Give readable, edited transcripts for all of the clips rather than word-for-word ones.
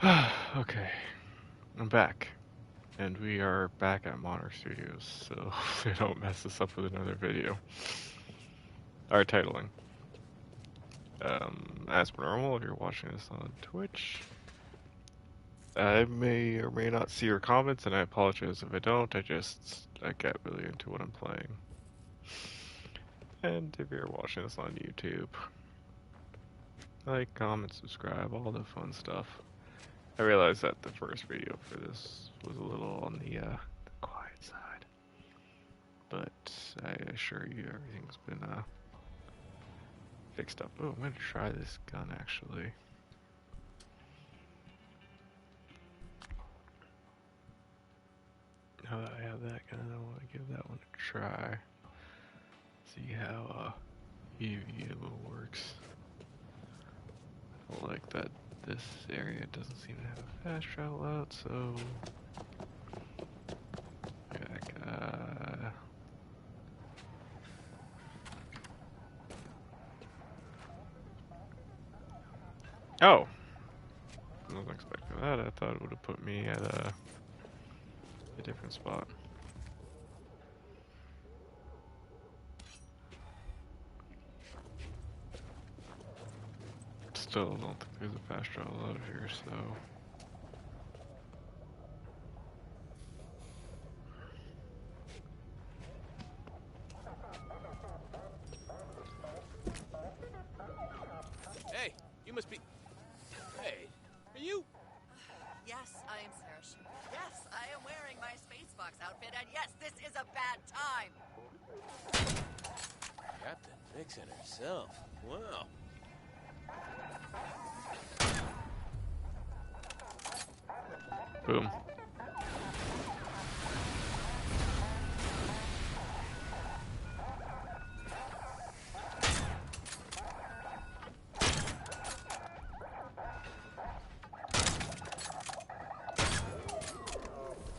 Okay, I'm back. And we are back at Monarch Studios, so hopefully I don't mess this up with another video. Our titling. As per normal, if you're watching this on Twitch, I may or may not see your comments, and I apologize if I don't. I get really into what I'm playing. And if you're watching this on YouTube, like, comment, subscribe, all the fun stuff. I realized that the first video for this was a little on the quiet side, but I assure you everything's been fixed up. Oh, I'm gonna try this gun actually. Now that I have that gun, I want to give that one a try. See how EV works. I don't like that this area doesn't seem to have a fast travel out, so oh, I wasn't expecting that. I thought it would have put me at a different spot. Still don't think there's a fast travel out of here, so. Hey, you must be. Hey, are you? Yes, I am Serish. Yes, I am wearing my Spacebox outfit, and yes, this is a bad time. Captain Vixen herself. Wow. Boom.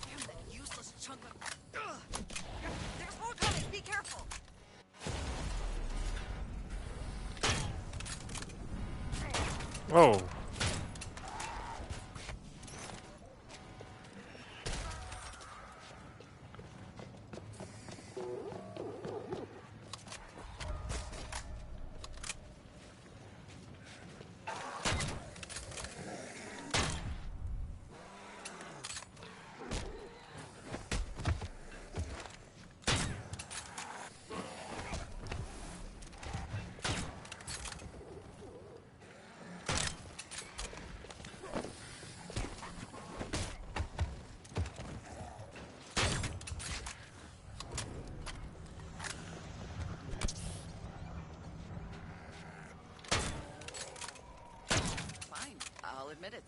Damn that useless chunk of... Ugh. There's more coming, be careful. Whoa. Fine, I'll admit it.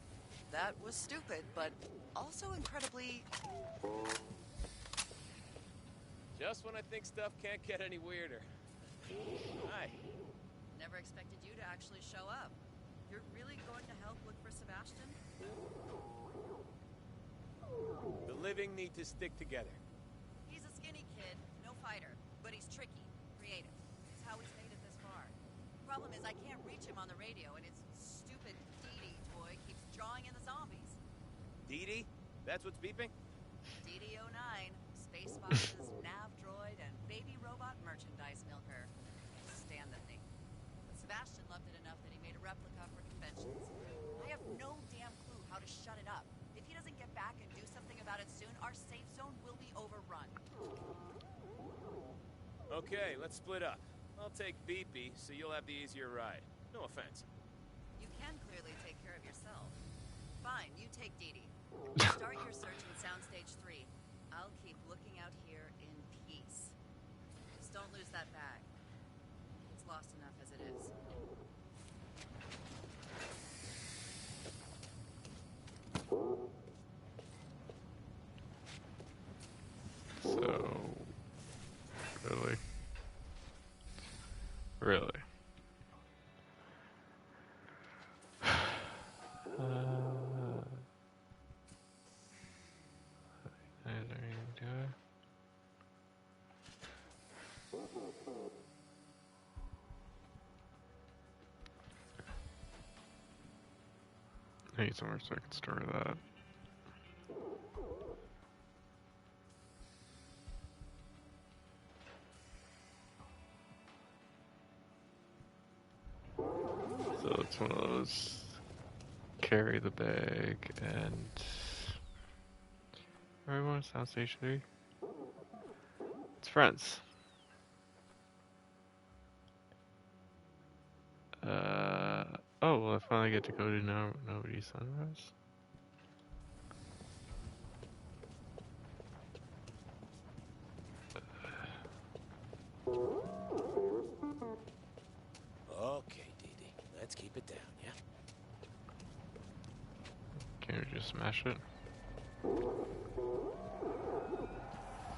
That was stupid, but also incredibly... Just when I think stuff can't get any weirder. Hi. Never expected you to actually show up. You're really going to help look for Sebastian? The living need to stick together. He's a skinny kid, no fighter, but he's tricky, creative. It's how he's made it this far. Problem is, I can't reach him on the radio, and his stupid Dee toy keeps drawing in the zombies. Dee? That's what's beeping? DD-09, Spacebox's nav droid and baby robot merchandise milker. Stand the thing. But Sebastian loved it enough that he made a replica for conventions. I have no damn clue how to shut it up. If he doesn't get back and do something about it soon, our safe zone will be overrun. Okay, let's split up. I'll take Beepy, so you'll have the easier ride. No offense. You can clearly take care of yourself. Fine, you take Dee. Start your search in Soundstage 3. I'll keep looking out here in peace. Just don't lose that bag. It's lost enough as it is. So, really? Really? Is there anything to it? I need somewhere so I can store that. So it's one of those carry the bag and where do I want to sound stationary? It's friends. Oh, well, I finally get to go to Nobody's Sunrise. Okay, Dee Dee. Let's keep it down, yeah? Can you just smash it?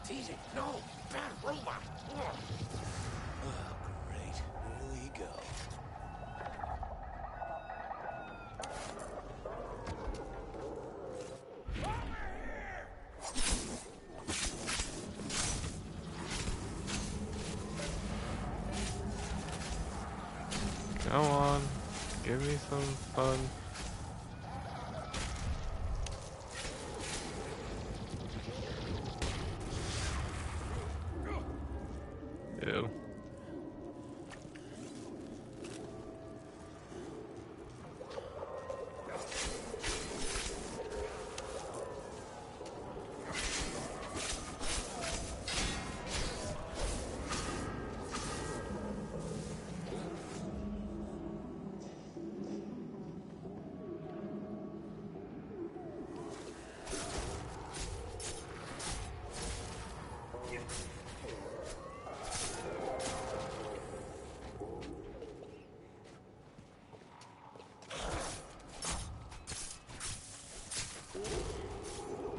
Dee Dee, no! Bad robot! Oh, great. Here we go. Come on, give me some fun. Ew.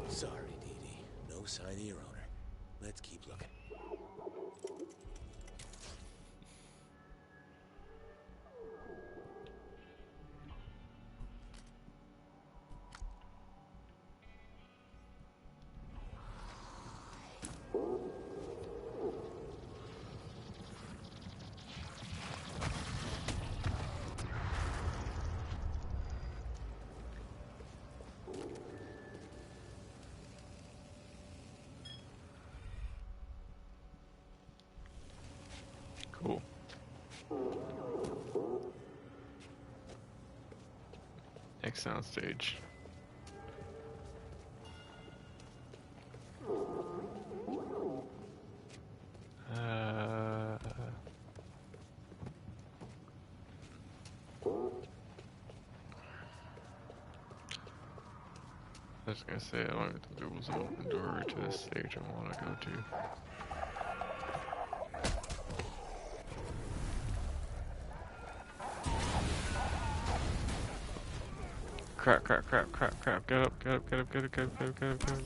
Sorry, Dee Dee. No sign of your owner. Let's keep looking. Cool. Next soundstage. I was gonna say, I don't even think there was an open door to this stage I want to go to. Crap, crap, crap, crap, crap. Get up, get up, get up, get up, get up, get up, get up, get up.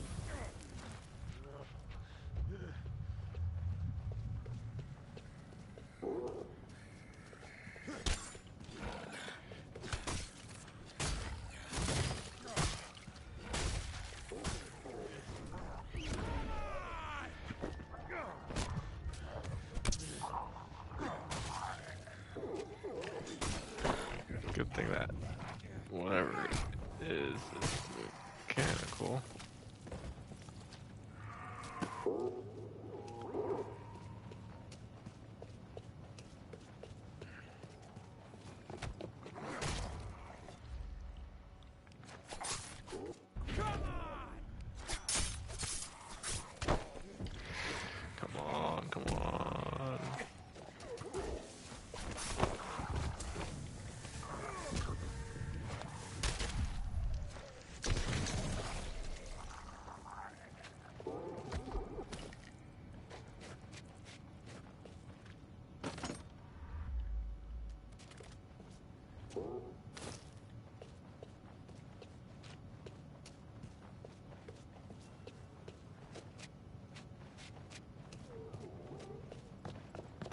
Good thing that whatever it is mechanical. Come on, come on.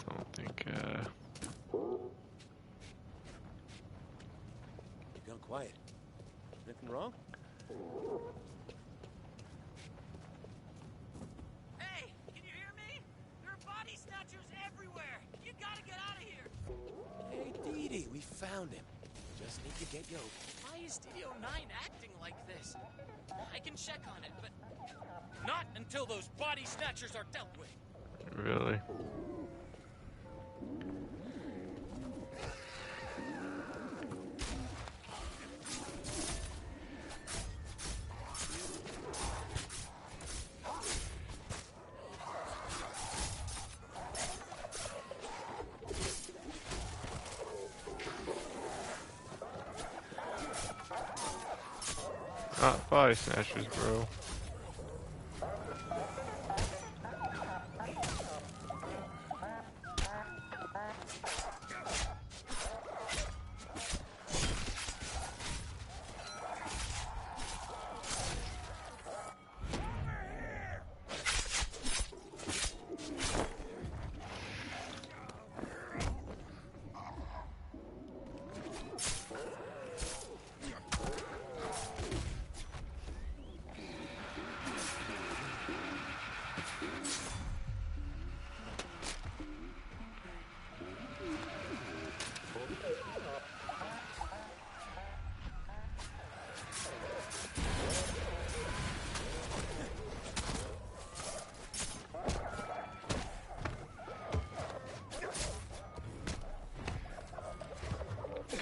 Don't think, You've gone quiet. Anything wrong? Hey, can you hear me? There are body snatchers everywhere. You gotta get out of here. Hey, Dee Dee, we found him. Just need to get you. I is Studio 9 acting like this? I can check on it, but not until those body snatchers are dealt with. Really? Not body snatchers, bro.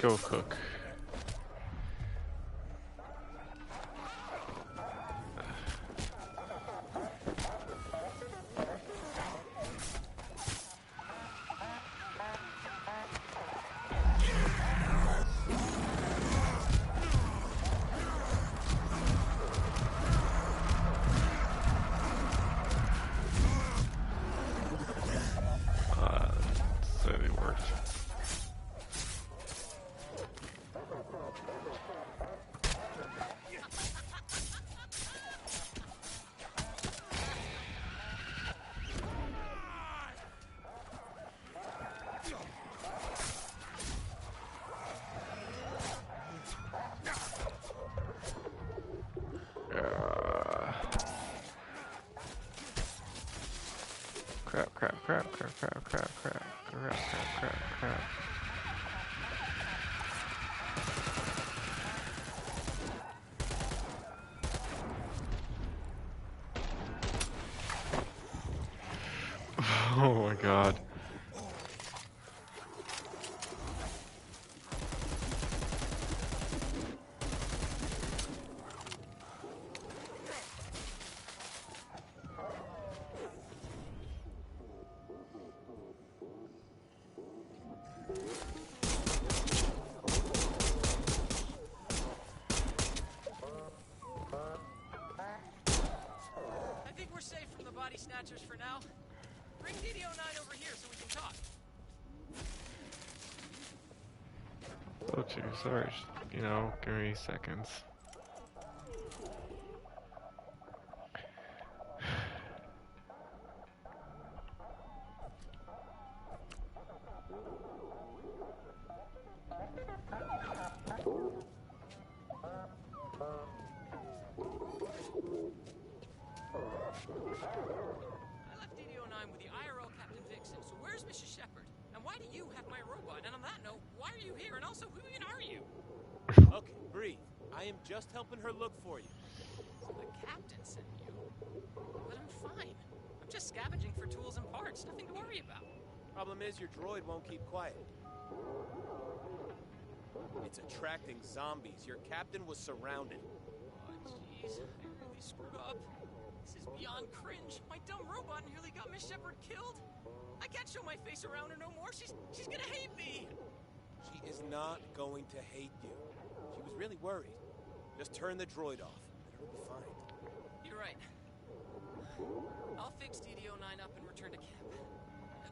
Go cook. So they worked. Crap, crap, crap, crap, crap, crap, crap, crap, crap, crap, crap. Oh my god. I think we're safe from the body snatchers for now. Bring DD09 over here so we can talk. Oh, too. Sorry. You know, give me seconds. I left DD09 with the IRL Captain Vixen, so where's Mrs. Shepard? And why do you have my robot? And on that note, why are you here? And also, who even are you? Okay, breathe. I am just helping her look for you. So the captain sent you. But I'm fine. I'm just scavenging for tools and parts. Nothing to worry about. Problem is, your droid won't keep quiet. It's attracting zombies. Your captain was surrounded. Oh, jeez. I really screwed up. This is beyond cringe. My dumb robot nearly got Miss Shepard killed. I can't show my face around her no more. She's gonna hate me. She is not going to hate you. She was really worried. Just turn the droid off, and it'll be fine. You're right. I'll fix DD09 up and return to camp.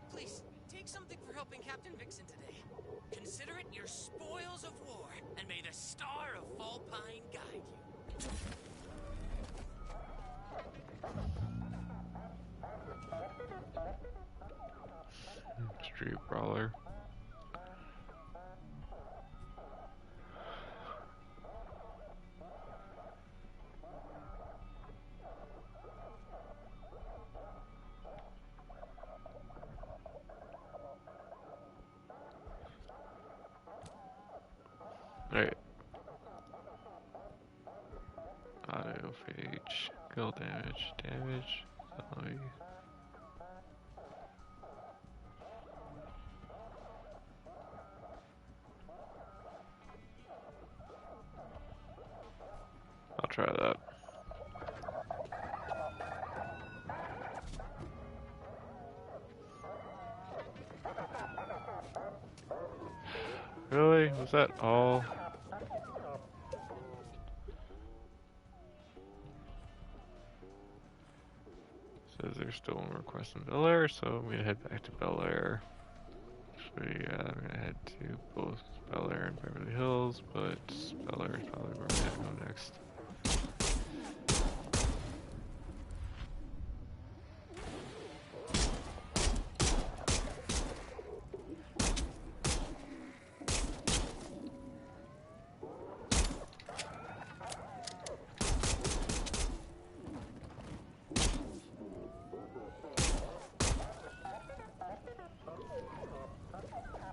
Please, take something for helping Captain Vixen today. Consider it your spoils of war, and may the star of Volpine guide you. Street brawler. Alright. Autophage. Kill damage. Damage. Zombie. I'll try that. Really? Was that all? Says there's still one request in Bel-Air, so I'm gonna head back to Bel-Air. Actually, yeah, I'm gonna head to both Bel-Air and Beverly Hills, but Bel-Air is probably where I'm gonna go next.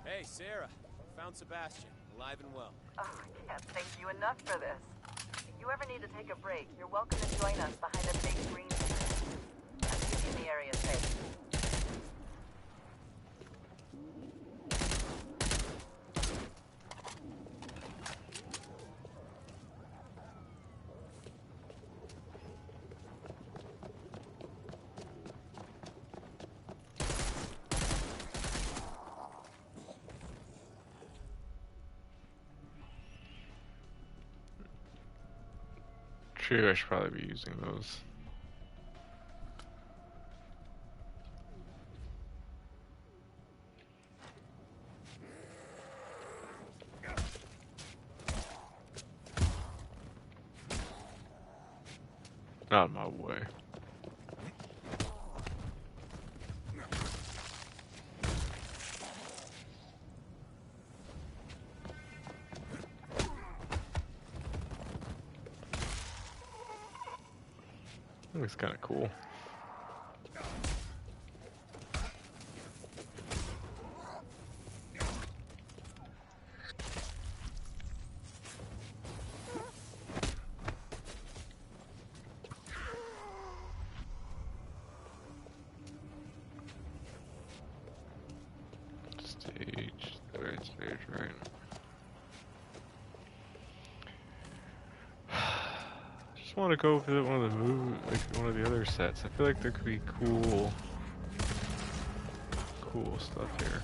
Hey, Sarah. Found Sebastian, alive and well. Oh, I can't thank you enough for this. If you ever need to take a break, you're welcome to join us behind the big green screen. I'm keeping the area safe. True, I should probably be using those. Out of my way. Looks kind of cool. Stage, the right stage, right? I want to go visit one of the one of the other sets. I feel like there could be cool stuff here.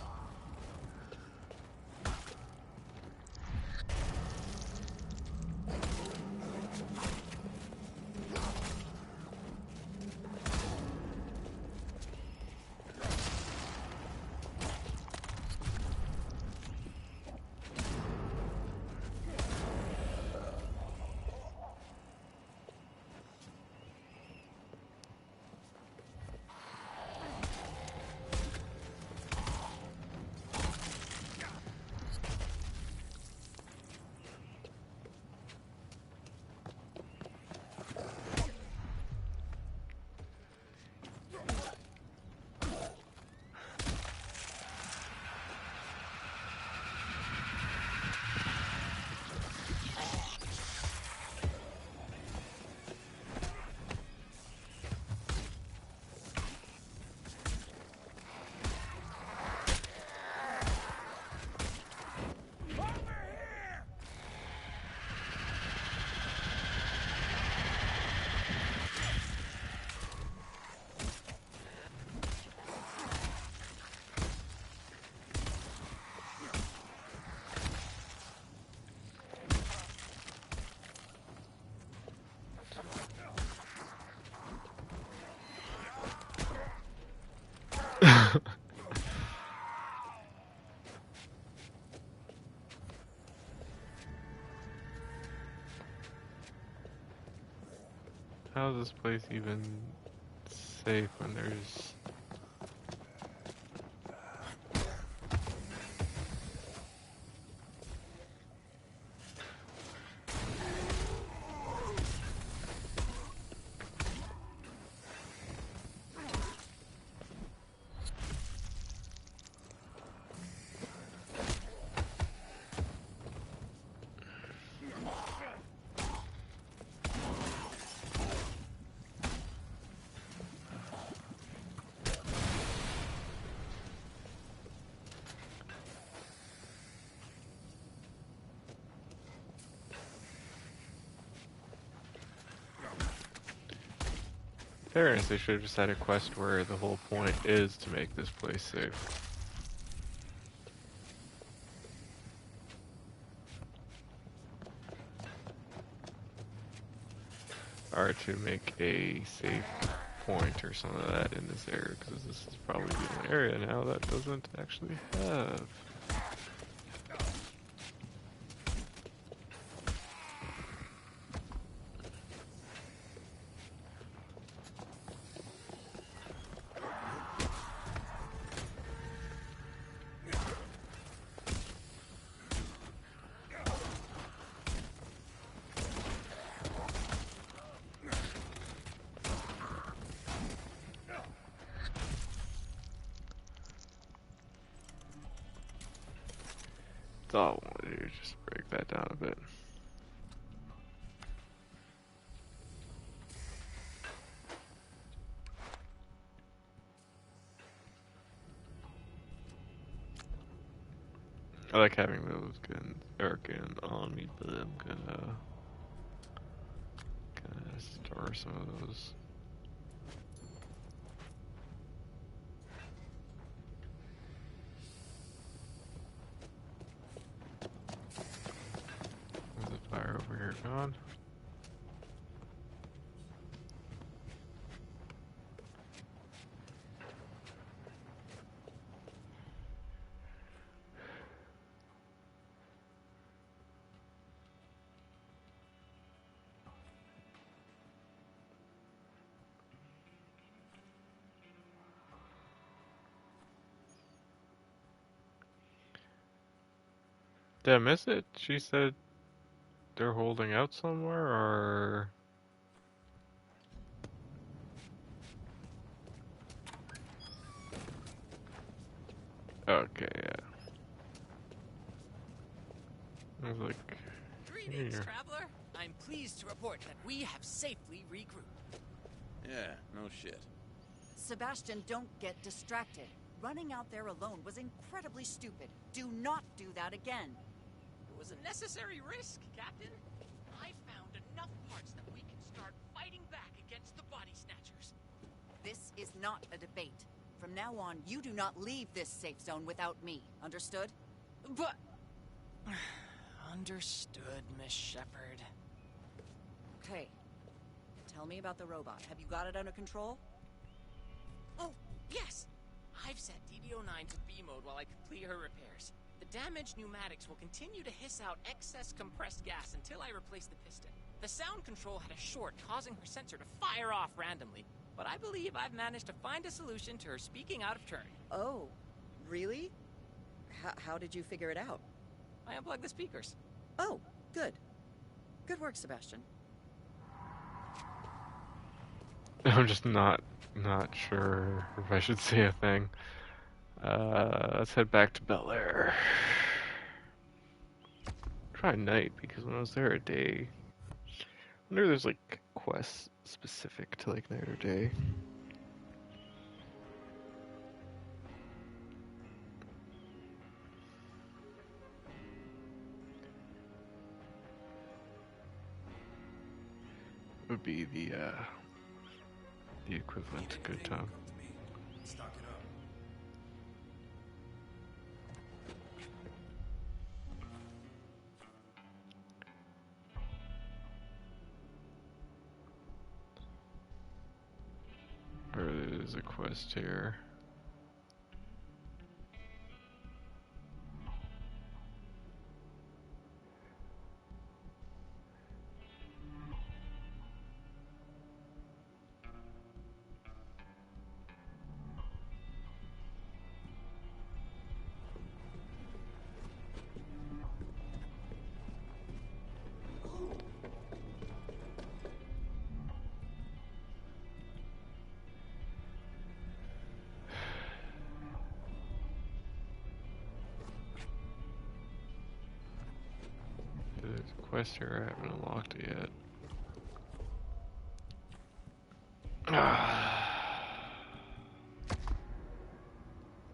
How is this place even safe when there's... fairness, they should have just had a quest where the whole point is to make this place safe. Or to make a safe point or something like that in this area, because this is probably the only area now that doesn't actually have. That's all I want to do, just break that down a bit. I like having those guns on me, but I'm gonna store some of those. There's a fire over here gone. Did I miss it? She said they're holding out somewhere, or... Okay, yeah. I was like... Greetings, here. traveler. I'm pleased to report that we have safely regrouped. Yeah, no shit. Sebastian, don't get distracted. Running out there alone was incredibly stupid. Do not do that again. It was a necessary risk, Captain. I found enough parts that we can start fighting back against the body snatchers. This is not a debate. From now on, you do not leave this safe zone without me. Understood? But... Understood, Miss Shepard. Okay. Tell me about the robot. Have you got it under control? Oh, yes! I've set DD09 to B mode while I complete her repairs. The damaged pneumatics will continue to hiss out excess compressed gas until I replace the piston. The sound control had a short, causing her sensor to fire off randomly, but I believe I've managed to find a solution to her speaking out of turn. Oh, really? How did you figure it out? I unplugged the speakers. Oh, good. Good work, Sebastian. I'm just not sure if I should say a thing. Let's head back to Bel-Air. Try night, because when I was there a day... I wonder if there's like quests specific to like night or day. Would be the equivalent to good time. Stock it up. Or there's a quest here. There's a quest here, I haven't unlocked it yet.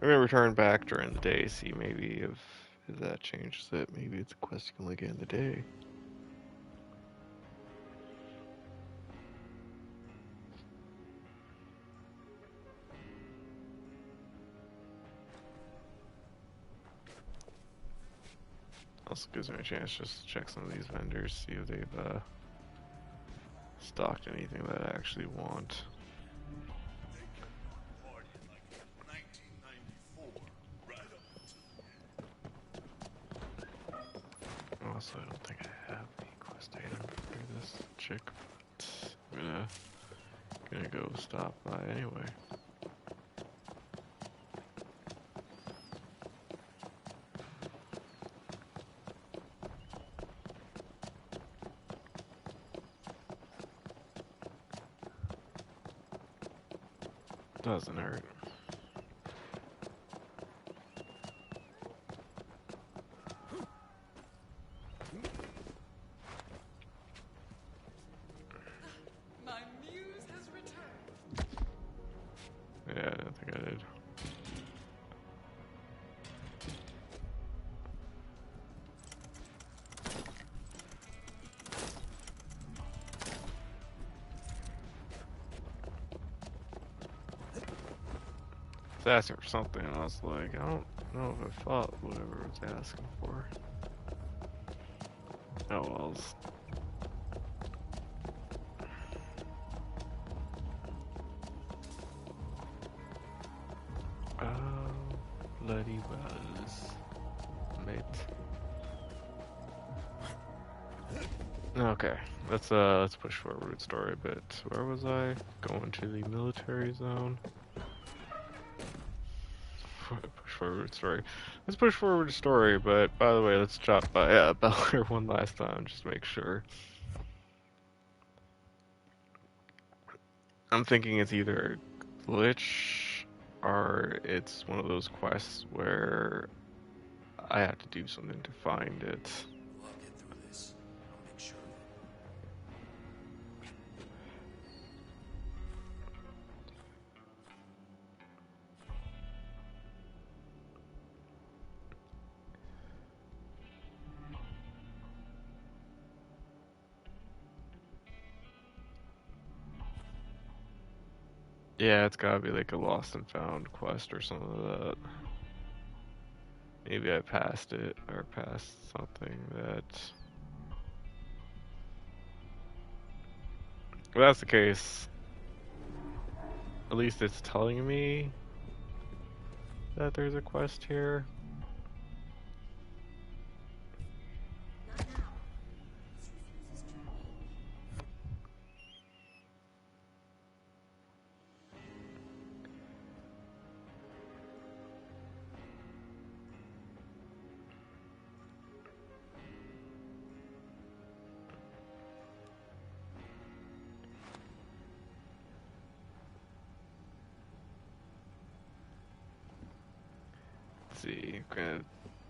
I'm gonna return back during the day, see maybe if that changes it. Maybe it's a quest you can only get in the day. also gives me a chance just to check some of these vendors, see if they've stocked anything that I actually want. Also, I don't think I have the quest item for this chick, but I'm gonna go stop by anyway. Doesn't hurt. My muse has returned. Yeah, I don't think I did. I was asking for something, and I was like, I don't know if I fought whatever it was asking for. Oh well. Oh, bloody wells, mate. Okay, let's push forward story a bit. Where was I? Going to the military zone. Push forward story. Let's push forward story, but by the way, let's drop by bel-air one last time, just to make sure. I'm thinking it's either a glitch or it's one of those quests where I have to do something to find it. We'll get through this. I'll make sure of it. Yeah, it's gotta be like a lost and found quest or something like that. Maybe I passed it or passed something that. If that's the case, at least it's telling me that there's a quest here. Let's see, I'm gonna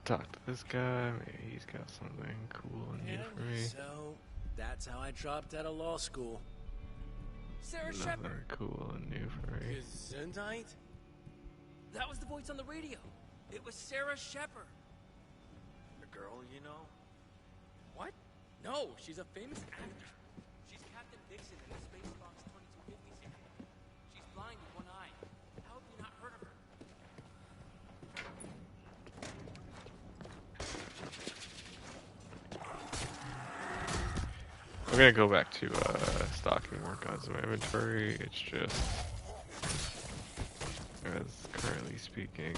talk to this guy. Maybe he's got something cool and new for me. So, that's how I dropped out of law school. Sarah Nothing Shepard. cool and new for me. Gesundheit? That was the voice on the radio. It was Sarah Shepard. The girl, you know? What? No, she's a famous actress. She's Captain Vixen in the Space Fox 2250 series. She's blind with one eye. How have you not heard of her? I'm gonna go back to stocking more guns in my inventory. It's just, as currently speaking,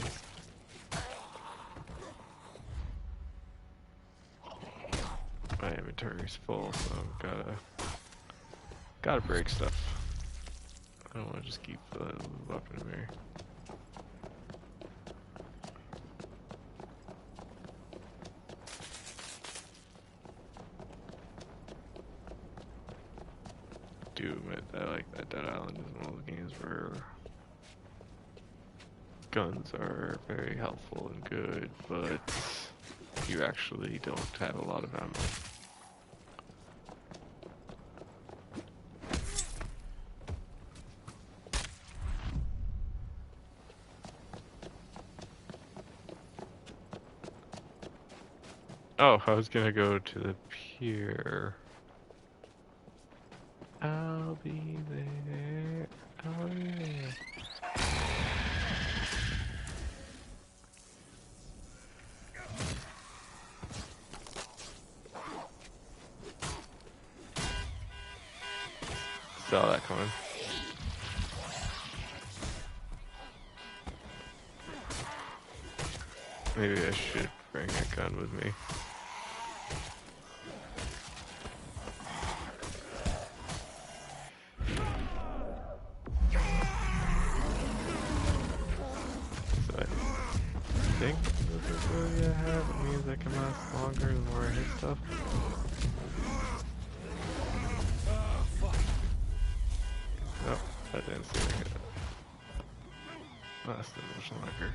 my inventory is full, so gotta break stuff. I don't want to just keep the weapon in here. Do admit I like that Dead Island is one of the games where guns are very helpful and good, but you actually don't have a lot of ammo. Oh, I was gonna go to the pier. I'll be there. Oh yeah. Saw that coming. Maybe I should bring a gun with me. So I think with the ability I have, it means I can last longer the more I hit stuff. Nope, that didn't seem like it. Lasted much longer.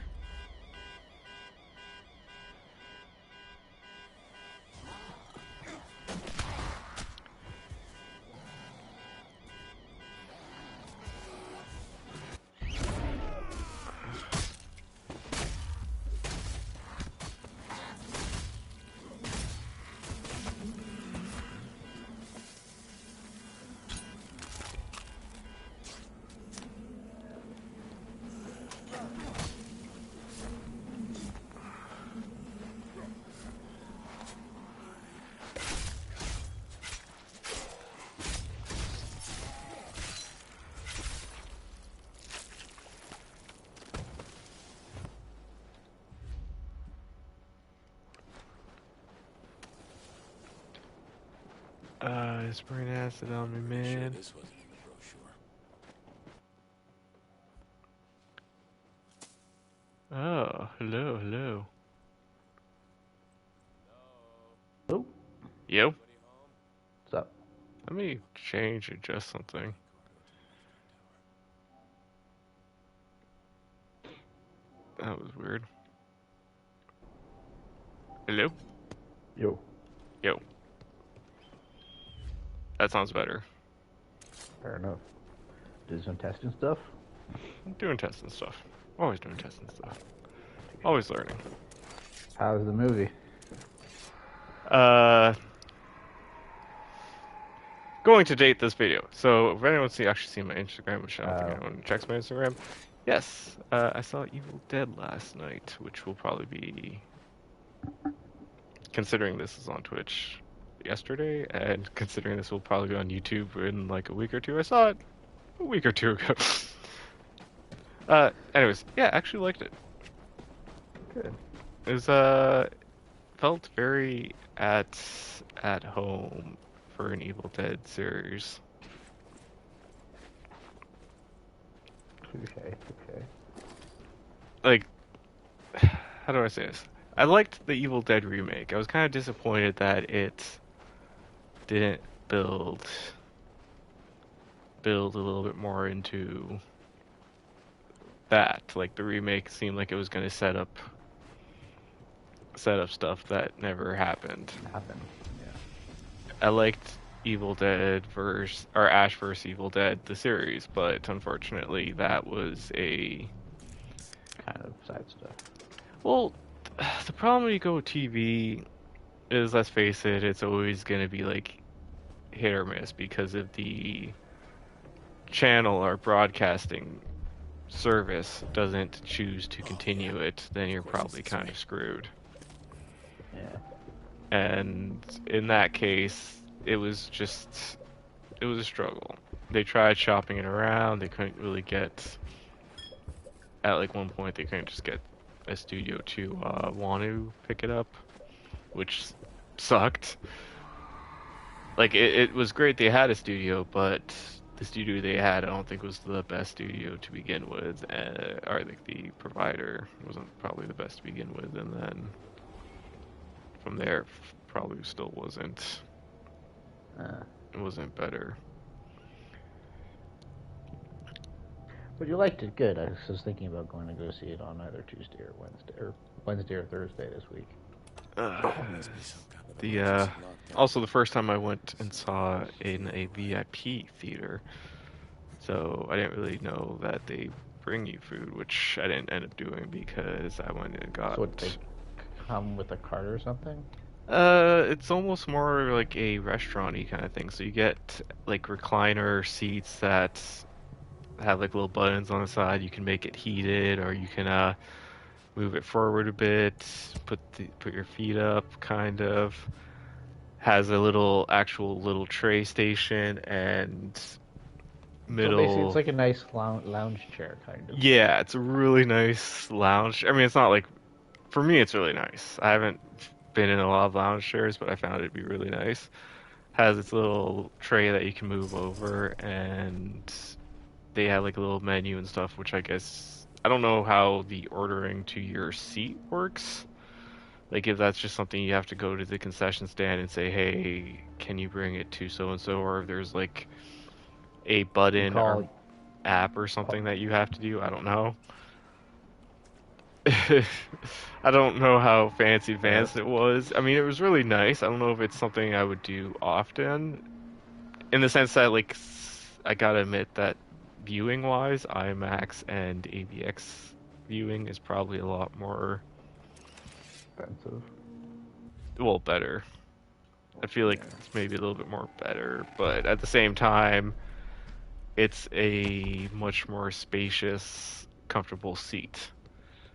Spraying acid on me, man. Sure this wasn't in the brochure. Oh, hello, hello. Oh, Yo, what's up? let me change, adjust something. That was weird. Hello? Yo. Yo. That sounds better. Fair enough. Did some testing stuff? I'm doing testing stuff. Always doing testing stuff. Always learning. How's the movie? Going to date this video. So if anyone's actually seen my Instagram, which I don't think anyone checks my Instagram, yes, I saw Evil Dead last night, which will probably be, considering this is on Twitch yesterday, and considering this will probably be on YouTube in like a week or two. I saw it a week or two ago. Anyways, yeah, I actually liked it. Good. It was felt very at home for an Evil Dead series. Okay. Like, how do I say this? I liked the Evil Dead remake. I was kind of disappointed that it didn't build a little bit more into that. Like the remake seemed like it was going to set up stuff that never happened. Yeah. I liked Evil Dead Ash vs Evil Dead the series, but unfortunately that was a Kind of side stuff. well, the problem when you go with TV is, let's face it, it's always going to be like hit or miss because of the channel or broadcasting service doesn't choose to continue it, then you're probably kind of screwed. Yeah. And in that case, it was a struggle. They tried shopping it around, they couldn't really get, at like one point they couldn't just get a studio to want to pick it up, which sucked. Like it was great they had a studio, but the studio they had I don't think was the best studio to begin with, or like the provider wasn't probably the best to begin with, and then from there probably still wasn't better. But you liked it, good. I was thinking about going to go see it on either Tuesday or Wednesday or Thursday this week. Also the first time I went and saw in a VIP theater, so I didn't really know that they bring you food, which I didn't end up doing because I went and got. So would they come with a cart or something? It's almost more like a restaurant-y kind of thing. So you get like recliner seats that have like little buttons on the side. You can make it heated, or you can move it forward a bit, put your feet up, kind of. Has a little tray station, and So basically, it's middle. like a nice lounge chair, kind of. Yeah, it's a really nice lounge. I mean, it's not like for me, it's really nice. I haven't been in a lot of lounge chairs, but I found it to be really nice. Has its little tray that you can move over, and they have like a little menu and stuff, which I guess I don't know how the ordering to your seat works. Like if that's just something you have to go to the concession stand and say, "Hey, can you bring it to so and so?" Or if there's like a You button or call. app or Oh, something that you have to do. I don't know. I don't know how fancy uh, advanced it was. I mean, it was really nice. I don't know if it's something I would do often, in the sense that like I gotta admit that viewing wise, IMAX and AVX viewing is probably a lot more, expensive. well, better. I feel like Yeah. it's maybe a little bit more better, but at the same time, it's a much more spacious, comfortable seat.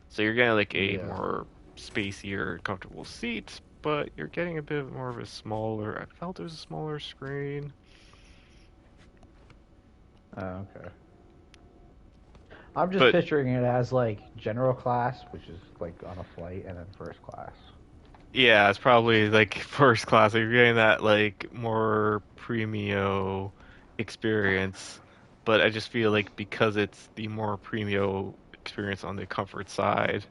So you're getting like a Yeah. more spacier, comfortable seat, but you're getting a bit more of a smaller. I felt it was a smaller screen. Okay. I'm just But picturing it as like general class, which is like on a flight, and then first class. yeah, it's probably like first class. Like, you're getting that like more premium experience. But I just feel like because it's the more premium experience on the comfort side,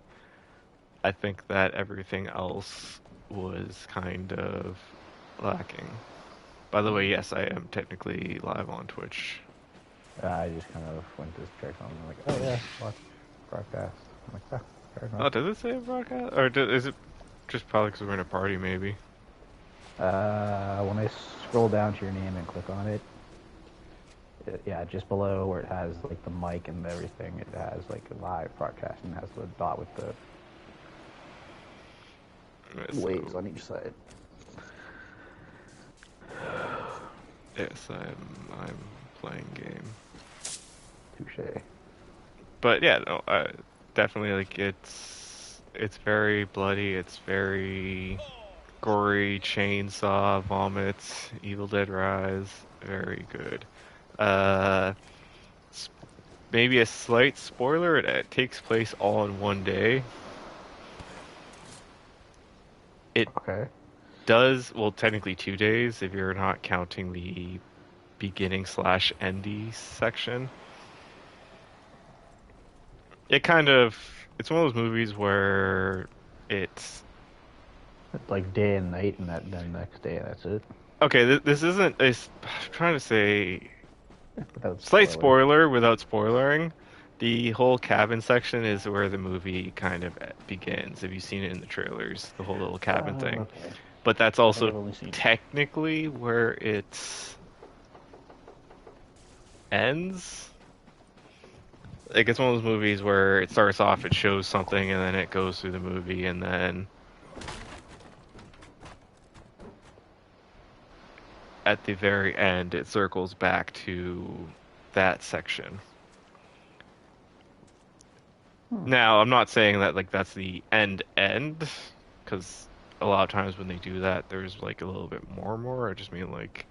I think that everything else was kind of lacking. By the way, yes, I am technically live on Twitch. I just kind of went to check on. I'm like, oh yeah, watch broadcast. I'm like, oh, fair enough. Oh, does it say broadcast? Or is it just probably because we're in a party, maybe? When I scroll down to your name and click on it, yeah, just below where it has like the mic and everything, it has like a live broadcast and has the dot with the Right, waves so, on each side. yes, I'm playing game. Touche. But yeah, no, definitely like it's very bloody. It's very gory. Chainsaw, vomits, Evil Dead Rise, very good. Uh, s- Maybe a slight spoiler. It takes place all in one day. It Okay. does, well, technically 2 days if you're not counting the beginning slash endy section. It kind of, it's one of those movies where it's Like day and night, and then next day, that's it. okay. This isn't a, I'm trying to say Without slight spoiling. spoiler without spoilering. The whole cabin section is where the movie kind of begins. Have you seen it in the trailers? The whole little cabin thing. Okay. But that's I think also I've only seen. technically where it ends. Like it's one of those movies where it starts off, it shows something, and then it goes through the movie, and then at the very end, it circles back to that section. Now, I'm not saying that like that's the end, because a lot of times when they do that, there's like a little bit more. I just mean like,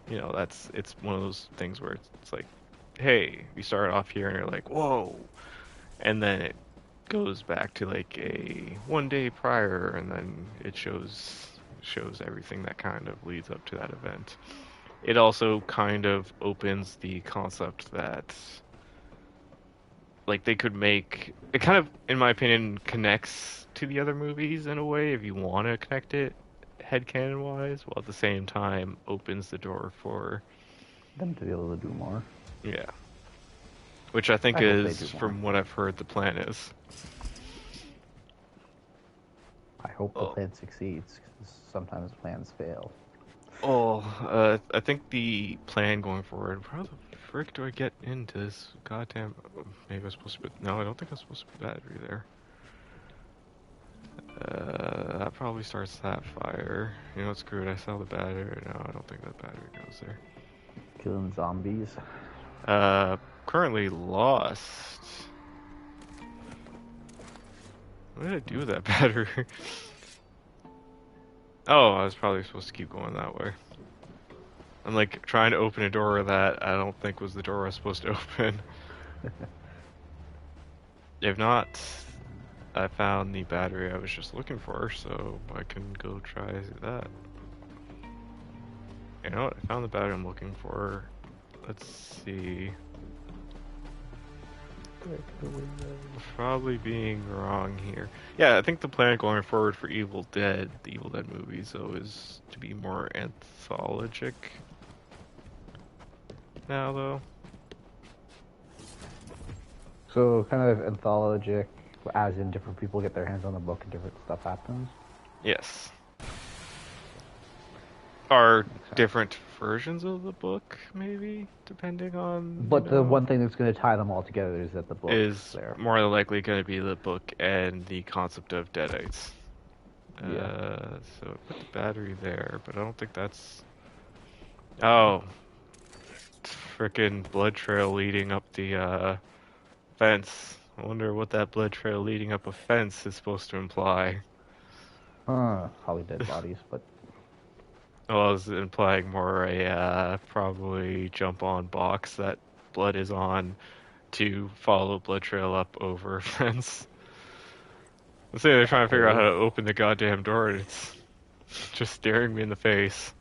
it's one of those things where it's like, hey, you start off here and you're like, whoa, and then it goes back to like a 1 day prior, and then it shows everything that kind of leads up to that event. It also kind of opens the concept that like they could make it kind of, in my opinion, connects to the other movies in a way if you want to connect it headcanon wise, while at the same time opens the door for Them to be able to do more. yeah, which I think I hope they is, do more. from what I've heard, the plan is. I hope the Oh, plan succeeds, because sometimes plans fail. I think the plan going forward. How the frick do I get into this goddamn? Maybe I'm supposed to put. No, I don't think I'm supposed to put battery there. That probably starts that fire. You know what? Screw it. I sell the battery. No, I don't think that battery goes there. Killing zombies. Currently lost. What did I do with that battery? Oh, I was probably supposed to keep going that way. I'm like trying to open a door that I don't think was the door I was supposed to open. If not, I found the battery I was just looking for, so I can go try that. You know what? I found the battery I'm looking for. Let's see. Probably being wrong here. Yeah, I think the plan going forward for Evil Dead, the Evil Dead movies, though, is to be more anthologic now, though. So kind of anthologic, as in different people get their hands on the book and different stuff happens. Yes. Are different versions of the book, maybe, depending on. But the one thing that's going to tie them all together is that the book is there. more than likely going to be the book and the concept of Deadites. Yeah. So I put the battery there, but I don't think that's. Oh, frickin' blood trail leading up the fence. I wonder what that blood trail leading up a fence is supposed to imply. Probably dead bodies, but. Well, I was implying more a probably jump on box that blood is on to follow blood trail up over a fence. Let's say they're trying to figure out how to open the goddamn door and it's just staring me in the face.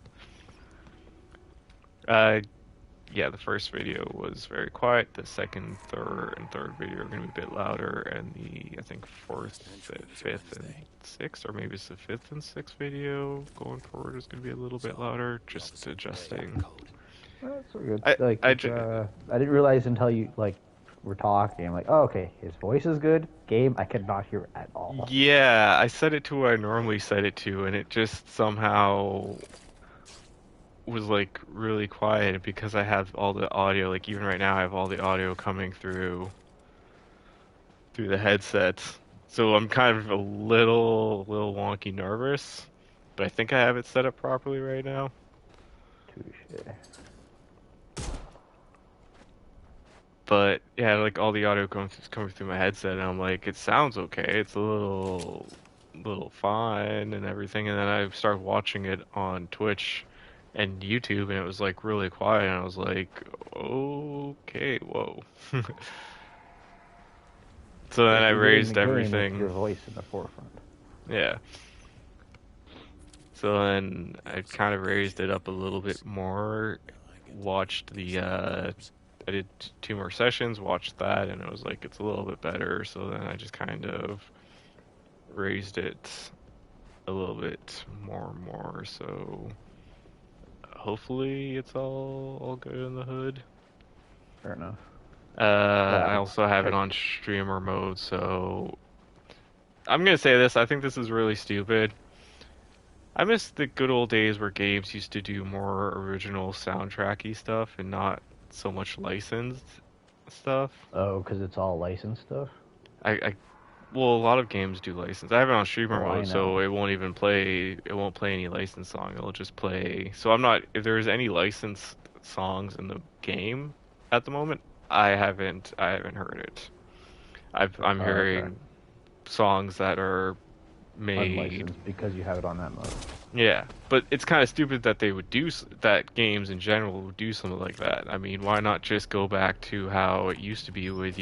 Yeah, the first video was very quiet. The second, third video are going to be a bit louder, and the I think fourth, fifth, and sixth, or maybe it's the fifth and sixth video going forward is going to be a little bit louder. Just adjusting. That's so good. I didn't realize until you were talking. I'm like, oh, okay, his voice is good. Game, I could not hear at all. Yeah, I set it to where I normally set it to, and it just somehow was like really quiet because I have all the audio, like even right now I have all the audio coming through the headsets. So I'm kind of a little wonky nervous, but I think I have it set up properly right now. Touché. But yeah, like all the audio coming through my headset, and I'm like, it sounds okay. It's a little fine and everything, and then I started watching it on Twitch and YouTube, and it was like really quiet, and I was like, okay, whoa. So then I raised everything. Your voice in the forefront. Yeah. So then I kind of raised it up a little bit more. Watched the I did 2 more sessions, watched that, and it was like it's a little bit better. So then I just kind of raised it a little bit more and more. So hopefully it's all good in the hood. Fair enough. I also have it on streamer mode, so I'm gonna say this. I think this is really stupid. I miss the good old days where games used to do more original soundtracky stuff and not so much licensed stuff. Oh, because it's all licensed stuff? Well, a lot of games do license. I have it on streamer Oh, mode, so it won't even play. It won't play any licensed song. It'll just play. So I'm not. If there's any licensed songs in the game at the moment, I haven't heard it. I'm hearing songs that are made unlicensed because you have it on that mode. Yeah, but it's kind of stupid that they would do that. Games in general would do something like that. I mean, why not just go back to how it used to be with,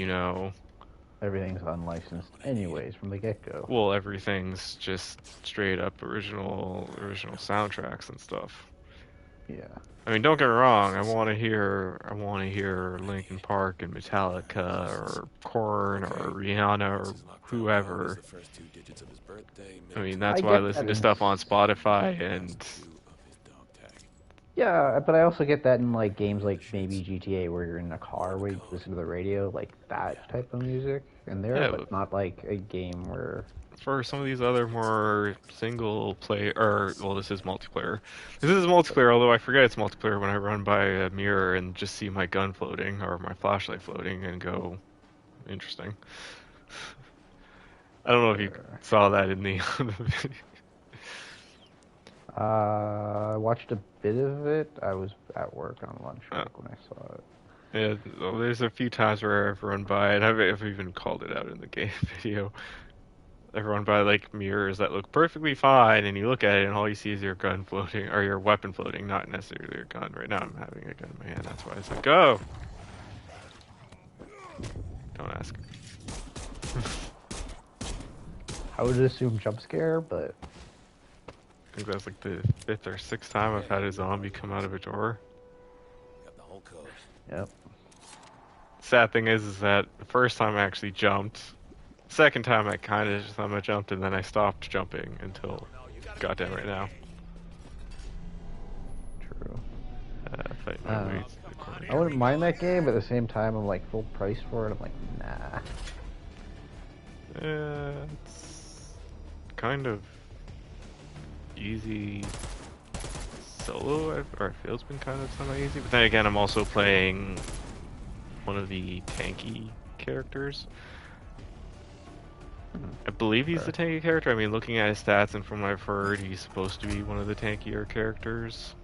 everything's unlicensed anyways from the get-go. Well, everything's just straight up original soundtracks and stuff. Yeah. I mean, don't get me wrong. I want to hear Linkin Park and Metallica or Korn or Rihanna or whoever. I mean, that's why I listen to stuff on Spotify and. Yeah, but I also get that in like games like maybe GTA where you're in a car where you listen to the radio, like that type of music in there, but not like a game where. For some of these other more single player, well, this is multiplayer. This is multiplayer, although I forget it's multiplayer when I run by a mirror and just see my gun floating or my flashlight floating and go, interesting. I don't know if you saw that in the video. I watched a bit of it. I was at work on lunch break when I saw it. Yeah, well, there's a few times where I've run by it. I've even called it out in the game video. everyone by like mirrors that look perfectly fine, and you look at it, and all you see is your gun floating, or your weapon floating, not necessarily your gun. Right now, I'm having a gun in my hand. That's why I said go. Don't ask. I would assume jump scare, but I think that's like the 5th or 6th time I've had a zombie come out of a door. Got the whole code. yep. Sad thing is that the first time I actually jumped. Second time I kind of just thought I jumped, and then I stopped jumping until goddamn right now. True. Fight my way to the corner. I wouldn't mind that game, but at the same time, I'm like full price for it. I'm like, nah. It's kind of easy solo, or I feel it's been kind of semi-easy. But then again, I'm also playing one of the tanky characters. I believe he's the tanky character. I mean, looking at his stats and from what I've heard, he's supposed to be one of the tankier characters.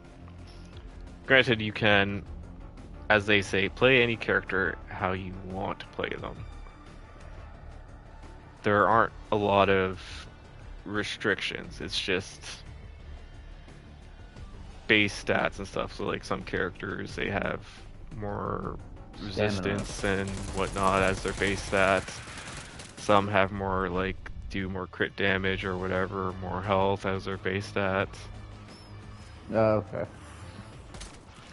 Granted, you can, as they say, play any character how you want to play them. There aren't a lot of restrictions. It's just base stats and stuff. So like some characters, they have more resistance and whatnot as their base stats. Some have more like do more crit damage or whatever, more health as their base stats. Oh, okay.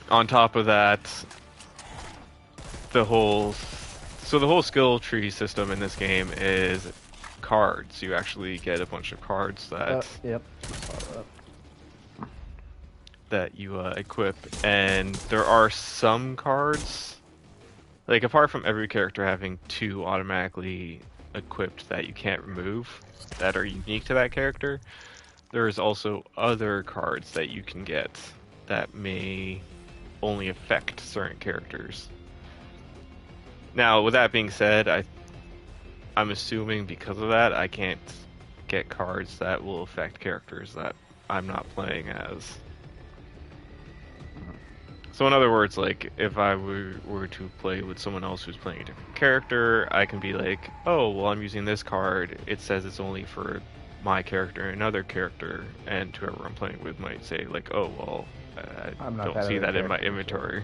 On top of that, the whole skill tree system in this game is cards. You actually get a bunch of cards that Yep. that you equip, and there are some cards, like apart from every character having 2 automatically equipped that you can't remove, that are unique to that character, there's also other cards that you can get that may only affect certain characters. Now, with that being said, I'm assuming because of that, I can't get cards that will affect characters that I'm not playing as. So in other words, like, if I were to play with someone else who's playing a different character, I can be like, oh, well, I'm using this card. It says it's only for my character and another character, and whoever I'm playing with might say, like, oh, well, I don't see that in my inventory.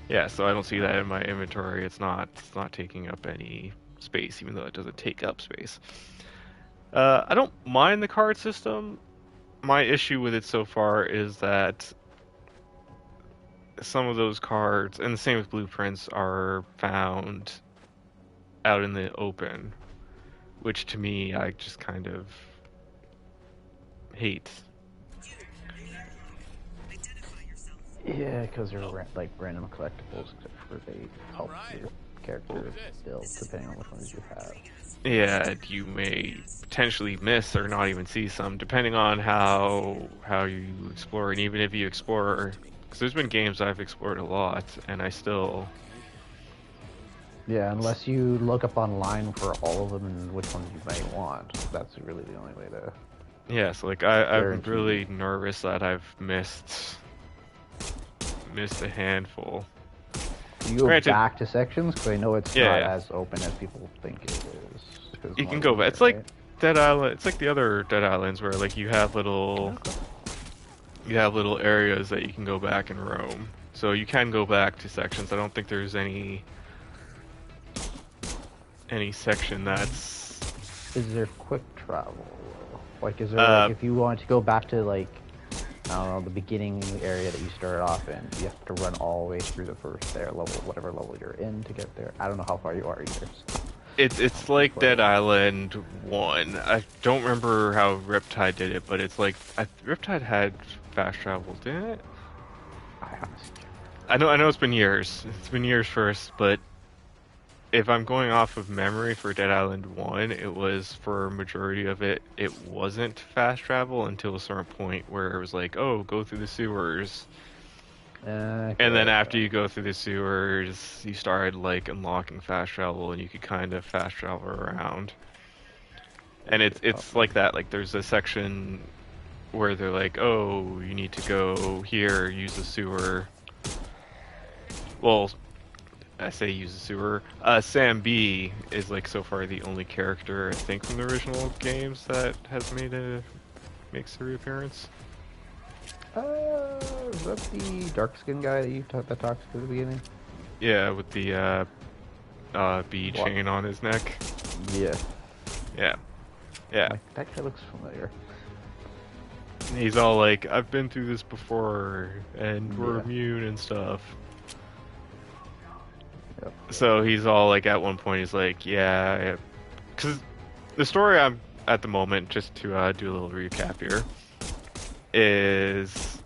Yeah, so I don't see that in my inventory. It's not taking up any space, even though it doesn't take up space. I don't mind the card system. My issue with it so far is that some of those cards, and the same with blueprints, are found out in the open, which to me I just kind of hate. Yeah, because they're like random collectibles, except for they help your character build depending on which ones you have. Yeah, you may potentially miss or not even see some, depending on how you explore, and even if you explore. Because there's been games I've explored a lot, and I still... Yeah, unless you look up online for all of them and which ones you might want. That's really the only way to... Yeah, so like, I'm really nervous that I've missed a handful. You go back to sections? Because I know it's not as open as people think it is. You can go back. It's like Dead Island. It's like the other Dead Islands where like you have little areas that you can go back and roam. So you can go back to sections. I don't think there's any section that's... Is there quick travel? Like, is there like, if you want to go back to like, I don't know, the beginning area that you started off in, you have to run all the way through the first level, whatever level you're in to get there. I don't know how far you are either. So. It's like Dead Island 1. I don't remember how Riptide did it, but it's like Riptide had fast travel, didn't it? I know it's been years. It's been years first, but if I'm going off of memory for Dead Island 1, it was, for a majority of it, it wasn't fast travel until a certain point where it was like, oh, go through the sewers. And then after you go through the sewers, you started like unlocking fast travel, and you could kind of fast travel around. And it's like that. Like there's a section where they're like, oh, you need to go here, use the sewer. Well, I say use the sewer. Sam B is like so far the only character I think from the original games that has makes a reappearance. Is that the dark skinned guy that talks to the beginning? Yeah, with the bee chain on his neck. Yeah. Yeah. Yeah. Like, that guy looks familiar. He's all like, I've been through this before, and we're Yeah. immune and stuff. Yep. So he's all like, at one point, he's like, yeah, because the story I'm at the moment, just to do a little recap here, is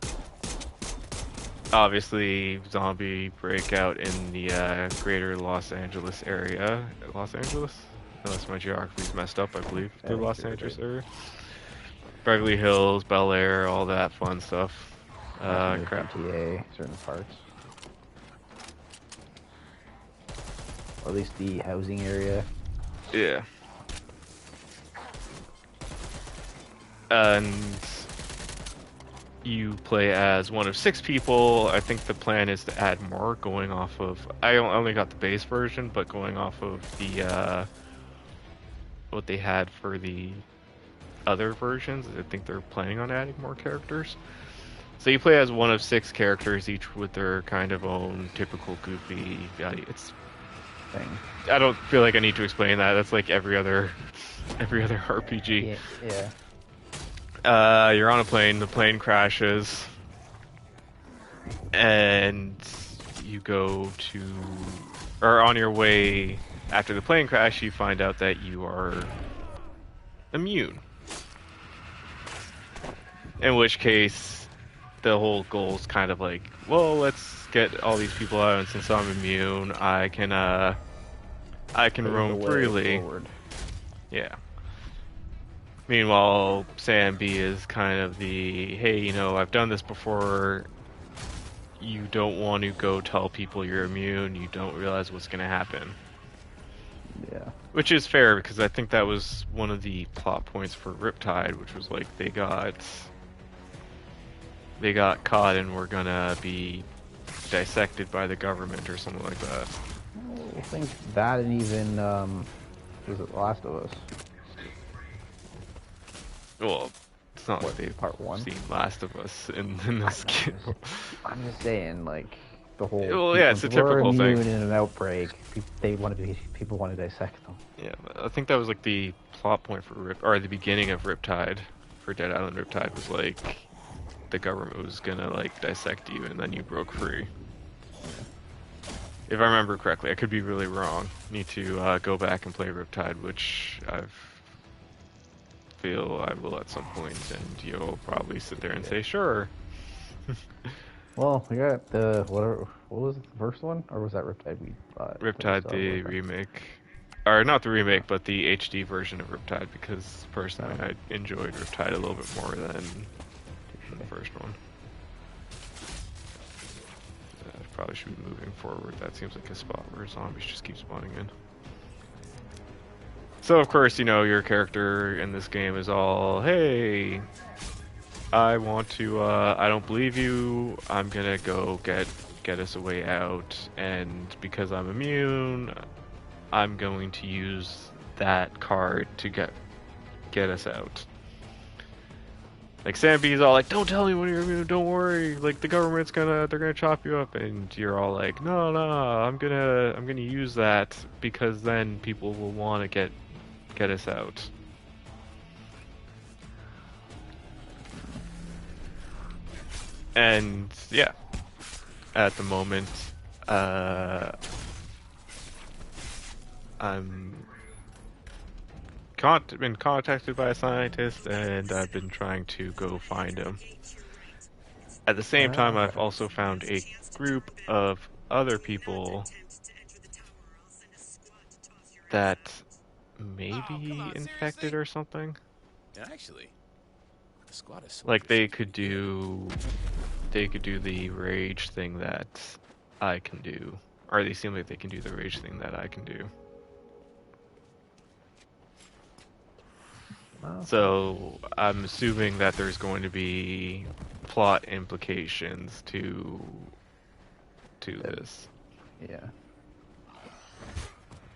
obviously zombie breakout in the greater Los Angeles area. Los Angeles? Unless my geography's messed up, I believe. The Los Angeles area. Beverly Hills, Bel-Air, all that fun stuff. Crap. GTA, certain parts. Or at least the housing area. Yeah. And you play as one of 6 people. I think the plan is to add more going off of... I only got the base version, but going off of the... what they had for the other versions, I think they're planning on adding more characters. So you play as one of 6 characters, each with their kind of own typical goofy value. It's... Thing. I don't feel like I need to explain that. That's like every other RPG. Yeah. You're on a plane, the plane crashes, and you go to, or on your way after the plane crash, you find out that you are immune. In which case, the whole goal is kind of like, well, let's get all these people out, and since I'm immune, I can roam freely. Forward. Yeah. Meanwhile, Sam B is kind of the, hey, you know, I've done this before. You don't want to go tell people you're immune. You don't realize what's going to happen. Yeah. Which is fair, because I think that was one of the plot points for Riptide, which was like they got caught and were gonna be dissected by the government or something like that. I think that, and even was it Last of Us? Well, it's not like they've Part 1? seen Last of Us in this game. I'm just saying, like, the whole... Well, yeah, it's a people typical were immune thing. in an outbreak. People want to dissect them. Yeah, I think that was like the plot point for or the beginning of Riptide, for Dead Island Riptide, was like the government was gonna like dissect you and then you broke free. If I remember correctly, I could be really wrong. Need to go back and play Riptide, which I feel I will at some point, and you'll probably sit there and say, sure. Well, we got the... What was it, the first one? Or was that Riptide? Riptide, the remake. Or not the remake, but the HD version of Riptide, because personally I enjoyed Riptide a little bit more than the first one. Probably should be moving forward. That seems like a spot where zombies just keep spawning in. So of course, you know, your character in this game is all, hey, I want to, I don't believe you, I'm gonna go get us a way out, and because I'm immune, I'm going to use that card to get us out. Like, Sam B's all like, don't tell anyone you're immune, don't worry, like, the government's they're gonna chop you up, and you're all like, no, I'm gonna use that, because then people will want to get us out. And, yeah, at the moment, I'm been contacted by a scientist, and I've been trying to go find him. At the same time, I've also found a group of other people that may be infected or something. Actually, the squad is Like they could do the rage thing that I can do, or they seem like they can do the rage thing that I can do. So I'm assuming that there's going to be plot implications to this. Yeah.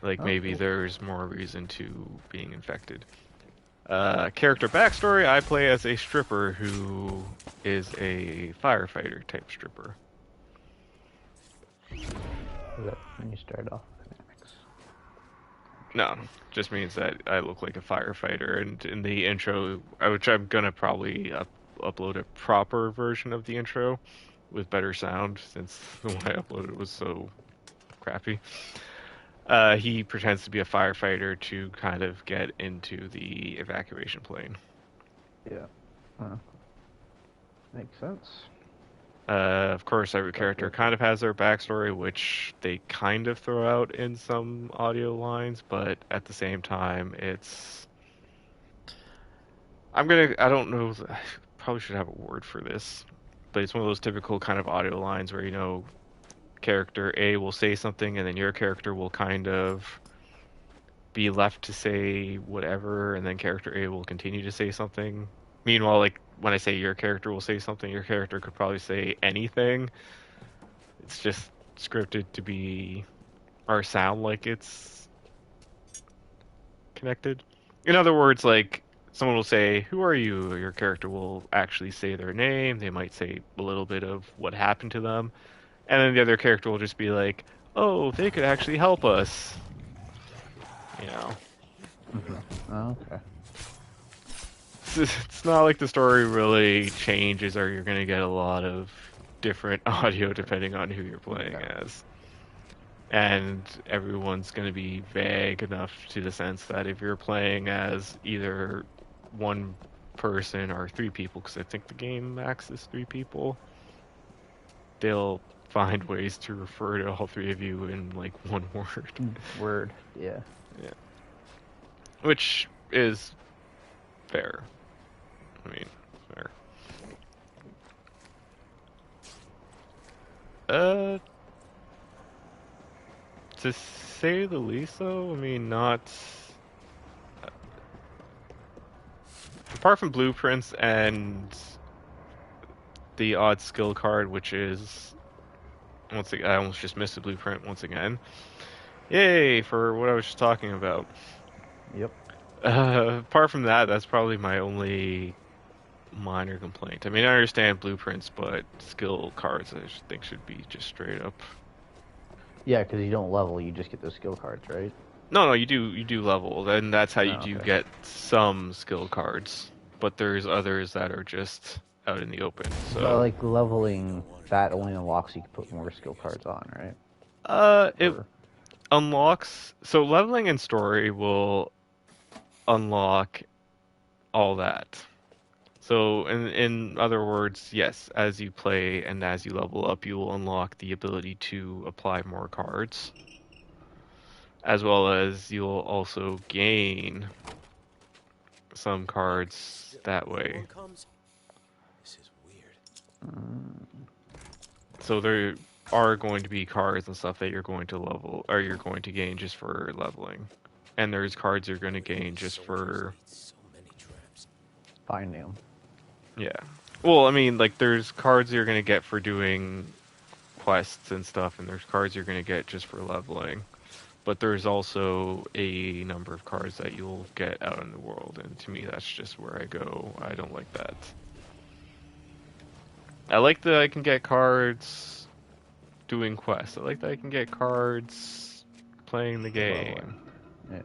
Like, Oh, maybe cool. there's more reason to being infected. Character backstory, I play as a stripper who is a firefighter type stripper. Is that when you start off dynamics? No, just means that I look like a firefighter, and in the intro, which I'm gonna probably upload a proper version of the intro with better sound, since the one I uploaded was so crappy. He pretends to be a firefighter to kind of get into the evacuation plane. Yeah. Makes sense. Of course, every character kind of has their backstory, which they kind of throw out in some audio lines, but at the same time, it's... I don't know, I probably should have a word for this, but it's one of those typical kind of audio lines where, you know, character A will say something, and then your character will kind of be left to say whatever, and then character A will continue to say something. Meanwhile, like, when I say your character will say something, your character could probably say anything. It's just scripted to be, or sound like it's connected. In other words, like, someone will say, "Who are you?" Your character will actually say their name. They might say a little bit of what happened to them. And then the other character will just be like, "Oh, they could actually help us." You know. Oh, okay. It's not like the story really changes, or you're going to get a lot of different audio depending on who you're playing as. And everyone's going to be vague enough to the sense that if you're playing as either one person or three people, because I think the game max is three people, they'll find ways to refer to all three of you in like one word. Word, yeah. Yeah. Which is fair. I mean, fair. To say the least, though, I mean, not... apart from blueprints and the odd skill card, which is... once again, I almost just missed the blueprint once again. Yay, for what I was just talking about. Yep. Apart from that, that's probably my only minor complaint. I mean, I understand blueprints, but skill cards I just think should be just straight up. Yeah, because you don't level, you just get those skill cards, right? No, you do level, and that's how you do okay. get some skill cards. But there's others that are just out in the open. So But like leveling, that only unlocks you can put more skill cards on, right? it unlocks. So leveling and story will unlock all that. So in other words, yes, as you play and as you level up, you will unlock the ability to apply more cards, as well as you'll also gain some cards that way. This is weird. So there are going to be cards and stuff that you're going to level, or you're going to gain just for leveling. And there's cards you're going to gain just for... So many traps. finding them. Yeah. Well, I mean, like, there's cards you're going to get for doing quests and stuff, and there's cards you're going to get just for leveling. But there's also a number of cards that you'll get out in the world, and to me, that's just where I go. I don't like that. I like that I can get cards doing quests. I like that I can get cards playing the game. Yeah.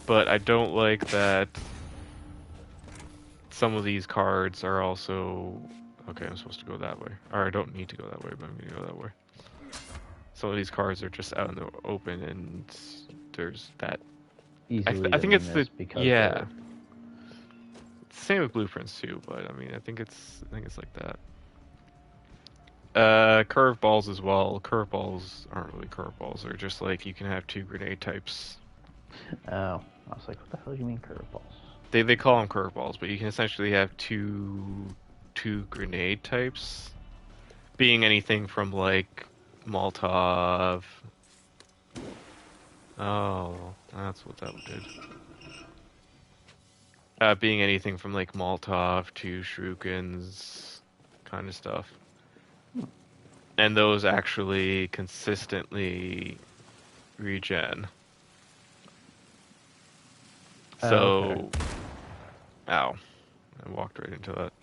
But I don't like that some of these cards are also... okay, I'm supposed to go that way. Or I don't need to go that way, but I'm going to go that way. Some of these cards are just out in the open, and there's that... I think it's the... yeah. It's the same with blueprints, too, but I mean, I think it's like that. Curveballs as well. Curveballs aren't really curveballs. They're just like, you can have two grenade types. Oh, I was like, what the hell do you mean curveballs? They call them curveballs, but you can essentially have two grenade types, being anything from like Molotov. Oh, that's what that did. Being anything from like Molotov to shurikens, kind of stuff. And those actually consistently regen. Oh, So, okay. ow. I walked right into that.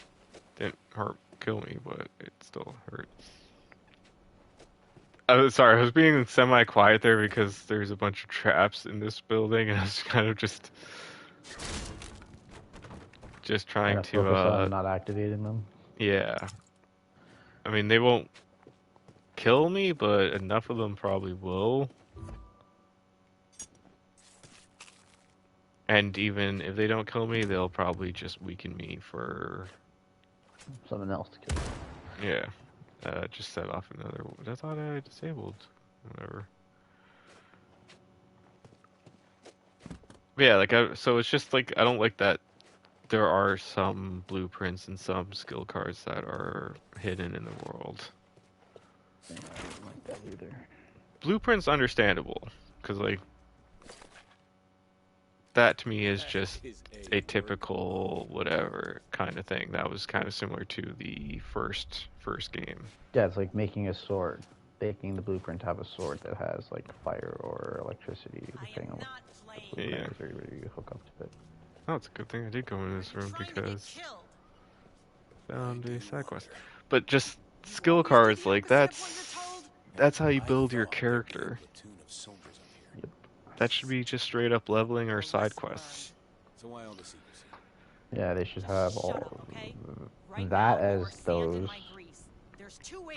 Didn't kill me, but it still hurts. Sorry, I was being semi-quiet there because there's a bunch of traps in this building, and I was kind of just trying Gotta to, focus on not activating them. yeah. I mean, they won't kill me, but enough of them probably will. And even if they don't kill me, they'll probably just weaken me for... Something else to kill. Yeah. Just set off another... I thought I disabled. Whatever. But yeah, like, so it's just like, I don't like that there are some blueprints and some skill cards that are hidden in the world. Yeah, I don't like that either. Blueprints understandable, because like that to me is just a typical whatever kind of thing. That was kind of similar to the first game. Yeah, it's like making a sword. Making the blueprint to have a sword that has like fire or electricity, depending on what the blueprint is or whether you hook up to it. Oh, it's a good thing I did go in this room because I found a side quest. But just skill cards, like that's how you build your character. Yep. That should be just straight up leveling or side quests. So why all the secrecy? Yeah, they should have all that as those.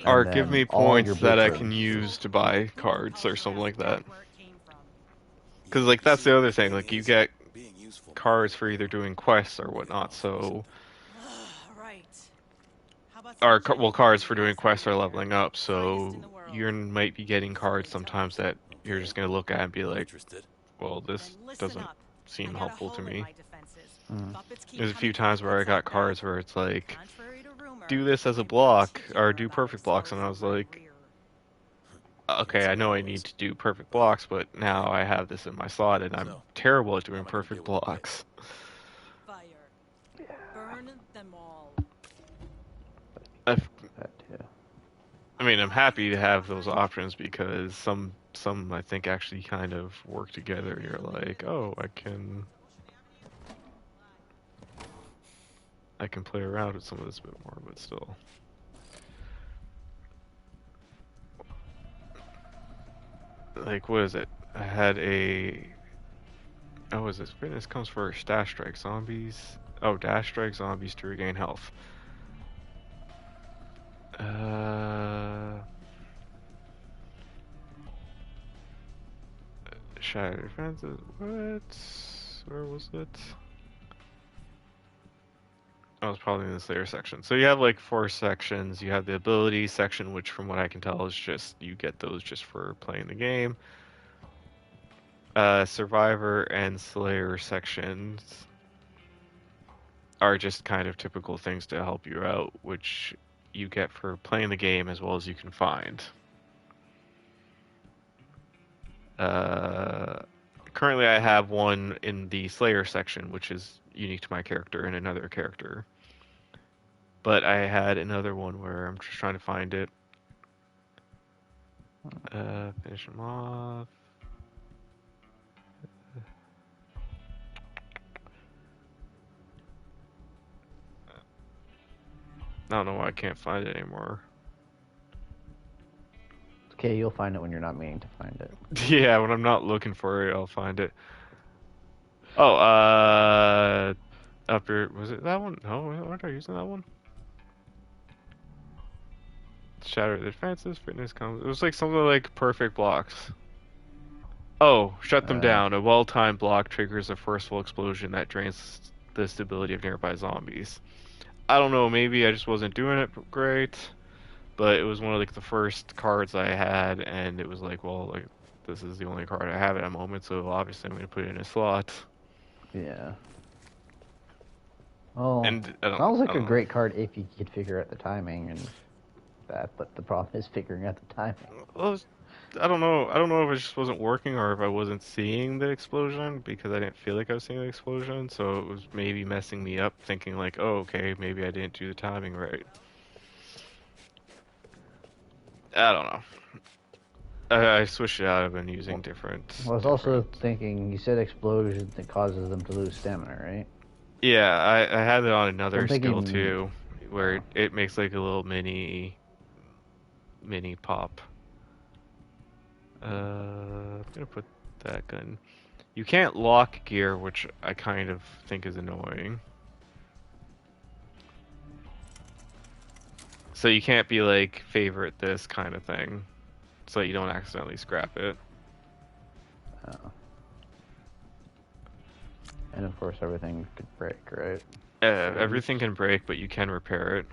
Or And give then me all points your that I can blueprints. use to buy cards or something like that. Because like that's the other thing, like you get cards for either doing quests or whatnot, so... Or, well, cards for doing quests or leveling up, so you might be getting cards sometimes that you're just going to look at and be like, well, this doesn't seem helpful to me. There's a few times where I got cards where it's like, do this as a block, or do perfect blocks, and I was like, okay, I know I need to do perfect blocks, but now I have this in my slot, and I'm terrible at doing perfect blocks. Burn them all. I mean, I'm happy to have those options because some I think actually kind of work together. You're like, oh, I can play around with some of this a bit more, but still. Like, what is it? I had a... Oh, is this? Fitness comes first. Dash strike zombies. Oh, dash strike zombies to regain health. Shadow defenses. What? Where was it? Oh, it's probably in the Slayer section. So you have like 4 sections. You have the ability section, which from what I can tell is just you get those just for playing the game. Survivor and Slayer sections are just kind of typical things to help you out, which you get for playing the game as well as you can find. Currently I have one in the Slayer section, which is unique to my character and another character. But I had another one where I'm just trying to find it. Finish him off. I don't know why I can't find it anymore. Okay, you'll find it when you're not meaning to find it. Yeah, when I'm not looking for it, I'll find it. Oh, up here, was it that one? No, weren't I using that one? Shatter the defenses, fitness comes. It was like something like perfect blocks. Oh, shut them down. A well-timed block triggers a forceful explosion that drains the stability of nearby zombies. I don't know, maybe I just wasn't doing it great, but it was one of like the first cards I had, and it was like, well, like this is the only card I have at the moment, so obviously I'm gonna put it in a slot. Yeah. Well, and sounds like a great card if you could figure out the timing and that, but the problem is figuring out the timing. Well, I don't know. I don't know if it just wasn't working or if I wasn't seeing the explosion because I didn't feel like I was seeing the explosion. So it was maybe messing me up, thinking like, oh, okay, maybe I didn't do the timing right. I don't know. I switched it out. I've been using different. I was also thinking, you said explosion that causes them to lose stamina, right? Yeah, I had it on another I'm skill thinking- too, where it makes like a little mini pop. I'm gonna put that gun. You can't lock gear, which I kind of think is annoying. So you can't be like favorite this kind of thing, so you don't accidentally scrap it. Oh. And of course, everything could break, right? Everything can break, but you can repair it.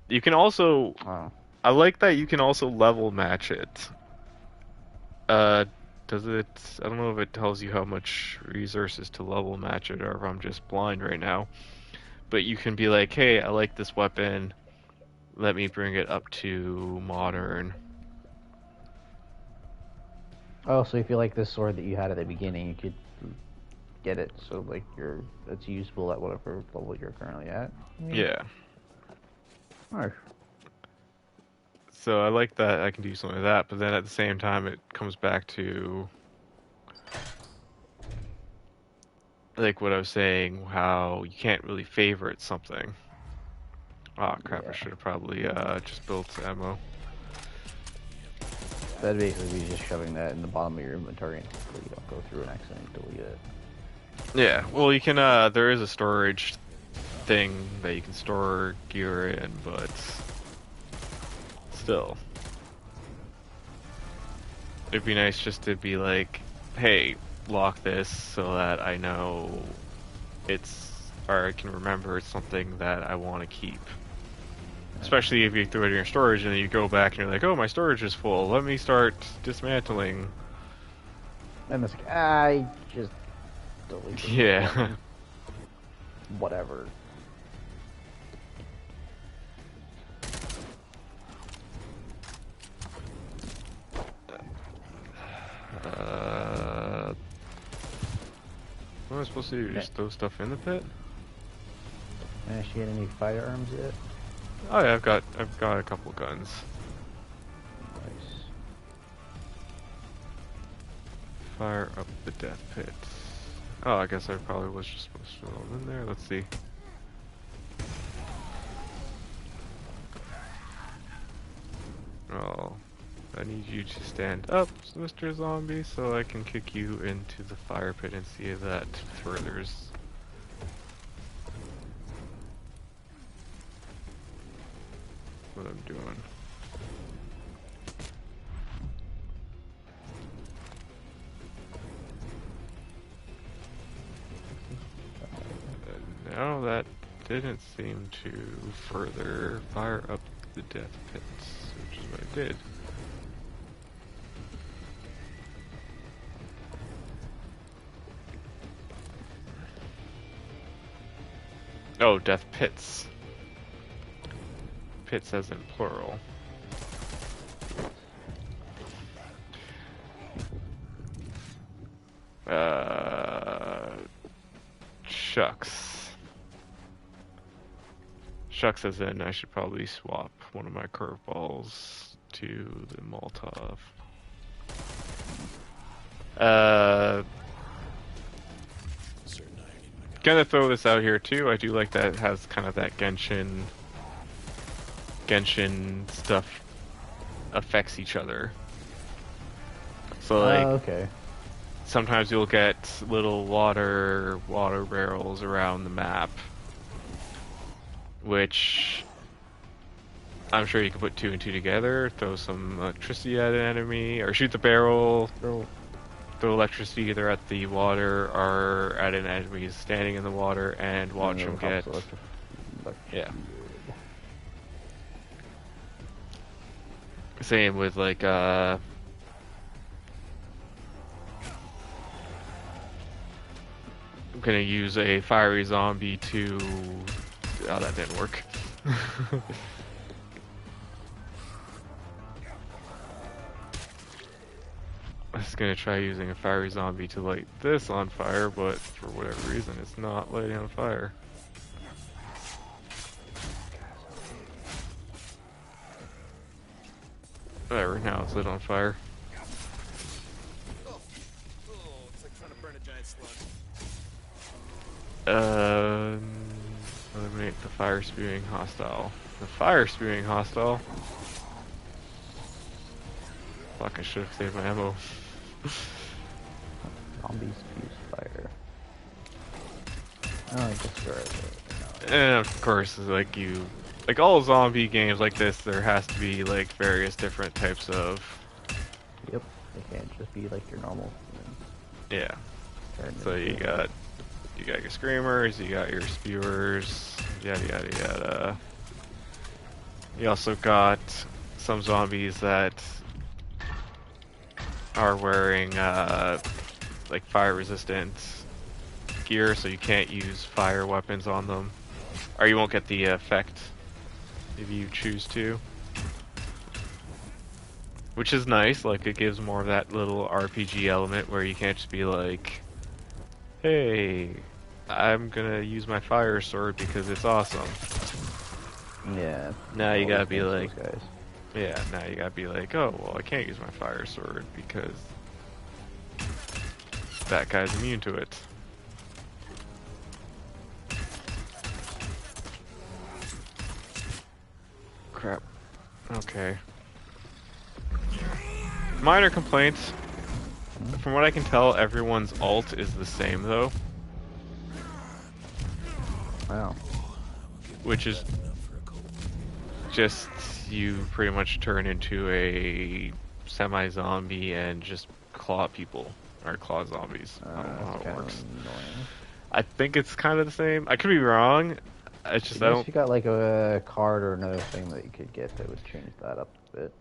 You can also. Oh. I like that you can also level match it. Does it? I don't know if it tells you how much resources to level match it, or if I'm just blind right now. But you can be like, hey, I like this weapon. Let me bring it up to modern. Oh, so if you like this sword that you had at the beginning, you could get it so like it's usable at whatever level you're currently at. Yeah. Nice. So I like that I can do something like that, but then at the same time it comes back to like what I was saying, how you can't really favorite something. Oh crap, Yeah. I should have probably just built ammo. That'd basically be just shoving that in the bottom of your inventory until you don't go through and accidentally delete it. Yeah, well you can there is a storage thing that you can store gear in, but still. It'd be nice just to be like, hey, lock this so that I know or I can remember it's something that I want to keep. Especially if you throw it in your storage and then you go back and you're like, oh, my storage is full, let me start dismantling. And it's like, I just deleted it. Yeah. Whatever. What am I supposed to do? Just throw stuff in the pit? Managed to get any firearms yet? Oh yeah, I've got a couple guns. Nice. Fire up the death pits. Oh, I guess I probably was just supposed to throw them in there. Let's see. Oh, I need you to stand up, Mr. Zombie, so I can kick you into the fire pit and see if that furthers. What I'm doing. No, that didn't seem to further fire up the death pits, which is what I did. Oh, death pits. Pits as in plural. Shucks. Shucks as in I should probably swap one of my curveballs to the Molotov. Gonna throw this out here too. I do like that it has kind of that Genshin stuff affects each other. So like okay. sometimes you'll get little water barrels around the map, which I'm sure you can put 2 and 2 together, throw some electricity at an enemy, or shoot the barrel, throw electricity either at the water or at an enemy who's standing in the water, and watch him get... Yeah. Same with like I'm gonna use a fiery zombie to... Oh, that didn't work. I was gonna try using a fiery zombie to light this on fire, but for whatever reason it's not lighting on fire. Whatever, now it's lit on fire. Oh, it's like trying to burn a giant slug. Eliminate the fire spewing hostile. The fire spewing hostile? Fuck, I should have saved my ammo. Zombies fuse fire. Oh, I just got it. And of course, like all zombie games like this, there has to be like various different types of. Yep, they can't just be like your normal humans. Yeah. So you got your screamers, you got your spewers, yada yada yada. You also got some zombies that are wearing like fire resistant gear, so you can't use fire weapons on them, or you won't get the effect if you choose to, which is nice. Like, it gives more of that little RPG element where you can't just be like, hey, I'm gonna use my fire sword because it's awesome. Yeah. Now you gotta be those like, guys. yeah, now you gotta be like, oh, well, I can't use my fire sword because that guy's immune to it. Crap. Okay. Minor complaints. From what I can tell, everyone's alt is the same, though. Wow. Which is just, you pretty much turn into a semi-zombie and just claw people. Or claw zombies. I don't know how it works. Annoying. I think it's kind of the same. I could be wrong. It's just, I Unless don't... you got like a card or another thing that you could get that would change that up a bit.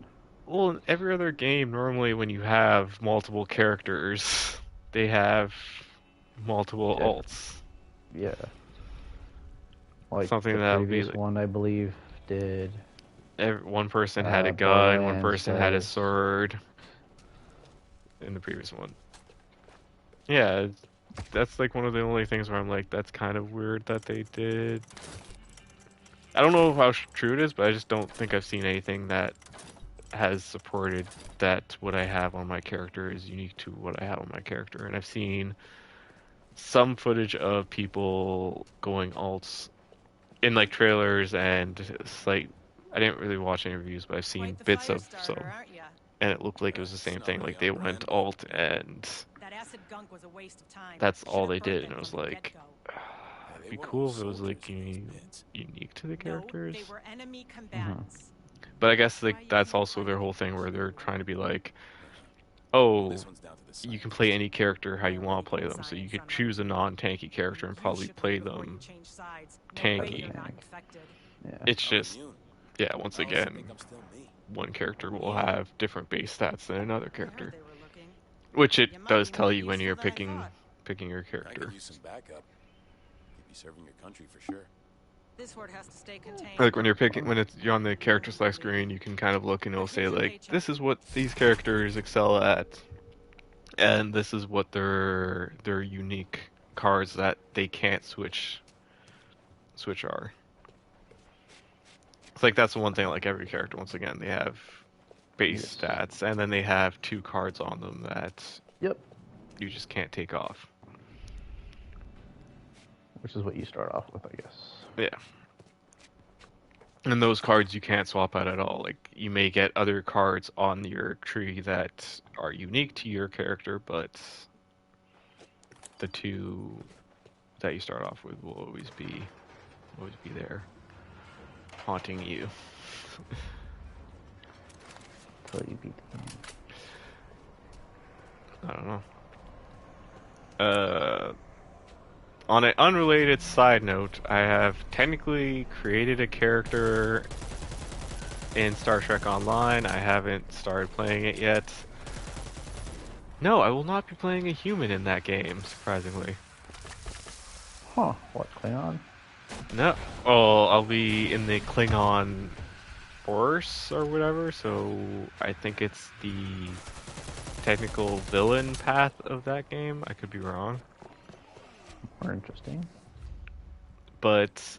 Well, in every other game, normally when you have multiple characters, they have multiple Yeah. alts. Yeah. Like Something the that would be previous like, one, I believe, did. one person had a gun, one Borderlands person had a does. sword. In the previous one. Yeah, that's like one of the only things where I'm like, that's kind of weird that they did. I don't know how true it is, but I just don't think I've seen anything that has supported that what I have on my character is unique to what I have on my character. And I've seen some footage of people going alts in like trailers, and it's like, I didn't really watch any reviews, but I've seen Quite the bits fire of some, starter, aren't ya? and it looked like it was the same It's thing. not Like really they on went brand. alt, and That acid gunk was a waste of time. that's all Should've they burnt did. And them it was from the like, get-go. it'd They be weren't cool all if it was like soldiers with these bits. unique to the No, characters. they were enemy combatants. But I guess Why like you that's can't also find their it whole thing, where because they're you trying to be were. like, oh, This one's down to the you can scientist. play any character how you They're want to play leaking them. So you science, could unlike choose a you. non-tanky character and You probably should play think before you them change sides. No tanky. way you're not infected. Yeah. It's I'm just, immune. yeah, once I also again, think I'm still me. one character will have different base stats than another I heard character, they were looking. which it You might does be tell more you when useful you're than I picking your I character. could use some backup. You'd be serving your country for sure. This horde has to stay contained. Like when you're picking, when you're on the character select screen, you can kind of look and it'll say like, this is what these characters excel at, and this is what their unique cards that they can't switch are. It's like that's the one thing. Like every character, once again, they have base Yes. stats, and then they have 2 cards on them that Yep. you just can't take off. Which is what you start off with, I guess. Yeah. And those cards you can't swap out at all. Like, you may get other cards on your tree that are unique to your character, but the 2 that you start off with will always be there, haunting you. Until you beat the game. I don't know. On an unrelated side note, I have technically created a character in Star Trek Online. I haven't started playing it yet. No, I will not be playing a human in that game, surprisingly. Huh. What, Klingon? No. Oh, I'll be in the Klingon force or whatever, so I think it's the technical villain path of that game. I could be wrong. More interesting. But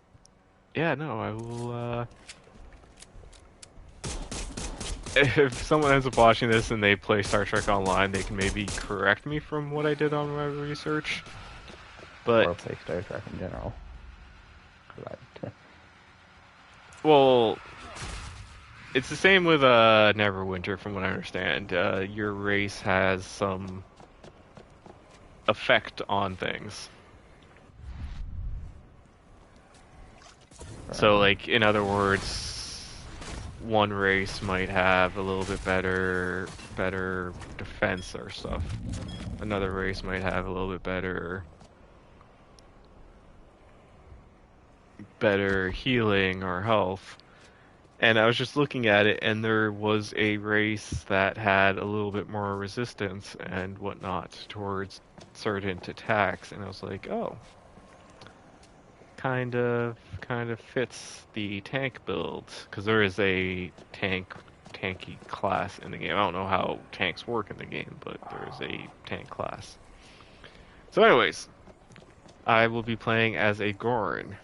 yeah, no, I will if someone ends up watching this and they play Star Trek Online, they can maybe correct me from what I did on my research. But Or play Star Trek in general. 'Cause well, it's the same with Neverwinter, from what I understand. Your race has some effect on things. So, like, in other words, one race might have a little bit better defense or stuff. Another race might have a little bit better healing or health. And I was just looking at it, and there was a race that had a little bit more resistance and whatnot towards certain attacks, and I was like, oh, kind of fits the tank build, because there is a tanky class in the game. I don't know how tanks work in the game, but there is a tank class. So anyways, I will be playing as a Gorn.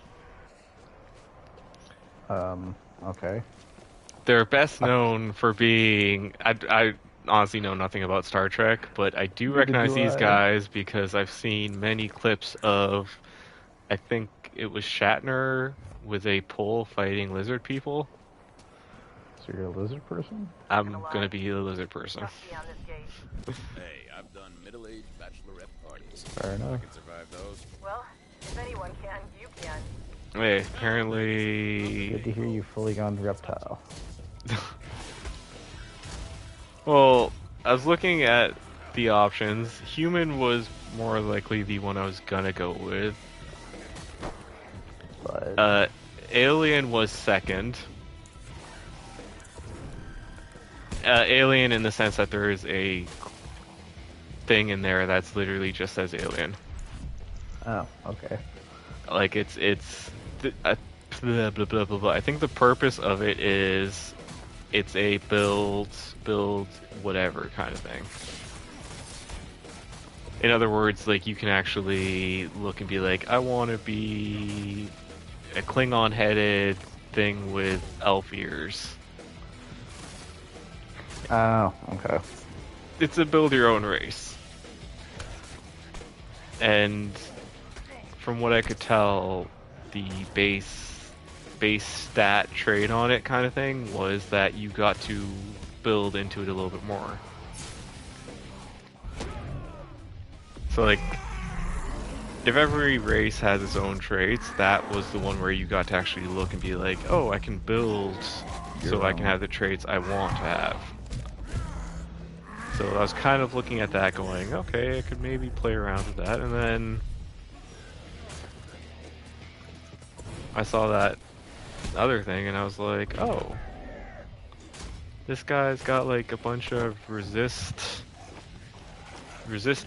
Okay. They're best known for being... I honestly know nothing about Star Trek, but I do recognize these guys because I've seen many clips of... I think it was Shatner with a pole fighting lizard people. So you're a lizard person? I'm gonna be a lizard person. Hey, I've done middle-aged bachelorette parties. Fair enough. I can survive those. Well, if anyone can, you can. Hey, apparently... Good to hear you fully gone reptile. Well, I was looking at the options. Human was more likely the one I was gonna go with. But Alien was second. Alien in the sense that there is a thing in there that's literally just says Alien. oh, okay. Like blah, blah, blah, blah, blah. I think the purpose of it is it's a build whatever kind of thing. In other words, like, you can actually look and be like, I want to be a Klingon-headed thing with elf ears. Oh, okay. It's a build your own race. And from what I could tell, the base stat trait on it kind of thing was that you got to build into it a little bit more. So, like, if every race has its own traits, that was the one where you got to actually look and be like, oh, I can build so I can have the traits I want to have. So I was kind of looking at that going, okay, I could maybe play around with that, and then I saw that other thing and I was like, oh, this guy's got like a bunch of resist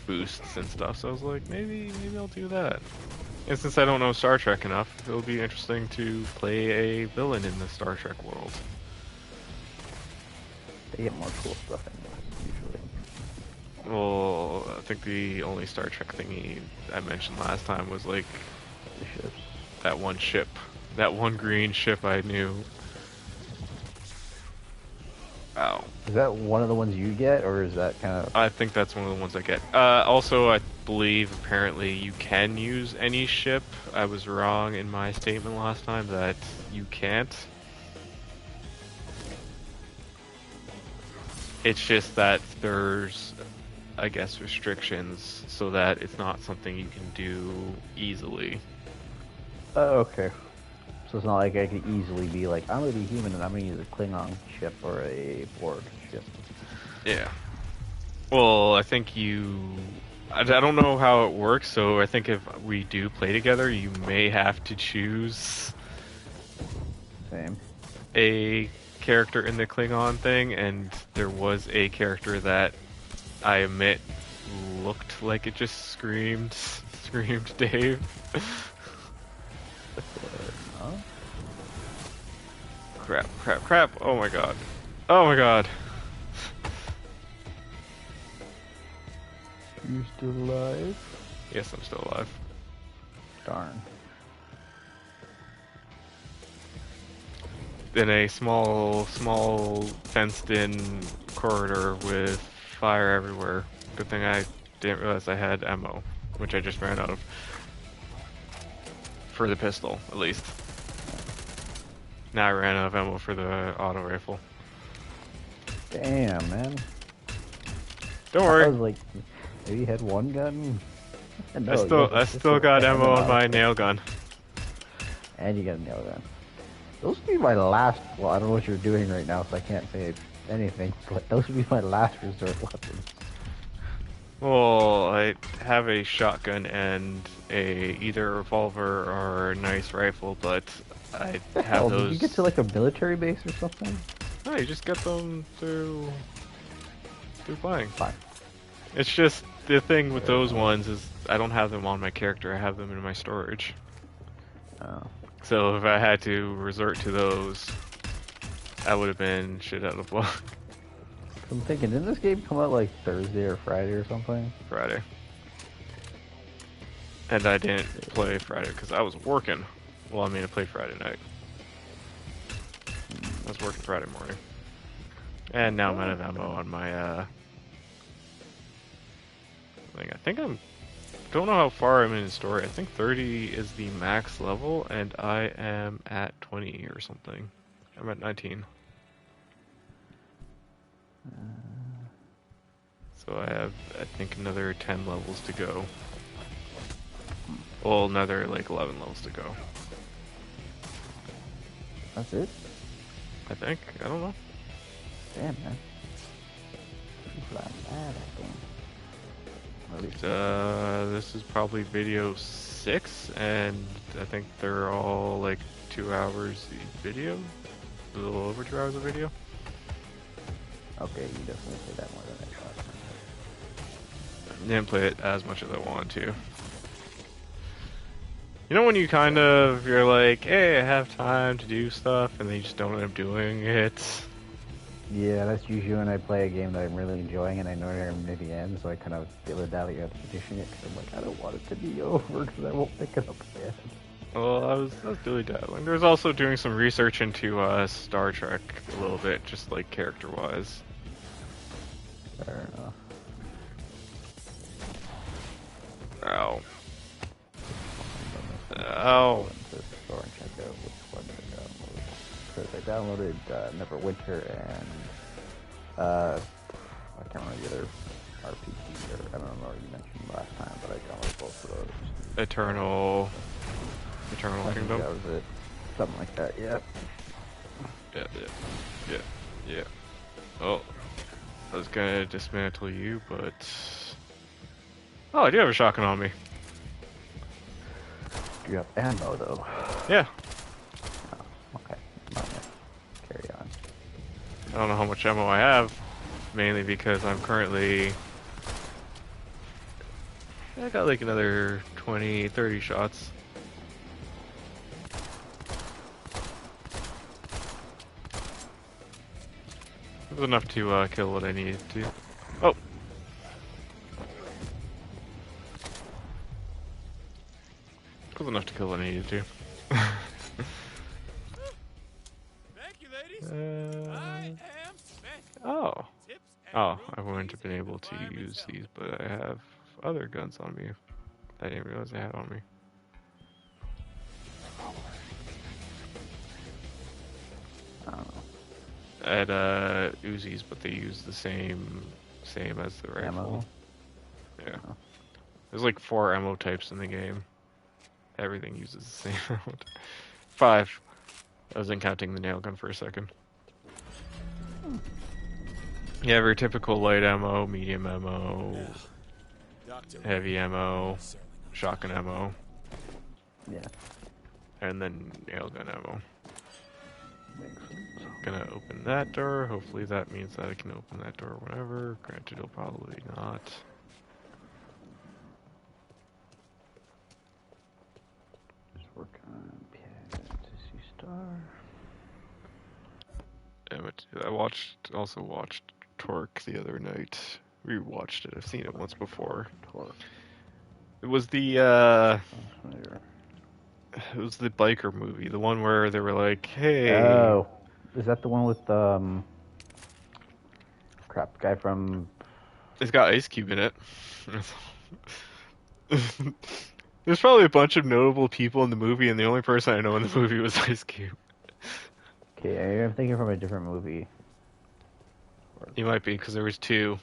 boosts and stuff, so I was like, maybe I'll do that. And since I don't know Star Trek enough, it'll be interesting to play a villain in the Star Trek world. They get more cool stuff in this, usually. Well, I think the only Star Trek thingy I mentioned last time was like The ships. that one ship. That one green ship I knew. Ow. Is that one of the ones you get, or is that kind of... I think that's one of the ones I get. Also, I believe apparently you can use any ship. I was wrong in my statement last time that you can't. It's just that there's, I guess, restrictions so that it's not something you can do easily. Oh, okay. So it's not like I could easily be like, I'm going to be human and I'm going to use a Klingon ship or a Borg ship. Yeah. Well, I think I don't know how it works, so I think if we do play together, you may have to choose Same. a character in the Klingon thing, and there was a character that I admit looked like it just screamed Dave. Huh? Crap. Oh my god. You still alive? Yes, I'm still alive. Darn. in a small fenced-in corridor with fire everywhere. Good thing I didn't realize I had ammo, which I just ran out of. For the pistol, at least. Now I ran out of ammo for the auto rifle. Damn, man. Don't I worry. was like, maybe you had one gun? No, I still got ammo on my nail gun. And you got a nail gun. Those would be my last, well, I don't know what you're doing right now, so I can't say anything, but those would be my last resort weapons. Well, I have a shotgun and either a revolver or a nice rifle, but I have those. Did you get to like a military base or something? No, you just get them through playing. Fine. It's just the thing with those ones is I don't have them on my character. I have them in my storage. Oh. So if I had to resort to those, I would have been shit out of luck. I'm thinking, didn't this game come out like Thursday or Friday or something? Friday. And I didn't play Friday because I was working. Well, I mean, I played Friday night. I was working Friday morning. And now I'm out of ammo on my thing. I think don't know how far I'm in the story. I think 30 is the max level, and I am at 20 or something. I'm at 19. So I have, I think, another 10 levels to go. Well, another, like, 11 levels to go. That's it? I think. I don't know. Damn, man. People are mad at them. This is probably video 6, and I think they're all, like, 2 hours each video? A little over 2 hours of video? Okay, you definitely say that more than I thought. Didn't play it as much as I wanted to. You know when you you're like, hey, I have time to do stuff, and then you just don't end up doing it? Yeah, that's usually when I play a game that I'm really enjoying and I know I'm near the end, so I kind of dilly-dally on finishing it, because I'm like, I don't want it to be over, because I won't pick it up again. Well, I was dilly-daddling. There's also doing some research into Star Trek a little bit, just like character-wise. Fair enough. Ow. Ow. To the store and check out which one I downloaded. Because I downloaded Neverwinter and I can't remember the other RPG, or I don't know what you mentioned last time, but I downloaded both of those. Eternal I think Kingdom? that was it. Something like that, yeah. Yeah. Oh, I was gonna dismantle you, but... Oh, I do have a shotgun on me. Do you have ammo, though? Yeah. Oh, okay. Carry on. I don't know how much ammo I have, mainly because I'm currently... I got like another 20, 30 shots. It was enough to kill what I needed to. Oh! It was enough to kill what I needed to. Thank you, ladies. I am spent. Oh. Tips and Oh, room I wouldn't have been fees able to by use myself. these, but I have other guns on me. I didn't realize I had on me. I don't know. I had Uzis, but they use the same as the rifle. Ammo? Yeah. Oh. There's like 4 ammo types in the game. Everything uses the same ammo. 5. I wasn't counting the nail gun for a second. You have your typical light ammo, medium ammo, Doctor, heavy ammo, certainly not. shotgun ammo, Yeah. and then nail gun ammo. Makes sense. Gonna open that door. Hopefully that means that I can open that door whenever. Granted, it'll probably not. Just work on Fantasy Star. I also watched Torque the other night. Rewatched it. I've seen it once before. Torque. It was the Sounds familiar. it was the biker movie, the one where they were like, "Hey, Oh, Is that the one with crap, the guy from? It's got Ice Cube in it. There's probably a bunch of notable people in the movie, and the only person I know in the movie was Ice Cube. Okay, I'm thinking from a different movie. You might be, because there was two.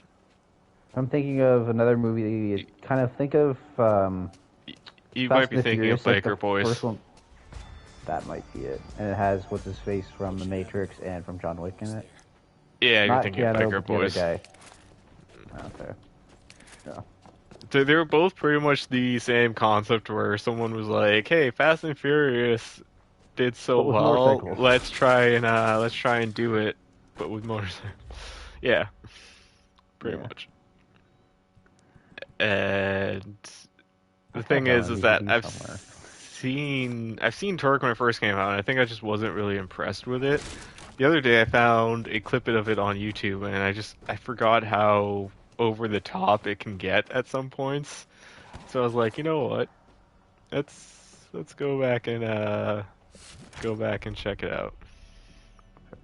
I'm thinking of another movie. Kind of think of You Fast might be and the thinking of Furious, like the Biker Boys. first one. That might be it. And it has what's his face from The Matrix and from John Wick in it. Yeah, you're Not thinking Keanu, of Biker but the other Boys. guy. Okay. Yeah. They were both pretty much the same concept, where someone was like, "Hey, Fast and Furious did so But with well. motorcycles." Let's try and do it, but with motorcycles." Yeah, pretty Yeah. much. And the I thing thought is that that on DVD I've seen Torque when it first came out, and I think I just wasn't really impressed with it. The other day I found a clip of it on YouTube, and I forgot how over the top it can get at some points. So I was like, you know what? Let's go back and check it out.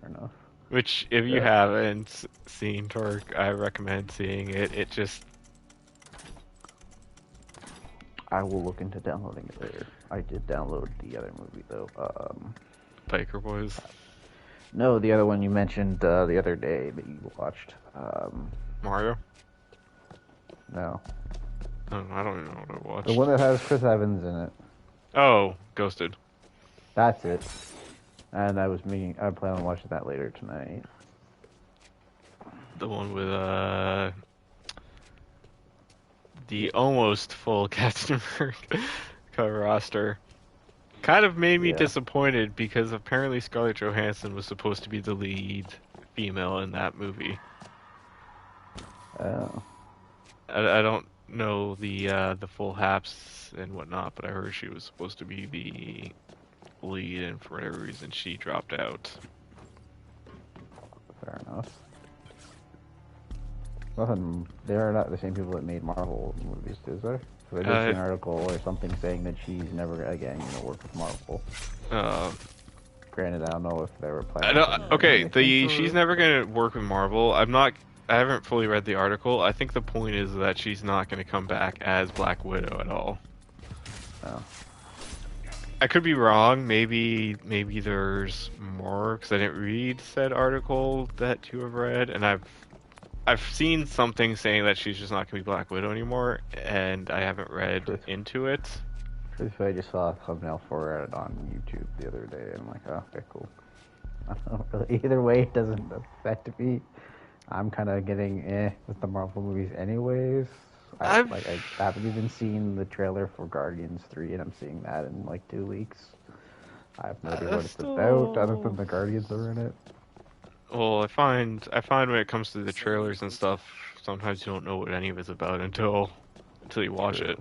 Fair enough. Which, if you Yeah. haven't seen Torque, I recommend seeing it. It just I will look into downloading it later. I did download the other movie though. Biker Boys. No, the other one you mentioned the other day that you watched. Mario? No, I don't even know what I watched. the one that has Chris Evans in it. Oh, Ghosted. That's it. And I plan on watching that later tonight. The one with the almost full Captain America roster. Kind of made me Yeah. disappointed, because apparently Scarlett Johansson was supposed to be the lead female in that movie. Oh. I don't know the full haps and whatnot, but I heard she was supposed to be the lead, and for whatever reason she dropped out. Fair enough. Nothing. They are not the same people that made Marvel movies, is there? So I did see an article or something saying that she's never again work with Marvel. Granted, I don't know if they were planning. She's never gonna work with Marvel. I haven't fully read the article. I think the point is that she's not gonna come back as Black Widow at all. Oh. I could be wrong. Maybe there's more, because I didn't read said article that you have read, and I've seen something saying that she's just not gonna be Black Widow anymore, and I haven't read into it. Truthfully, I just saw a thumbnail for it on YouTube the other day, and I'm like, oh, okay, cool. I don't really, either way, it doesn't affect me. I'm kind of getting with the Marvel movies anyways. I haven't even seen the trailer for Guardians 3, and I'm seeing that in like 2 weeks. I have no idea what it's about, other than the Guardians are in it. Well, I find when it comes to the trailers and stuff, sometimes you don't know what any of it's about until you watch it.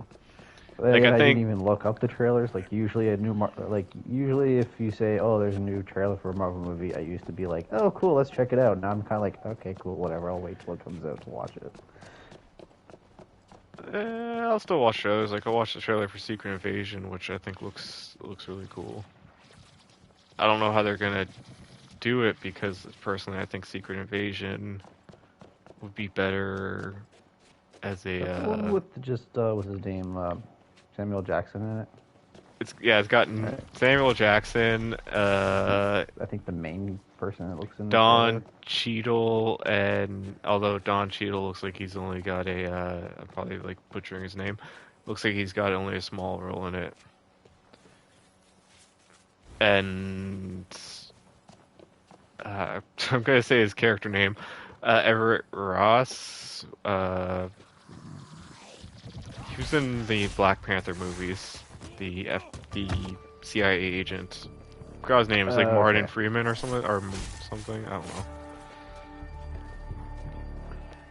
I didn't even look up the trailers. Like usually usually if you say, "Oh, there's a new trailer for a Marvel movie," I used to be like, "Oh, cool, let's check it out." Now I'm kind of like, "Okay, cool, whatever. I'll wait till it comes out to watch it." I'll still watch shows. Like, I'll watch the trailer for Secret Invasion, which I think looks really cool. I don't know how they're gonna do it, because personally I think Secret Invasion would be better as a The one with just what's his name, Samuel Jackson in it. It's got Samuel Jackson, I think the main person that looks in Don Cheadle, and although Don Cheadle looks like he's only got I'm probably like butchering his name, looks like he's got only a small role in it. And I'm gonna say his character name, Everett Ross. He was in the Black Panther movies, the CIA agent. I forgot his name. It's like Martin Freeman or something, I don't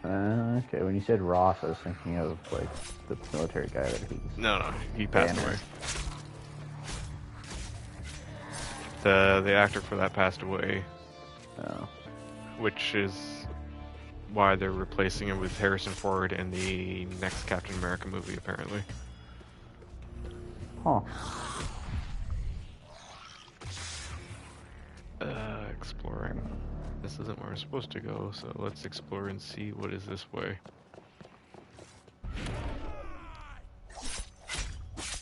know. Okay, when you said Ross, I was thinking of like the military guy that he's. No, he passed away. The actor for that passed away. Oh. Which is why they're replacing him with Harrison Ford in the next Captain America movie, apparently. Huh. exploring. This isn't where we're supposed to go, so let's explore and see what is this way.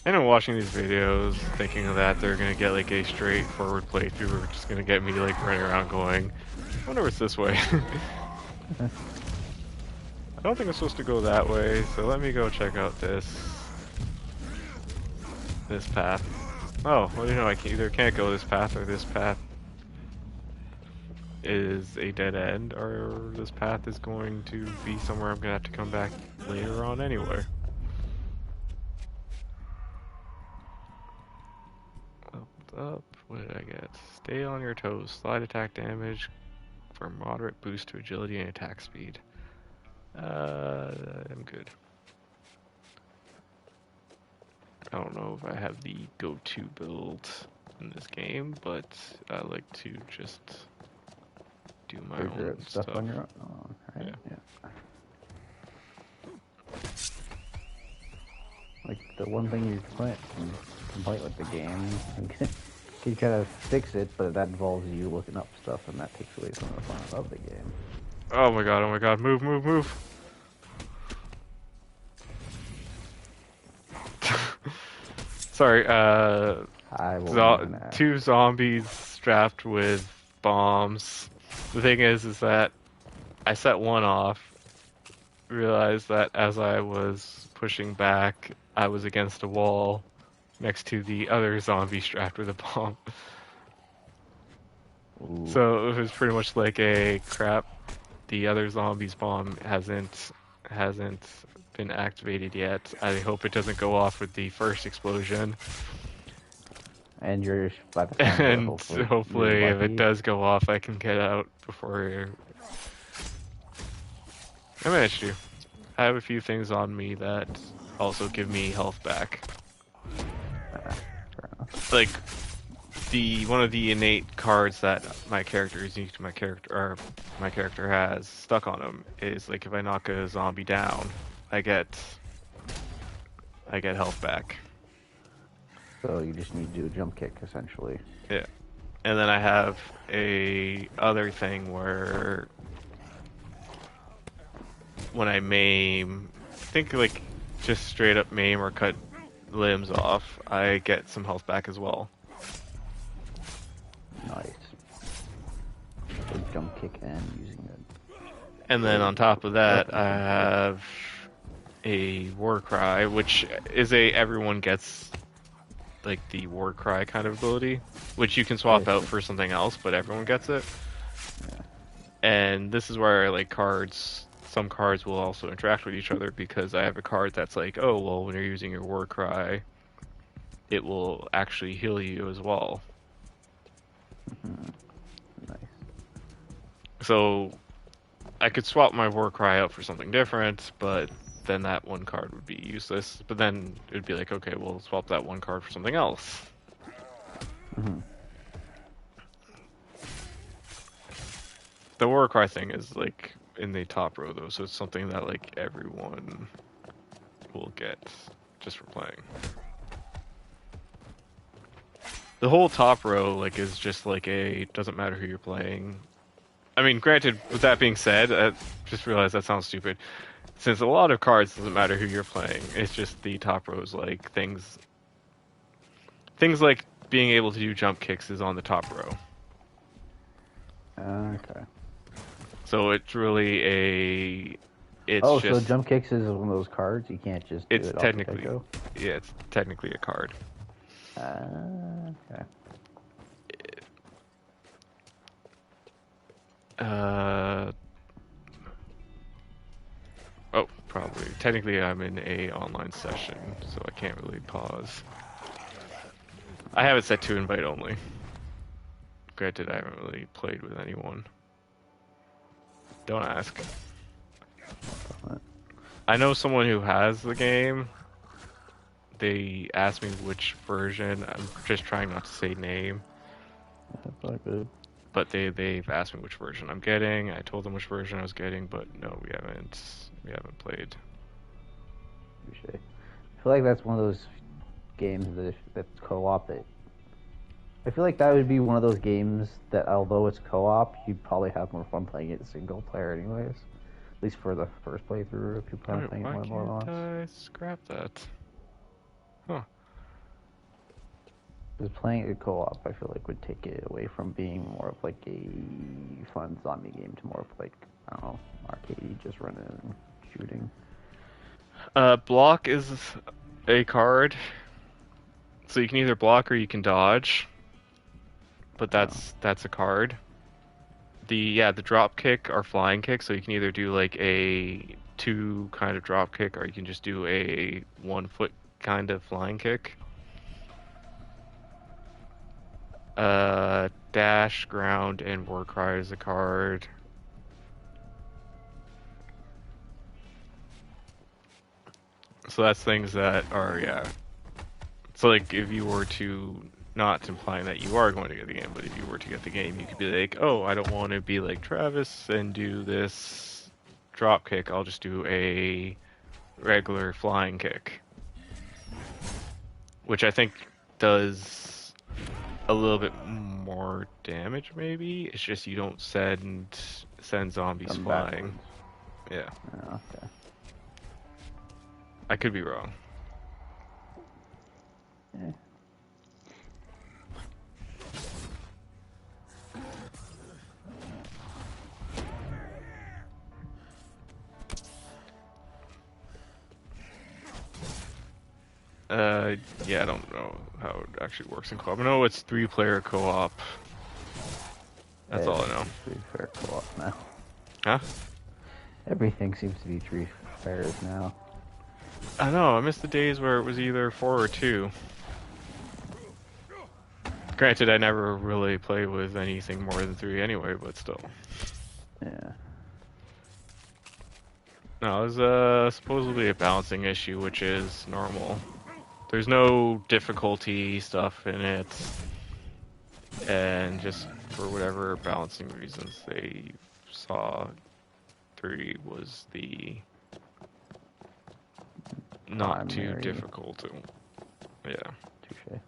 I know watching these videos, thinking of that they're gonna get like a straightforward playthrough, or just gonna get me like running around going, I wonder what's this way. I don't think I'm supposed to go that way, so let me go check out this path. Oh, well, you know, I either can't go this path, or this path is a dead end, or this path is going to be somewhere I'm gonna have to come back later on anyway. Up, what did I get? Stay on your toes. Slide attack damage for moderate boost to agility and attack speed. I'm good. I don't know if I have the go-to build in this game, but I like to just do my Figure own out stuff on your own, right? Yeah. Like the one thing you complain with the game, you kind of fix it, but that involves you looking up stuff, and that takes away some of the fun of the game. Oh my god, move, move, move! Sorry, two zombies strapped with bombs. The thing is that I set one off, realized that as I was pushing back, I was against a wall next to the other zombie strapped with a bomb. Ooh. So it was pretty much like a crap. The other zombie's bomb hasn't been activated yet. I hope it doesn't go off with the first explosion. And you're by the time And hopefully if lucky. it does go off, I can get out before. I managed to. I have a few things on me that also give me health back. Like one of the innate cards that my character is unique to my character, or my character has stuck on him, is like if I knock a zombie down, I get health back. So you just need to do a jump kick, essentially. Yeah. And then I have a other thing where when I maim, think like just straight up maim or cut limbs off, I get some health back as well. Nice. So jump kick and using it. And then on top of that, I have a war cry, which is everyone gets like the war cry kind of ability, which you can swap out for something else, but everyone gets it. Yeah. And this is where like some cards will also interact with each other, because I have a card that's like, oh well, when you're using your war cry, it will actually heal you as well. Nice. So I could swap my war cry out for something different, but then that one card would be useless. But then it would be like, okay, we'll swap that one card for something else. The war cry thing is like in the top row though, so it's something that like everyone will get just for playing. The whole top row like is just like doesn't matter who you're playing. I mean, granted, with that being said, I just realized that sounds stupid. Since a lot of cards doesn't matter who you're playing, it's just the top rows, like things like being able to do jump kicks is on the top row. Okay. So it's really so jump kicks is one of those cards you can't just do it's it technically off the get-go? yeah, it's technically a card. Okay. Oh, probably. Technically, I'm in a online session, so I can't really pause. I have it set to invite only. Granted, I haven't really played with anyone. Don't ask. I know someone who has the game. They asked me which version. I'm just trying not to say name. That's not good. But they've asked me which version I'm getting. I told them which version I was getting, but no, we haven't played. I feel like that's one of those games that's co-op that I feel like that would be one of those games that, although it's co-op, you'd probably have more fun playing it single player, anyways. At least for the first playthrough, if you plan on playing it Why more than once. can't I scrap that? Huh. Because playing it co-op, I feel like would take it away from being more of like a fun zombie game to more of like, I don't know, arcade, just running and shooting. Block is a card, so you can either block or you can dodge. But that's a card. The drop kick or flying kick, so you can either do like a 2 kind of drop kick, or you can just do a 1 foot kind of flying kick. Dash, ground, and war cry is a card. So that's things that are, yeah. So like if you were to, not implying that you are going to get the game, but if you were to get the game, you could be like, oh, I don't want to be like Travis and do this drop kick. I'll just do a regular flying kick. Which I think does a little bit more damage, maybe. It's just you don't send zombies Come flying. Yeah. Oh, okay. I could be wrong. Yeah. Yeah, I don't know how it actually works in co-op. I know it's 3-player co-op. That's all I know. 3-player co-op now. Huh? Everything seems to be 3 players now. I know, I miss the days where it was either 4 or 2. Granted, I never really play with anything more than 3 anyway, but still. Yeah. No, it was supposedly a balancing issue, which is normal. There's no difficulty stuff in it, and just for whatever balancing reasons, they saw 3 was the not too difficult. Yeah. Touche.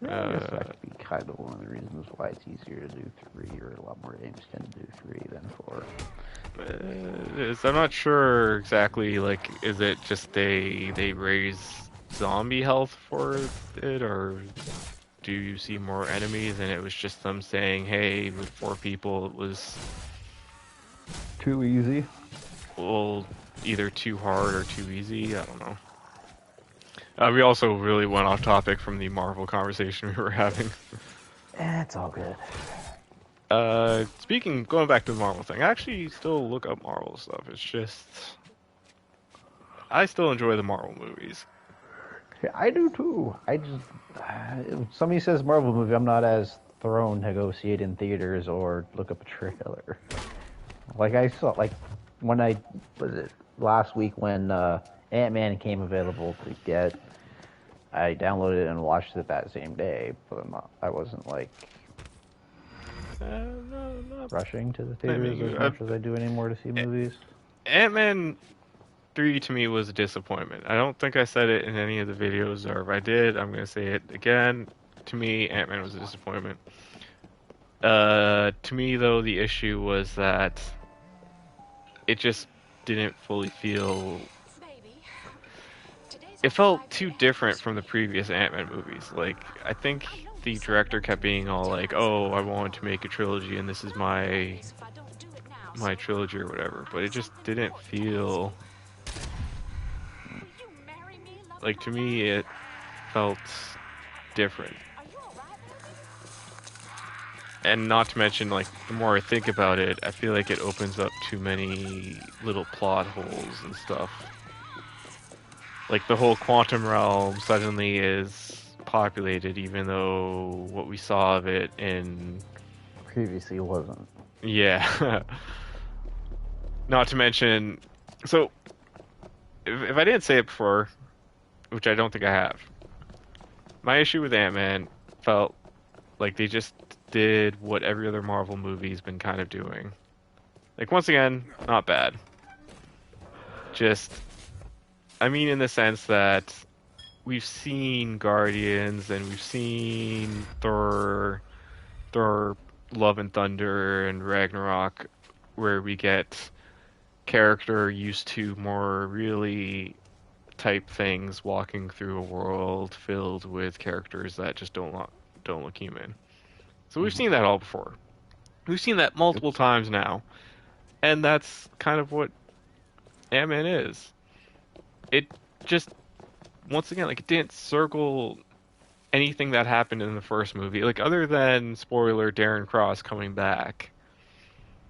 Yeah, I guess that could be kind of one of the reasons why it's easier to do 3, or a lot more games tend to do 3 than 4. It is. I'm not sure exactly, like, is it just they raise zombie health for it, or do you see more enemies and it was just them saying, hey, with 4 people it was Too easy? well, either too hard or too easy? I don't know. We also really went off topic from the Marvel conversation we were having. It's all good. Going back to the Marvel thing, I actually still look up Marvel stuff. It's just, I still enjoy the Marvel movies. Yeah, I do too. I just, if somebody says Marvel movie, I'm not as thrown to go see it in theaters or look up a trailer. Like I saw, like when last week when Ant-Man came available to get, I downloaded it and watched it that same day, but I wasn't like rushing to the theaters as much as I do anymore to see movies. Ant-Man 3 to me was a disappointment. I don't think I said it in any of the videos, or if I did, I'm going to say it again. To me, Ant-Man was a disappointment. To me, though, the issue was that it just didn't fully feel... It felt too different from the previous Ant-Man movies. Like, I think the director kept being all like, oh, I want to make a trilogy and this is my trilogy or whatever, but it just didn't feel... Like, to me, it felt different. And not to mention, like, the more I think about it, I feel like it opens up too many little plot holes and stuff. Like, the whole quantum realm suddenly is populated, even though what we saw of it in... Previously wasn't. Yeah. Not to mention... So, if I didn't say it before, which I don't think I have, my issue with Ant-Man felt like they just did what every other Marvel movie's been kind of doing. Like, once again, not bad. Just... I mean, in the sense that we've seen Guardians and we've seen Thor, Love and Thunder and Ragnarok, where we get character used to more really type things walking through a world filled with characters that just don't look human. So we've seen that all before. We've seen that multiple times now. And that's kind of what Ant-Man is. It just, once again, like, it didn't circle anything that happened in the first movie. Like, other than, spoiler, Darren Cross coming back.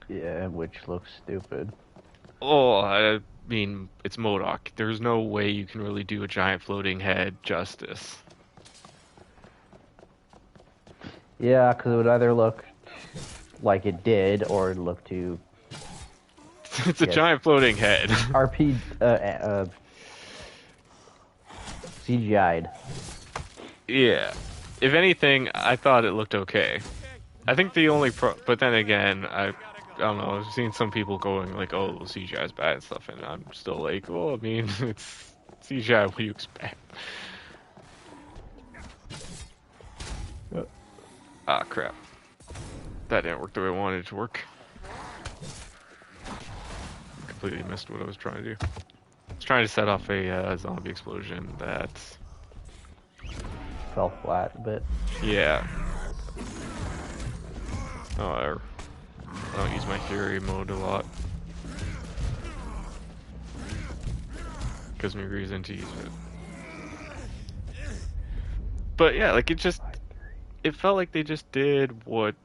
Yeah, which looks stupid. Oh, I mean, it's MODOK. There's no way you can really do a giant floating head justice. Yeah, because it would either look like it did, or it'd look too... It's a giant floating head. CGI'd. Yeah. If anything, I thought it looked okay. I think the only but then again, I don't know, I've seen some people going like, oh, CGI is bad and stuff, and I'm still like, well, I mean, it's CGI, what do you expect? Ah, crap. That didn't work the way I wanted it to work. Completely missed what I was trying to do. I was trying to set off a zombie explosion that... fell flat a bit. Yeah. Oh, I don't use my theory mode a lot. Gives me reason to use it. But yeah, like it felt like they just did what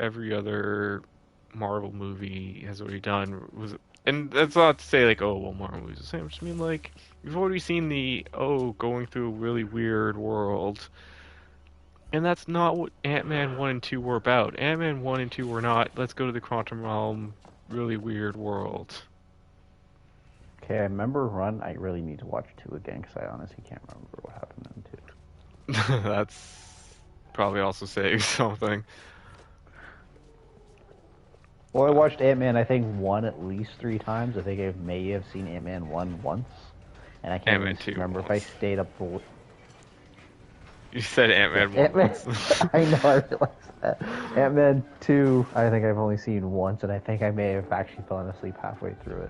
every other Marvel movie has already done. And that's not to say like, oh, well, Marvel movies are the same. I just mean like, we've already seen going through a really weird world. And that's not what Ant-Man 1 and 2 were about. Ant-Man 1 and 2 were not, let's go to the quantum realm, really weird world. Okay, I remember Run. I really need to watch 2 again, because I honestly can't remember what happened in 2. That's probably also saying something. Well, I watched Ant-Man, I think, 1 at least 3 times. I think I may have seen Ant-Man 1 once. And I can't Ant-Man 2 remember once. if I stayed up for... You said Ant-Man 1 once. I know, I realized that. Ant-Man 2, I think I've only seen once, and I think I may have actually fallen asleep halfway through it.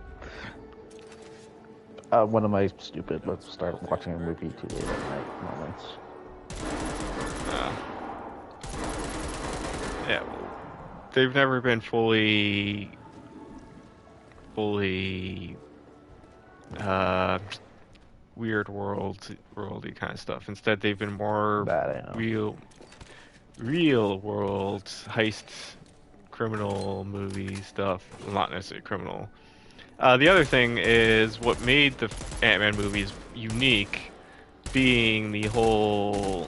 One of my stupid, let's start watching a movie too late at night moments. Yeah, well, they've never been fully weird worldy kind of stuff. Instead, they've been more real world heist criminal movie stuff. Well, not necessarily criminal. The other thing is what made the Ant-Man movies unique, being the whole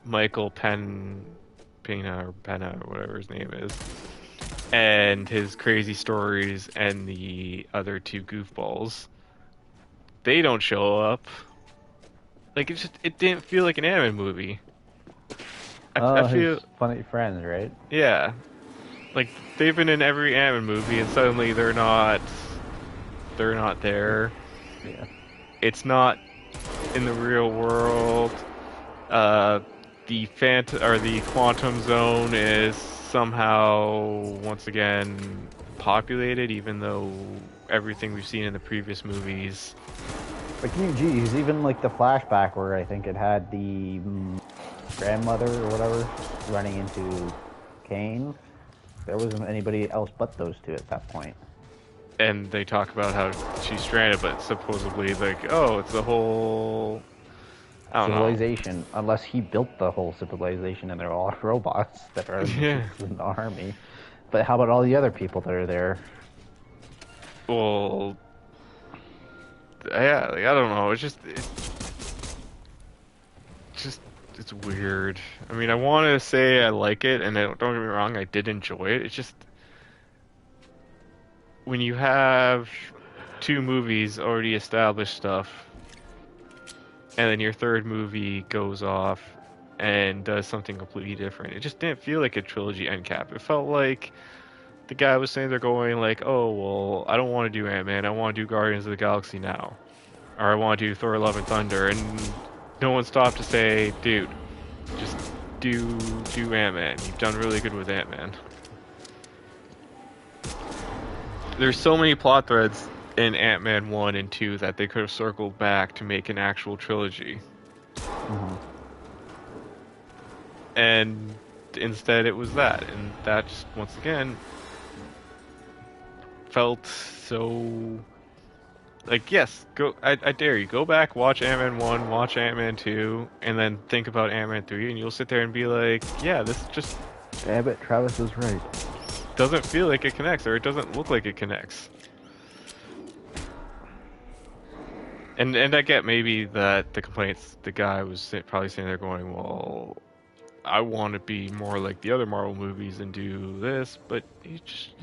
Michael Pena or whatever his name is, and his crazy stories, and the other 2 goofballs. They don't show up. Like, it didn't feel like an Ant-Man movie. I feel his funny friends, right? Yeah. Like, they've been in every Ant-Man movie, and suddenly they're not there. Yeah. It's not in the real world. The quantum zone is somehow once again populated, even though everything we've seen in the previous movies. Like, geez, even like the flashback where I think it had the grandmother or whatever running into Kane. There wasn't anybody else but those 2 at that point. And they talk about how she's stranded, but supposedly, like, oh, it's the whole... I don't civilization, unless he built the whole civilization and they're all robots that are in the army. But how about all the other people that are there? Well, yeah, like, I don't know. It's it's weird. I mean, I want to say I like it, and don't get me wrong, I did enjoy it. It's just when you have 2 movies already established stuff, and then your 3rd movie goes off and does something completely different. It just didn't feel like a trilogy end cap. It felt like the guy was saying they're going like, oh, well, I don't want to do Ant-Man. I want to do Guardians of the Galaxy now. Or I want to do Thor Love and Thunder. And no one stopped to say, dude, just do Ant-Man. You've done really good with Ant-Man. There's so many plot threads in Ant-Man 1 and 2 that they could have circled back to make an actual trilogy. And instead it was that. And that just, once again, felt so... Like, yes, go. I dare you, go back, watch Ant-Man 1, watch Ant-Man 2, and then think about Ant-Man 3, and you'll sit there and be like, yeah, this just... Damn it, Travis was right. Doesn't feel like it connects, or it doesn't look like it connects. And I get maybe that the complaints, the guy was probably sitting there going, well, I want to be more like the other Marvel movies and do this, but he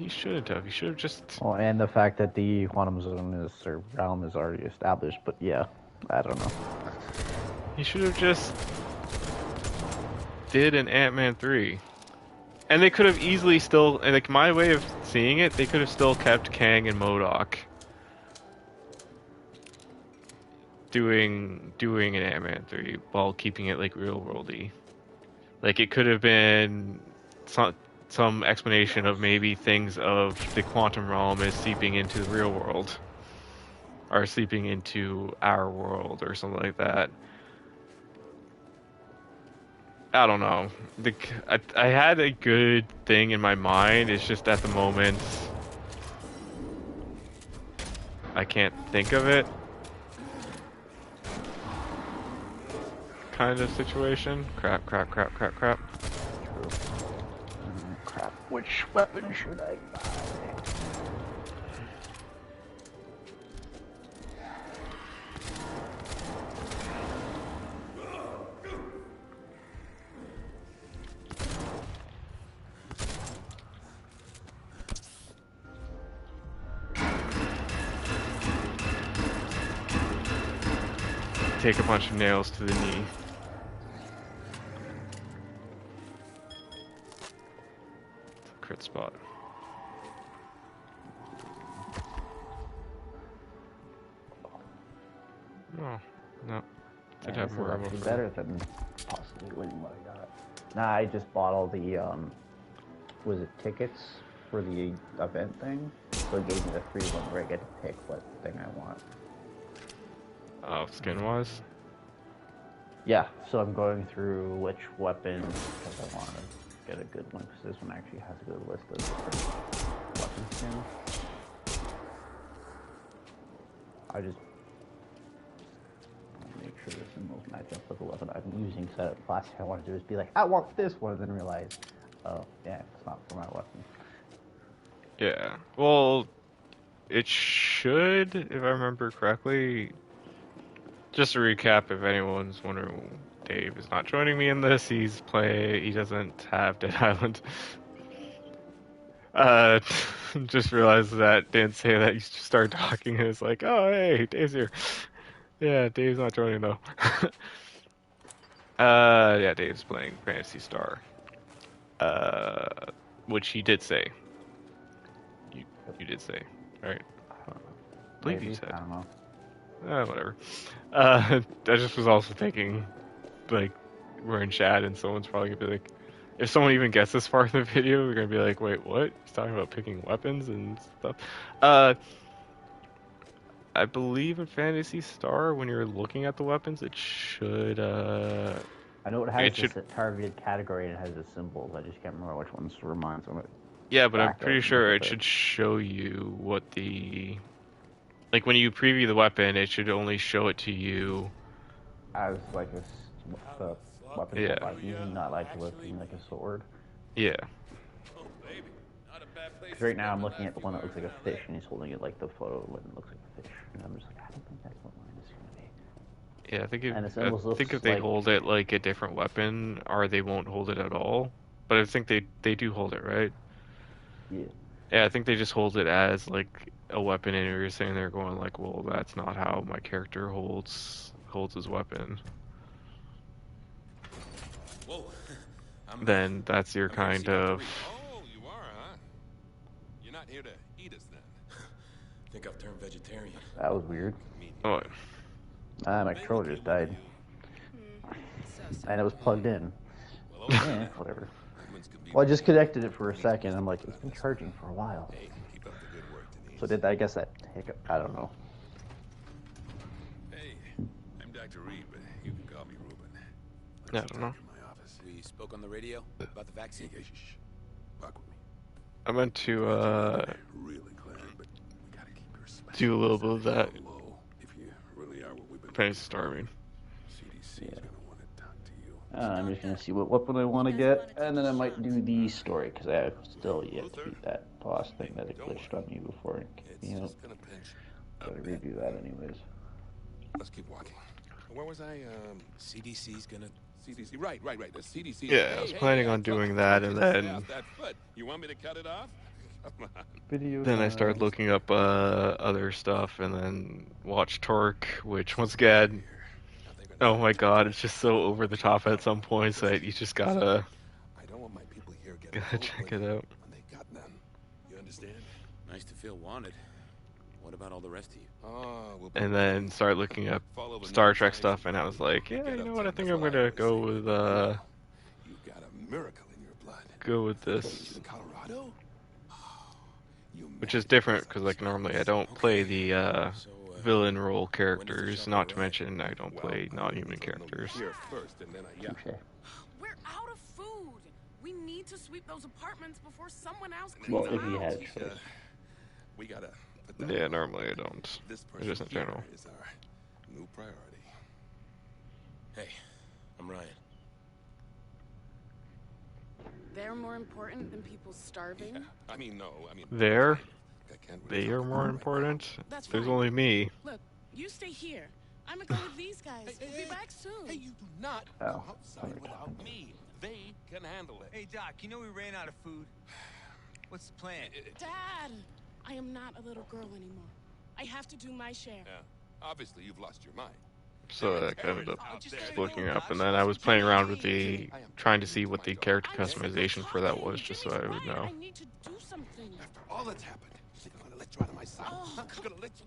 shouldn't have. He should have just... Well, and the fact that the quantum zone or realm is already established, but yeah, I don't know. He should have just did an Ant-Man 3. And they could have easily still, like, my way of seeing it, they could have still kept Kang and MODOK doing an Ant-Man 3 while keeping it, like, real-worldy. Like, it could have been some explanation of maybe things of the quantum realm is seeping into the real world. Or seeping into our world, or something like that. I don't know. I had a good thing in my mind, it's just at the moment I can't think of it. Kind of situation. Crap. Crap. Which weapon should I buy? Take a bunch of nails to the knee. It's a crit spot. Oh, no. Did have more ammo. Actually better than possibly winning what I got. Nah, I just bought all the, was it tickets for the event thing? So it gave me the free one where I get to pick what thing I want. Oh, skin-wise? Yeah, so I'm going through which weapon, because I want to get a good one, because this one actually has a good list of different weapon skins. I just want to make sure the symbols match up with the weapon I'm using, because last thing I want to do is be like, I want this one, and then realize, oh, yeah, it's not for my weapon. Yeah. Well, it should, if I remember correctly. Just to recap, if anyone's wondering, Dave is not joining me in this. He doesn't have Dead Island. Just realized that didn't say that. You just started talking and it's like, oh hey, Dave's here. Yeah, Dave's not joining though. Yeah, Dave's playing Phantasy Star. Which he did say. You did say, right? I believe you said. I don't know. Whatever. I just was also thinking, like, we're in chat and someone's probably gonna be like, if someone even gets this far in the video, we're gonna be like, wait, what? He's talking about picking weapons and stuff. I believe in Phantasy Star, when you're looking at the weapons, it should, I know it has this targeted category and it has the symbols. I just can't remember which ones reminds of it. Yeah, but I'm pretty sure it should show you what the... Like, when you preview the weapon, it should only show it to you... As, like, the weapon I'm using, not like looking like a sword. Yeah. Because right now I'm looking at the one that looks like a fish, and he's holding it like the photo when it looks like a fish. And I'm just like, I don't think that's what mine is going to be. Yeah, I think if they hold it like a different weapon, or they won't hold it at all. But I think they do hold it, right? Yeah. Yeah, I think they just hold it as like a weapon, and you're sitting there going like, well, that's not how my character holds his weapon. Whoa. Then that's your kind of... Oh, you are, huh? You're not here to eat us then. Think I've turned vegetarian. That was weird. Oh, My controller just died. and it was plugged in. Well, Yeah, whatever. Well, I just connected it for a second. I'm like, it's been charging for a while. Hey, keep up the good work, Denise. So did that? I guess that hiccup. I don't know. Hey, I'm Dr. Reed, but you can call me Ruben. Yeah, I don't know. In my office. We spoke on the radio about the vaccine. Yeah, shh. Walk with me. I meant to Really glad, but we gotta keep your respect. do a little bit of that Low, if you really are what we've been brainstorming. CDC's gonna want to talk to you. I'm just gonna see what weapon I want to get, and then I might do the story because I have still yet to beat that boss thing that it glitched on me before. It's You know, just gonna pinch. gotta redo that anyways. Let's keep walking. Where was I? CDC's gonna... CDC. Right. The CDC. Yeah, I was planning on doing that, and then You want me to cut it off? Come on. Video. then I started looking up other stuff, and then watched Torque, which once again, oh my god, it's just so over the top at some points that you just gotta I don't want my people here getting check it out. when they got none. You understand? Nice to feel wanted. What about all the rest of you? We'll And then start looking up follow the Star news Trek guys stuff, and I was like, yeah, get you up know to what, I them. think That's I'm what I gonna always go say. with You've got a miracle in your blood. this, In Colorado? You which is different because like normally I don't play the villain role characters. Not to mention I don't play non-human characters. Here first, and then Okay. We're out of food. We need to sweep those apartments before someone else cleans Well, them if he out. had choice. we gotta put that Yeah, on. normally I don't. This Just in person here general. is our new priority. Hey, I'm Ryan. They're more important than people starving. Yeah. I mean, There, I can't really they are talk more about it right important. That's There's fine. only me. Look, you stay here. I'm gonna go with these guys. We'll be back soon. now. Hey, you do not Oh, go outside without me. They can handle it. Hey, Doc, you know we ran out of food. What's the plan? Dad, I am not a little girl anymore. I have to do my share. Yeah. Obviously, you've lost your mind. So I ended up Out there. just looking up, and then I was playing around with trying to see what the character I'm sick of customization for that talking. was, just so Jimmy's I would right. know. I need to do something. After all that's happened, you think I'm gonna let you out of my sight? Oh, I'm gonna let you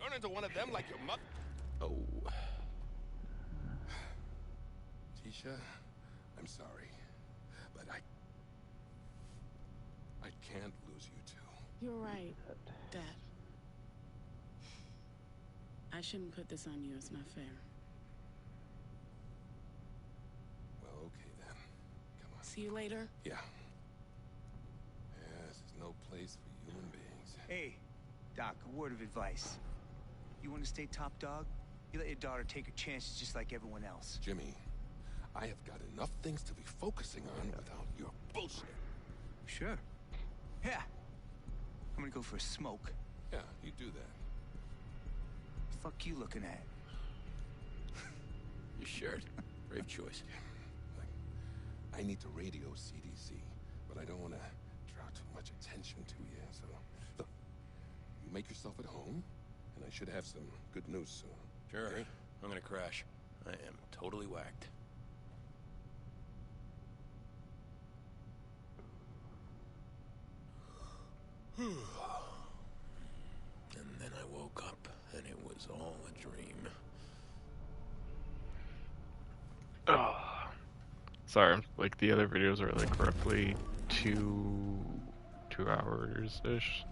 turn into one of them like your mother? Oh. Tisha, I'm sorry, but I can't lose you two. You're right, Dad. I shouldn't put this on you. It's not fair. Well, okay then. Come on. See you later. Yeah. This is no place for human beings. Hey, Doc, a word of advice. You want to stay top dog? You let your daughter take her chances just like everyone else. Jimmy, I have got enough things to be focusing on without your bullshit. Sure. Yeah. I'm gonna go for a smoke. Yeah, you do that. Fuck you looking at? Your shirt. Brave choice. I need to radio CDC, but I don't want to draw too much attention to you. So, look, you make yourself at home, and I should have some good news soon. Sure. Okay? I'm gonna crash. I am totally whacked. And then I woke up, and it was all a dream. Oh. Sorry, like the other videos are like roughly two hours ish.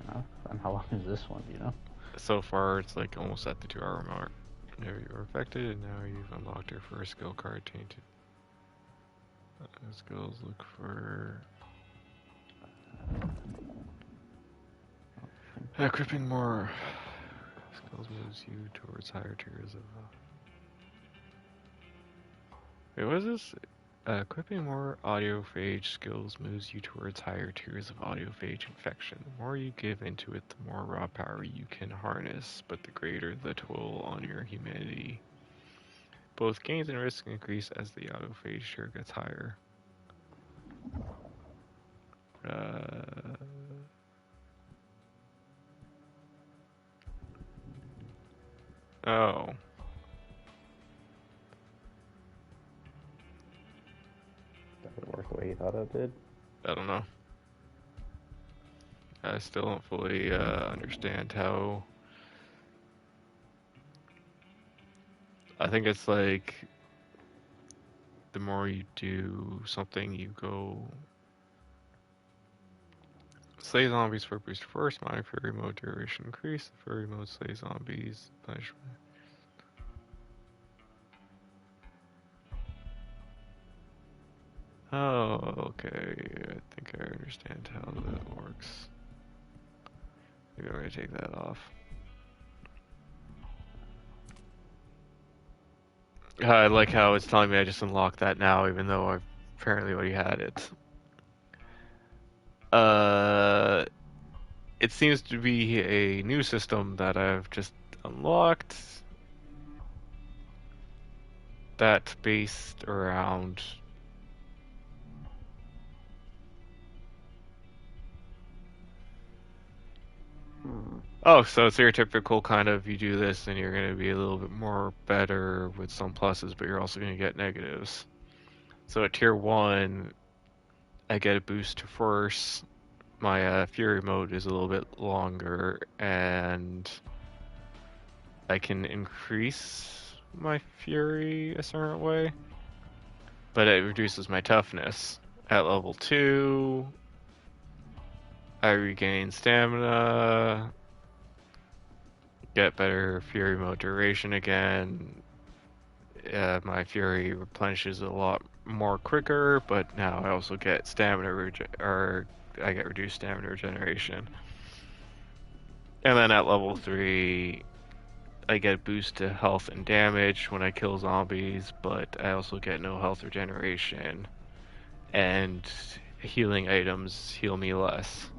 Enough. And how long is this one? Do you know? So far, it's like almost at the 2-hour mark. There you were affected, and now you've unlocked your first skill card tainted. Skills look for equipping more skills moves you towards higher tiers of. Wait, what is this? Equipping more autophage skills moves you towards higher tiers of autophage infection. The more you give into it, the more raw power you can harness, but the greater the toll on your humanity. Both gains and risks increase as the autophage share gets higher. Oh. Does it work the way you thought it did? I don't know. I still don't fully understand how. I think it's like the more you do something, you go. Slay zombies for boost first, my fury mode duration increase. The fury mode slay zombies punishment. Oh, okay. I think I understand how that works. Maybe I'm gonna take that off. I like how it's telling me I just unlocked that now, even though I've apparently already had it. It seems to be a new system that I've just unlocked. That's based around. Oh, so it's your typical kind of you do this and you're going to be a little bit more better with some pluses, but you're also going to get negatives. So at tier 1, I get a boost to first. My fury mode is a little bit longer, and I can increase my fury a certain way, but it reduces my toughness. At level 2, I regain stamina, get better fury mode duration again. My fury replenishes a lot more quicker, but now I also get stamina I get reduced stamina regeneration. And then at level 3, I get a boost to health and damage when I kill zombies, but I also get no health regeneration. And healing items heal me less.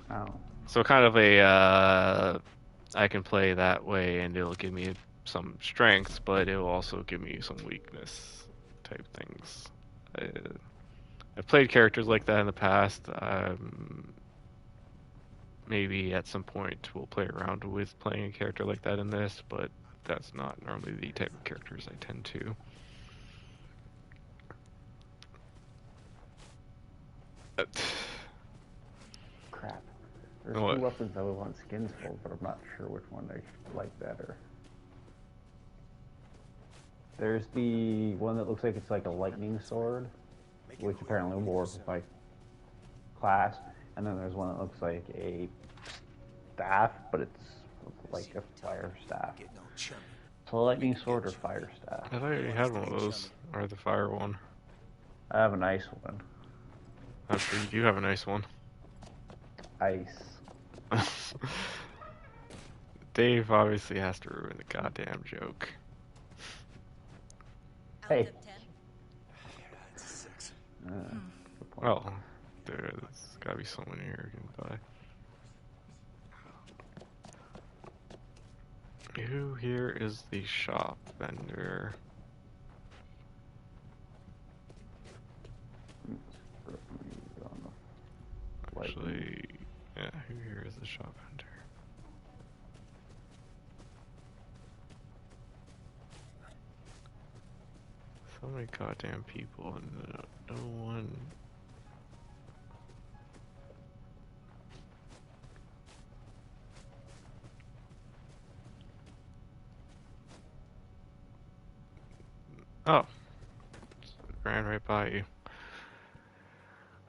Oh. So kind of I can play that way and it'll give me some strength, but it will also give me some weakness type things. I've played characters like that in the past. Maybe at some point we'll play around with playing a character like that in this, but that's not normally the type of characters I tend to. Crap. There's What? 2 weapons I would want skins for, but I'm not sure which one I like better. There's the one that looks like it's like a lightning sword, which apparently will work with my class, and then there's one that looks like a staff, but it's like a fire staff. So a lightning sword or fire staff? I thought you already had one of those, or the fire one. I have an ice one. Actually, you do have a nice one. Ice. Dave obviously has to ruin the goddamn joke. Hey. It's a 6. Well, there's gotta be someone here who can buy. Who here is the shop vendor? Actually, yeah, who here is the shop vendor? So many goddamn people and no one. Oh, ran right by you.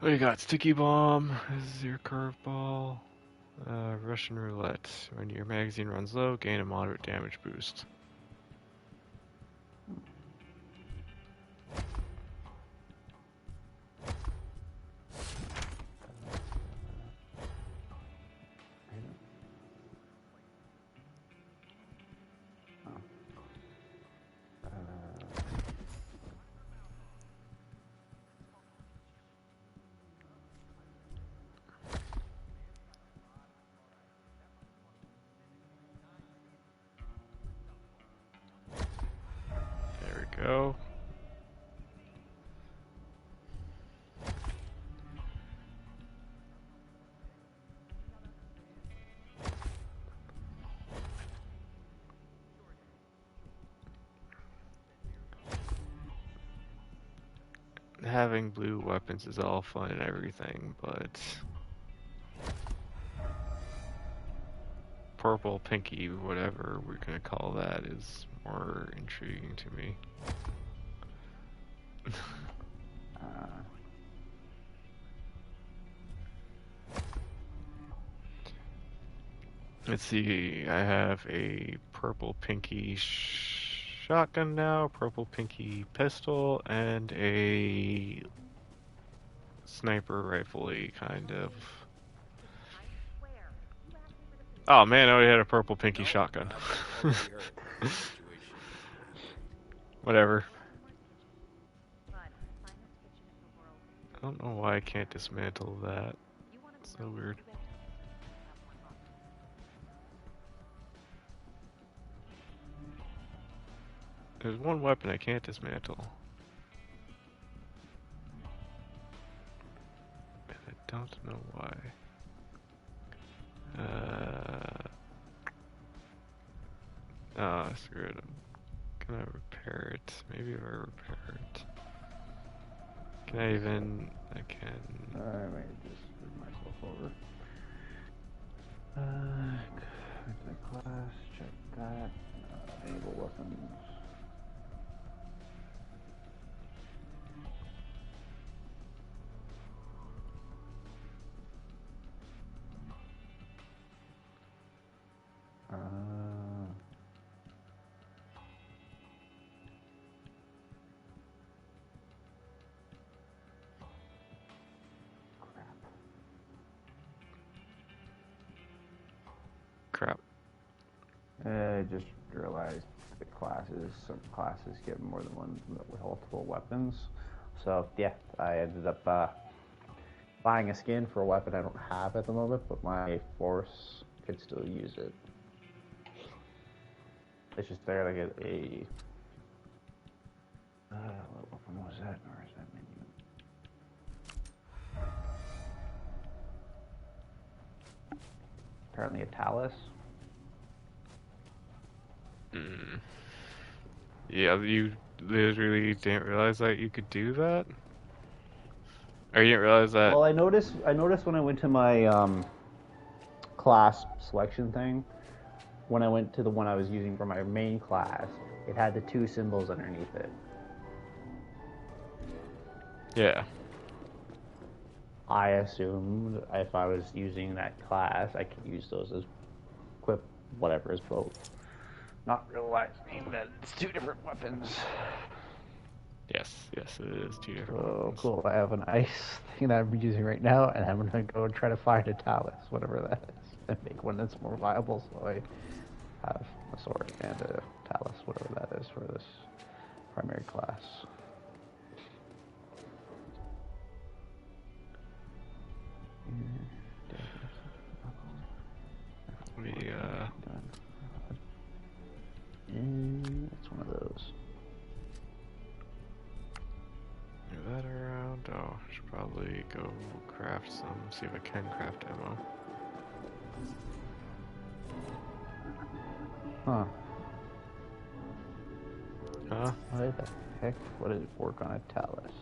What you got? Sticky bomb. This is your curveball. Russian roulette. When your magazine runs low, gain a moderate damage boost. There we go. Having blue weapons is all fun and everything, but purple, pinky, whatever we're gonna call that is more intriguing to me. Let's see, I have a purple pinky shotgun now, purple pinky pistol, and a sniper rifle-y kind of. Oh man, I already had a purple pinky shotgun. Whatever. I don't know why I can't dismantle that. It's so weird. There's one weapon I can't dismantle. And I don't know why. Oh, screw it. Can I repair it? Maybe if I repair it. Can I even... I can... I might just move myself over. Into class, check that. Enable weapons. Crap. I just realized the classes, some classes get more than one with multiple weapons. So yeah, I ended up buying a skin for a weapon I don't have at the moment, but my force could still use it. It's just there to get a... what weapon was that? Where is that menu? Apparently a talus. Yeah, you literally didn't realize that you could do that? Or you didn't realize that? Well, I noticed when I went to my class selection thing, when I went to the one I was using for my main class, it had the two symbols underneath it. Yeah. I assumed if I was using that class, I could use those as equip whatever as both. Not realizing that it's two different weapons. Yes, it is two different Oh, weapons. cool. I have an ice thing that I'm using right now, and I'm going to go and try to find a talus, whatever that is, and make one that's more viable so I have a sword and a talus, whatever that is for this primary class. It's one of those. Move that around. Oh, I should probably go craft some, see if I can craft ammo. Huh. Huh? Why the heck would it work on a talus?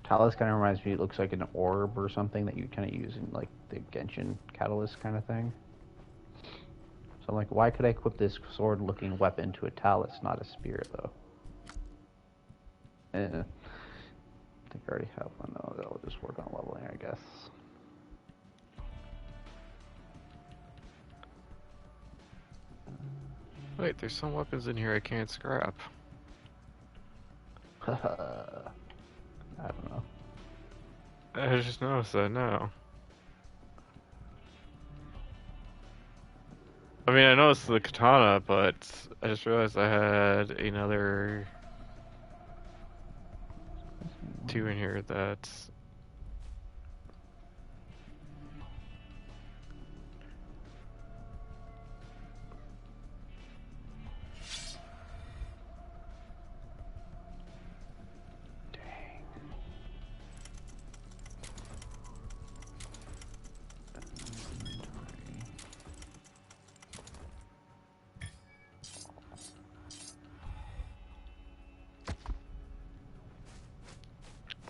Talus kind of reminds me, it looks like an orb or something that you kind of use in like the Genshin catalyst kind of thing. So I'm like, why could I equip this sword-looking weapon to a talus, not a spear, though? I think I already have one, though. That'll just work on leveling, I guess. Wait, there's some weapons in here I can't scrap. I don't know. I just noticed that now. I mean, I noticed the katana, but I just realized I had another two in here that's...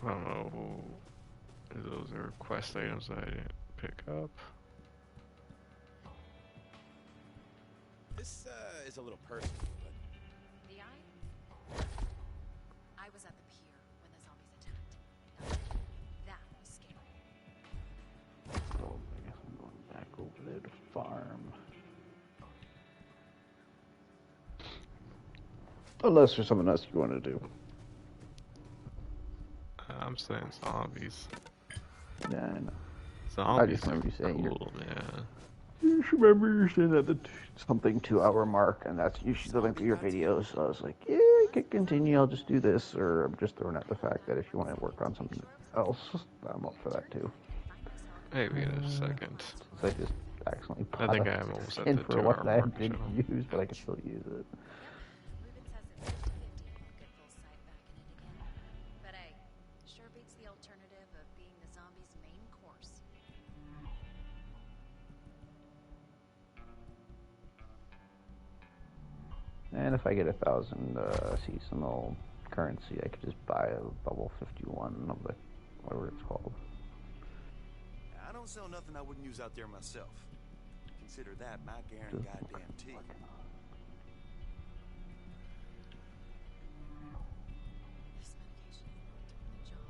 I don't know if those are quest items that I didn't pick up. This is a little personal, but Unless there's something else you want to do. I'm saying zombies. Yeah, I know. Zombies I just remember you saying cool, man. You should remember you're saying at the something 2-hour mark, and that's usually the length of your videos. So I was like, yeah, I could continue. I'll just do this, or I'm just throwing out the fact that if you want to work on something else, I'm up for that too. Maybe in a second. So I just accidentally I think I'm almost at in the for 2 one hour that I mark. didn't use, but I could still use it. Ruben says it's 50-50 we'll get full sight back in it again. But hey, sure beats the alternative of being the zombie's main course. And if I get 1,000 seasonal currency, I could just buy a bubble 51 of the whatever it's called. I don't sell nothing I wouldn't use out there myself. Consider that my guaranteed goddamn tea. This medication is not doing the job.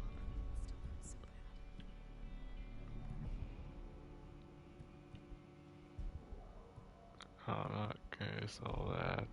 It still hurts so bad. Oh, not okay, so that.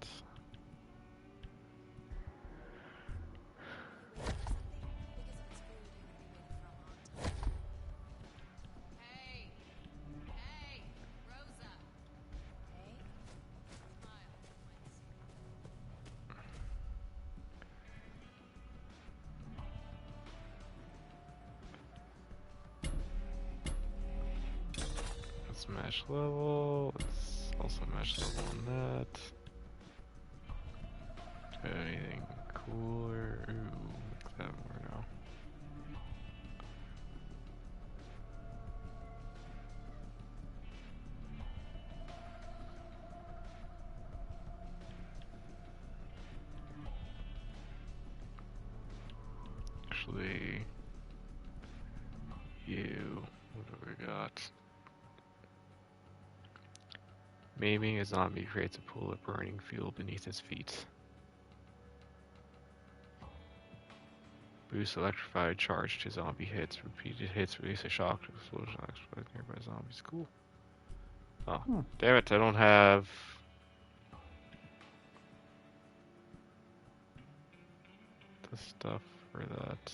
Let's match level. Let's also match level on that. Anything cooler? Ooh, make that more now. Actually, what do we got? Maiming a zombie creates a pool of burning fuel beneath his feet. Boost electrified charge to zombie hits. Repeated hits release a shock explosion on explode nearby zombies. Cool. Oh, damn it, I don't have... the stuff for that.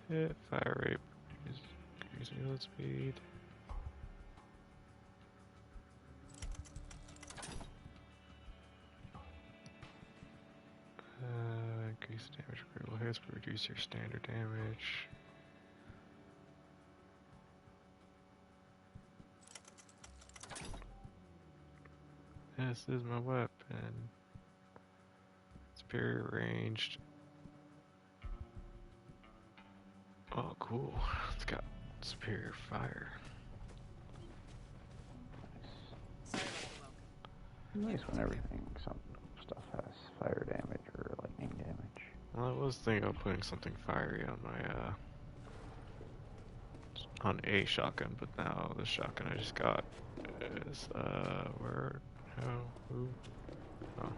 Hit, fire rate, increase reload speed. Increase damage for critical hits, but reduce your standard damage. This is my weapon. Superior ranged. Oh, cool. It's got superior fire. Nice when everything, some stuff has fire damage or lightning damage. Well, I was thinking of putting something fiery on my, on a shotgun, but now the shotgun I just got is, where, how, who? Oh.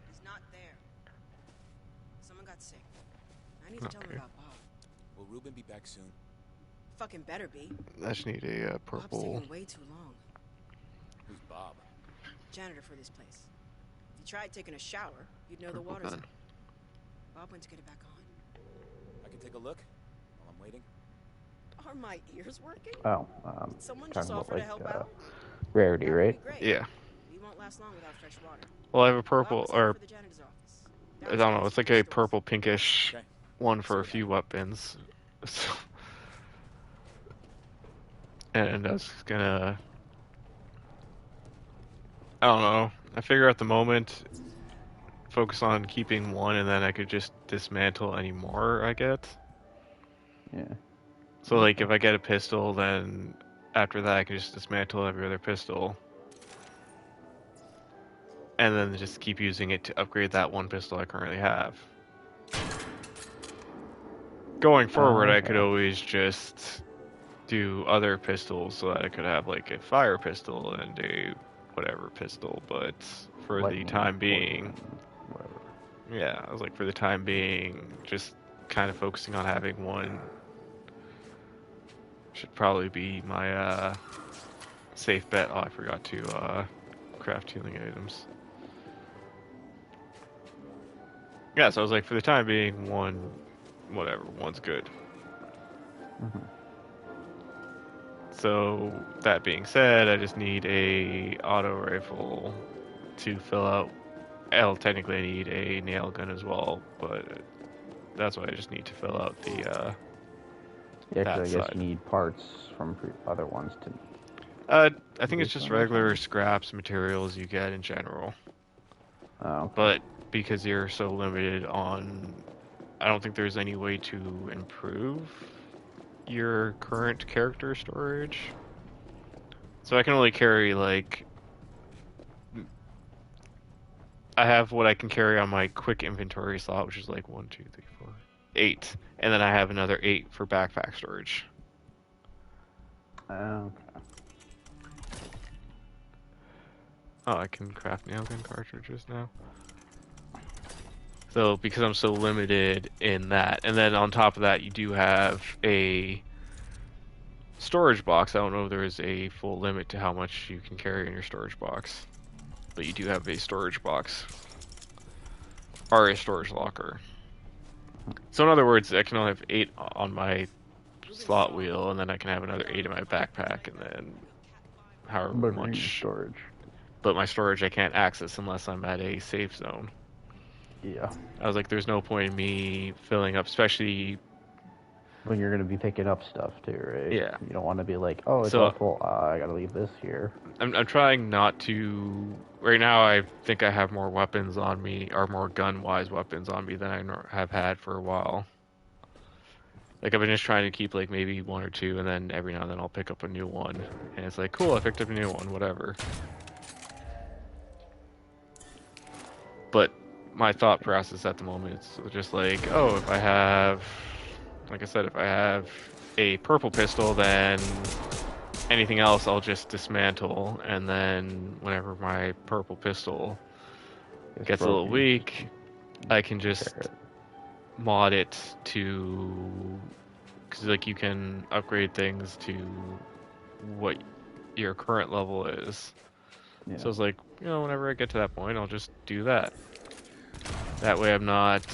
He's not there. Someone got sick. I need to tell him about Bob. Will Ruben be back soon? Fucking better be. I just need a, Bob's purple. taking way too long. Who's Bob? Janitor for this place. If you tried taking a shower, you'd know the water's gun. up. Bob went to get it back on. I can take a look while I'm waiting. Are my ears working? Oh, Did someone talking just about offer to help out? rarity, That would right? be great. Yeah. We won't last long without fresh water. Well, I have a Bob purple, was headed or for the janitor's office. I don't know, it's like a Downstairs. purple pinkish Okay. one for a few weapons. So, and I was gonna, I don't know, I figure at the moment, focus on keeping one and then I could just dismantle any more I get. Yeah. So like if I get a pistol, then after that I can just dismantle every other pistol. And then just keep using it to upgrade that one pistol I currently have. Going forward, I could always just do other pistols so that I could have like a fire pistol and a whatever pistol, but for Lightning, the time being, poison, whatever. yeah, I was like, for the time being, just kind of focusing on having one should probably be my safe bet. Oh, I forgot to craft healing items. Yeah, so I was like, for the time being, one's good. Mm-hmm. So, that being said, I just need a auto rifle to fill out. Well, technically I need a nail gun as well, but that's why I just need to fill out the, Yeah, that actually, I guess side. you need parts from other ones to... I think it's just regular scraps, materials you get in general. Oh, okay. But because you're so limited on... I don't think there's any way to improve your current character storage. So I can only carry, like... I have what I can carry on my quick inventory slot, which is like 1, 2, 3, 4, 8. And then I have another 8 for backpack storage. Okay. Oh, I can craft nail gun cartridges now. So, because I'm so limited in that, and then on top of that, you do have a storage box. I don't know if there is a full limit to how much you can carry in your storage box, but you do have a storage box, or a storage locker. So in other words, I can only have 8 on my slot wheel, and then I can have another 8 in my backpack, and then however much storage. But my storage I can't access unless I'm at a safe zone. Yeah. I was like, there's no point in me filling up, especially when you're going to be picking up stuff too, right? Yeah. You don't want to be like, oh, it's all full. I got to leave this here. I'm trying not to. Right now, I think I have more weapons on me, or more gun-wise weapons on me than I have had for a while. Like, I've been just trying to keep, like, maybe 1 or 2, and then every now and then I'll pick up a new one. And it's like, cool, I picked up a new one, whatever. But my thought process at the moment is just like, oh, if I have, like I said, if I have a purple pistol, then anything else I'll just dismantle, and then whenever my purple pistol gets a little weak, I can just mod it to, because like you can upgrade things to what your current level is. Yeah. So it's like, you know, whenever I get to that point, I'll just do that. That way I'm not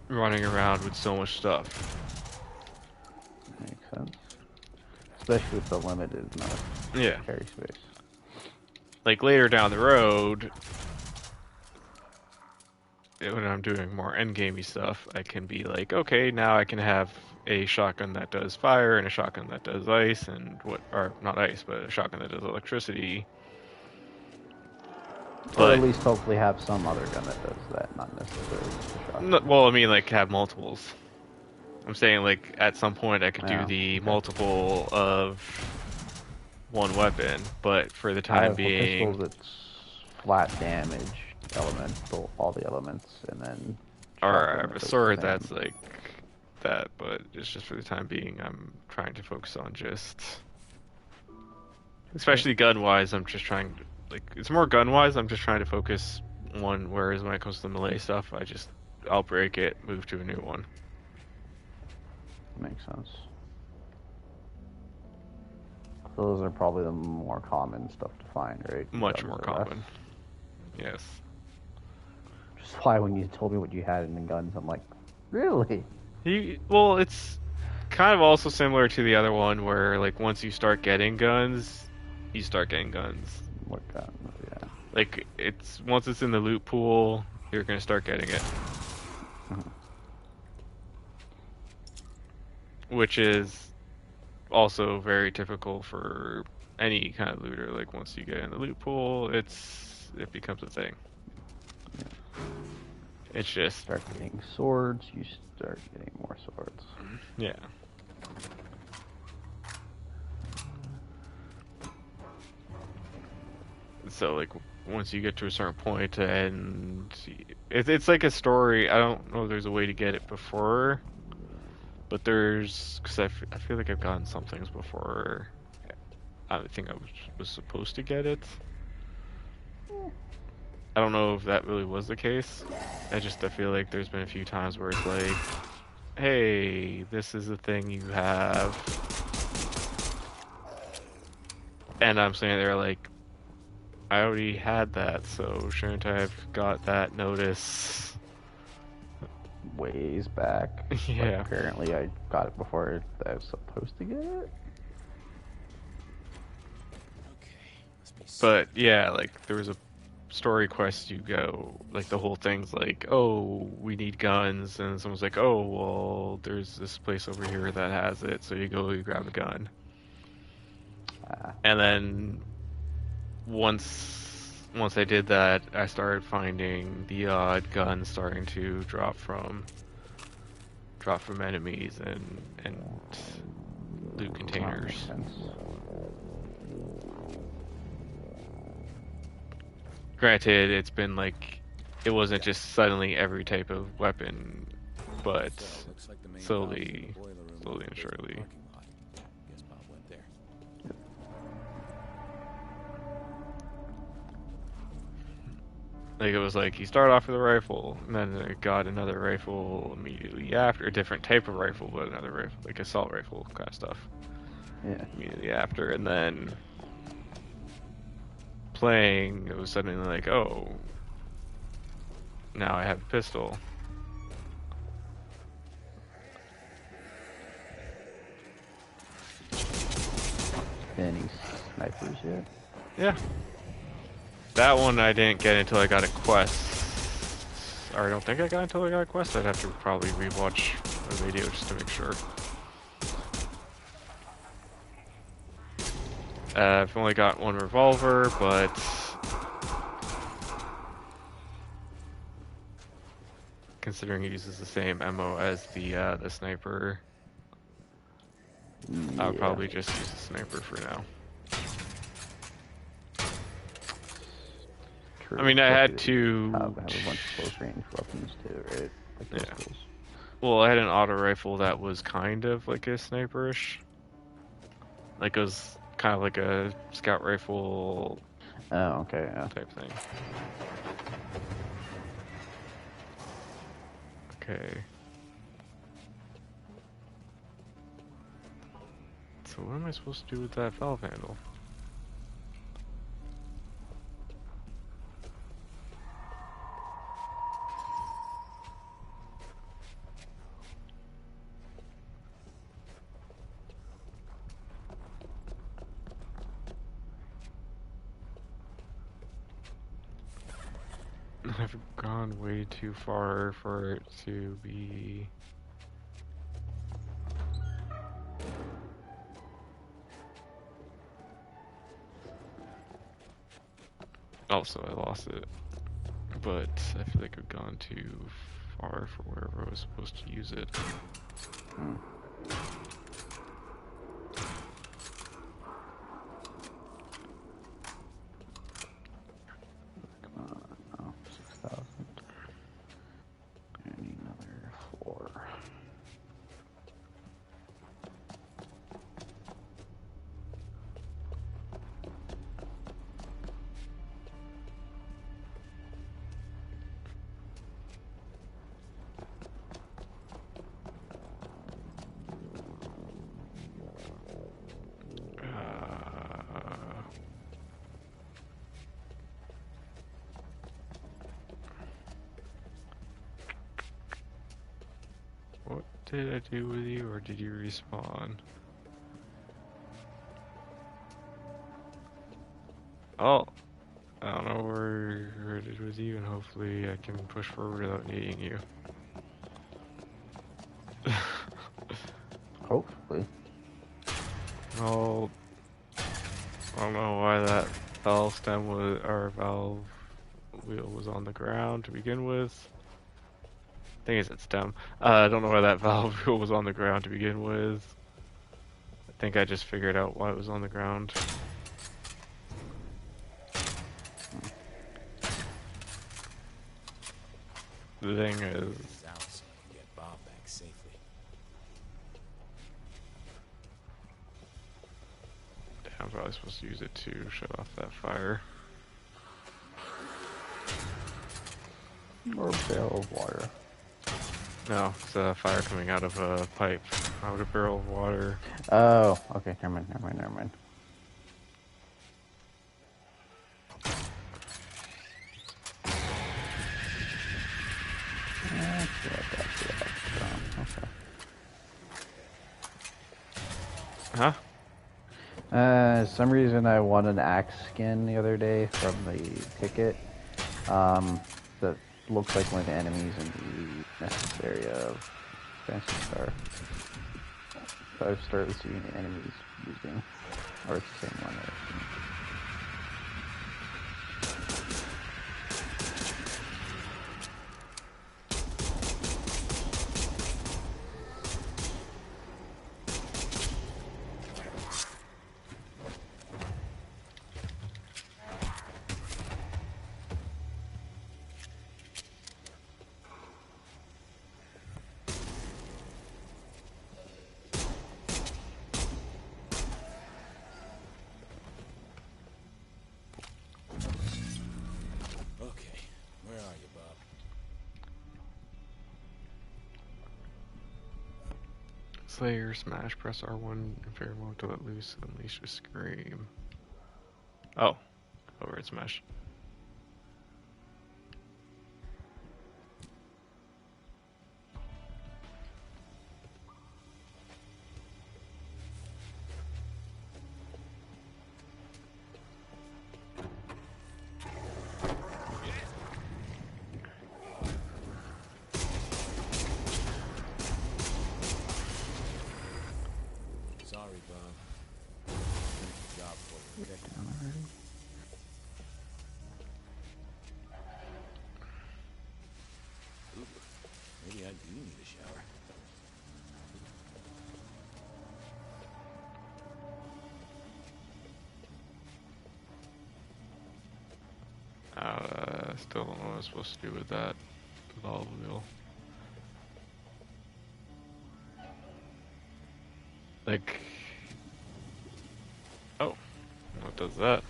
running around with so much stuff. Makes sense. Especially with the limited amount of carry space. Like later down the road, when I'm doing more endgamey stuff, I can be like, okay, now I can have a shotgun that does fire and a shotgun that does ice and or not ice, but a shotgun that does electricity. Or at least hopefully have some other gun that does that, not necessarily just a shotgun. Well, I mean, like, have multiples. I'm saying, like, at some point I could do the multiple of one weapon, but for the time being... a pistol that's flat damage, elemental, all the elements, and then... Or I have a sword that's like that, but it's just for the time being I'm trying to focus on just... Especially gun-wise, I'm just trying to... Like, it's more gun-wise, I'm just trying to focus one, whereas when it comes to the melee stuff, I'll break it, move to a new one. Makes sense. Those are probably the more common stuff to find, right? Much more common. Yes. Just why when you told me what you had in the guns, I'm like, really? Well, it's kind of also similar to the other one where, like, once you start getting guns, you start getting guns. What guns? Yeah. Like, once it's in the loot pool, you're gonna start getting it. Which is also very typical for any kind of looter. Like, once you get in the loot pool, it becomes a thing. Yeah. It's just... Start getting swords, you start getting more swords. Yeah. So, like, once you get to a certain point, and it's like a story. I don't know if there's a way to get it before, but because I feel like I've gotten some things before. I think I was supposed to get it. I don't know if that really was the case. I feel like there's been a few times where it's like, hey, this is the thing you have. And I'm saying there like, I already had that, so shouldn't I have got that notice? Ways back. Yeah. But apparently I got it before I was supposed to get it. But yeah, like there was a story quest you go, like the whole thing's like, oh, we need guns, and someone's like, oh, well, there's this place over here that has it, so you go, you grab a gun. And then once I did that, I started finding the odd gun starting to drop from enemies and loot containers. Granted, it's been like, it wasn't just suddenly every type of weapon, but slowly and surely. Like, it was like, you start off with a rifle, and then I got another rifle immediately after, a different type of rifle, but another rifle, like assault rifle kind of stuff. Yeah. Immediately after, and then playing, it was suddenly like, oh, now I have a pistol. Any snipers yet? Yeah. That one I didn't get until I got a quest. Or I don't think I got until I got a quest. I'd have to probably rewatch the video just to make sure. I've only got one revolver, but considering it uses the same ammo as the sniper, I'll probably just use the sniper for now. True. I mean, I had to have a bunch of close range weapons too, right? Like pistols. Well, I had an auto rifle that was kind of like a sniperish. Like, it was kind of like a scout rifle. Oh, okay, yeah. Type thing. Okay. So what am I supposed to do with that valve handle? I've gone way too far for it to be... Also, I lost it. But I feel like I've gone too far for wherever I was supposed to use it. What did I do with you, or did you respawn? Oh, I don't know where it is with you, and hopefully I can push forward without needing you. Hopefully. Well, I don't know why that valve stem was, or valve wheel was on the ground to begin with. I think it's stem. I don't know why that valve wheel was on the ground to begin with. I think I just figured out why it was on the ground. The thing is... Get Bob back safely. I'm probably supposed to use it to shut off that fire. Or a barrel of water. No, it's a fire coming out of a pipe. Out of a barrel of water. Oh, okay, never mind. Okay. Huh? Some reason I won an axe skin the other day from the ticket. That looks like one of the enemies in the message area of Fancy Star. So I've started seeing the enemies using, or it's the same one. Slayer, smash, press R1 in fair mode to let loose, unleash a scream. Oh, over at smash. Maybe I do need a shower. Still don't know what I'm supposed to do with that valve wheel. Like, oh, what does that?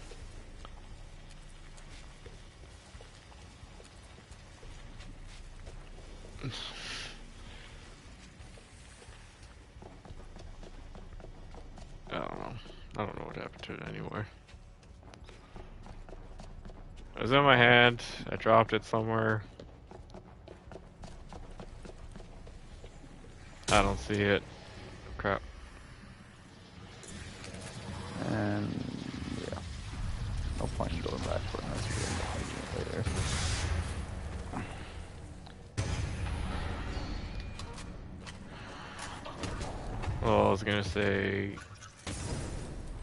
I don't know. I don't know what happened to it anymore. It was in my hand. I dropped it somewhere. I don't see it. Crap. And yeah, no point in going back for it unless we end up using it later. Well, I was gonna say,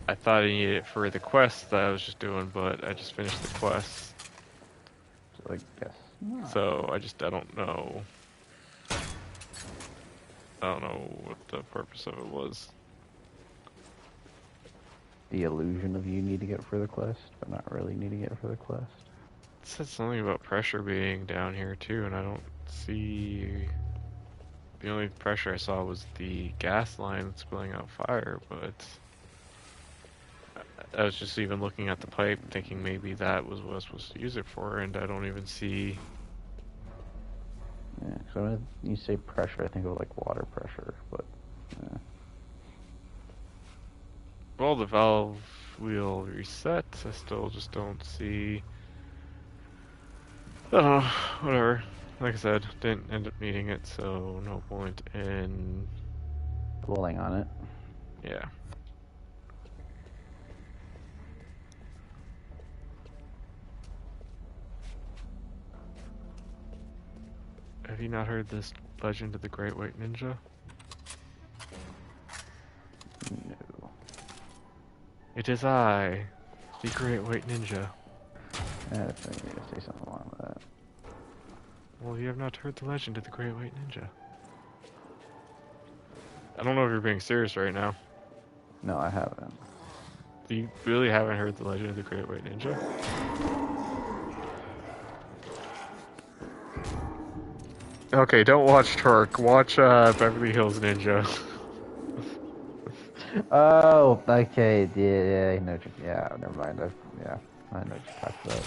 I thought I needed it for the quest that I was just doing, but I just finished the quest. So I guess not. So I don't know. I don't know what the purpose of it was. The illusion of you need to get for the quest, but not really needing it for the quest. It said something about pressure being down here too, and I don't see. The only pressure I saw was the gas line spilling out fire, but I was just even looking at the pipe thinking maybe that was what I was supposed to use it for, and I don't even see. Yeah, so when you say pressure, I think of like water pressure, but yeah. Well, the valve wheel reset. I still just don't see. Oh, whatever. Like I said, didn't end up needing it, so no point in dwelling on it. Yeah. Have you not heard this legend of the Great White Ninja? No. It is I, the Great White Ninja. Yeah, I think you need to say something along with that. Well, you have not heard the legend of the Great White Ninja. I don't know if you're being serious right now. No, I haven't. You really haven't heard the legend of the Great White Ninja? Okay, don't watch Turk. Watch Beverly Hills Ninja. Oh, okay. Yeah, I know. Yeah, never mind. Yeah, I know what you talked about.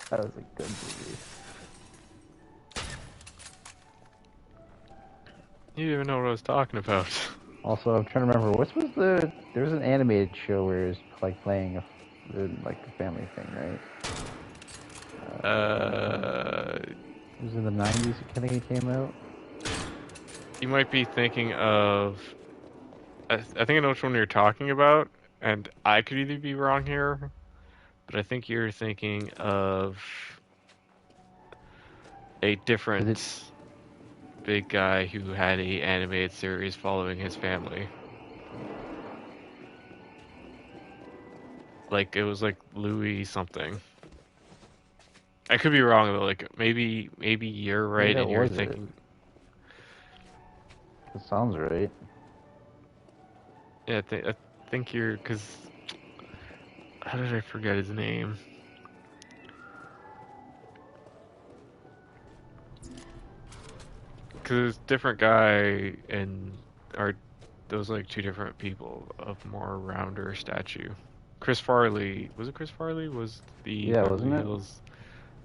That was a good movie. You didn't even know what I was talking about. Also, I'm trying to remember what was there was an animated show where it was like playing like a family thing, right? It was in the 90s. I think it came out. You might be thinking of. I think I know which one you're talking about, and I could either be wrong here, but I think you're thinking of a different big guy who had a animated series following his family. Like it was like Louis something. I could be wrong though. Like maybe you're right and you're thinking. It sounds right. Yeah, I think you're because. How did I forget his name? Because it was a different guy and those like two different people of more rounder statue. Chris Farley, was it Chris Farley? Was the Beverly Hills?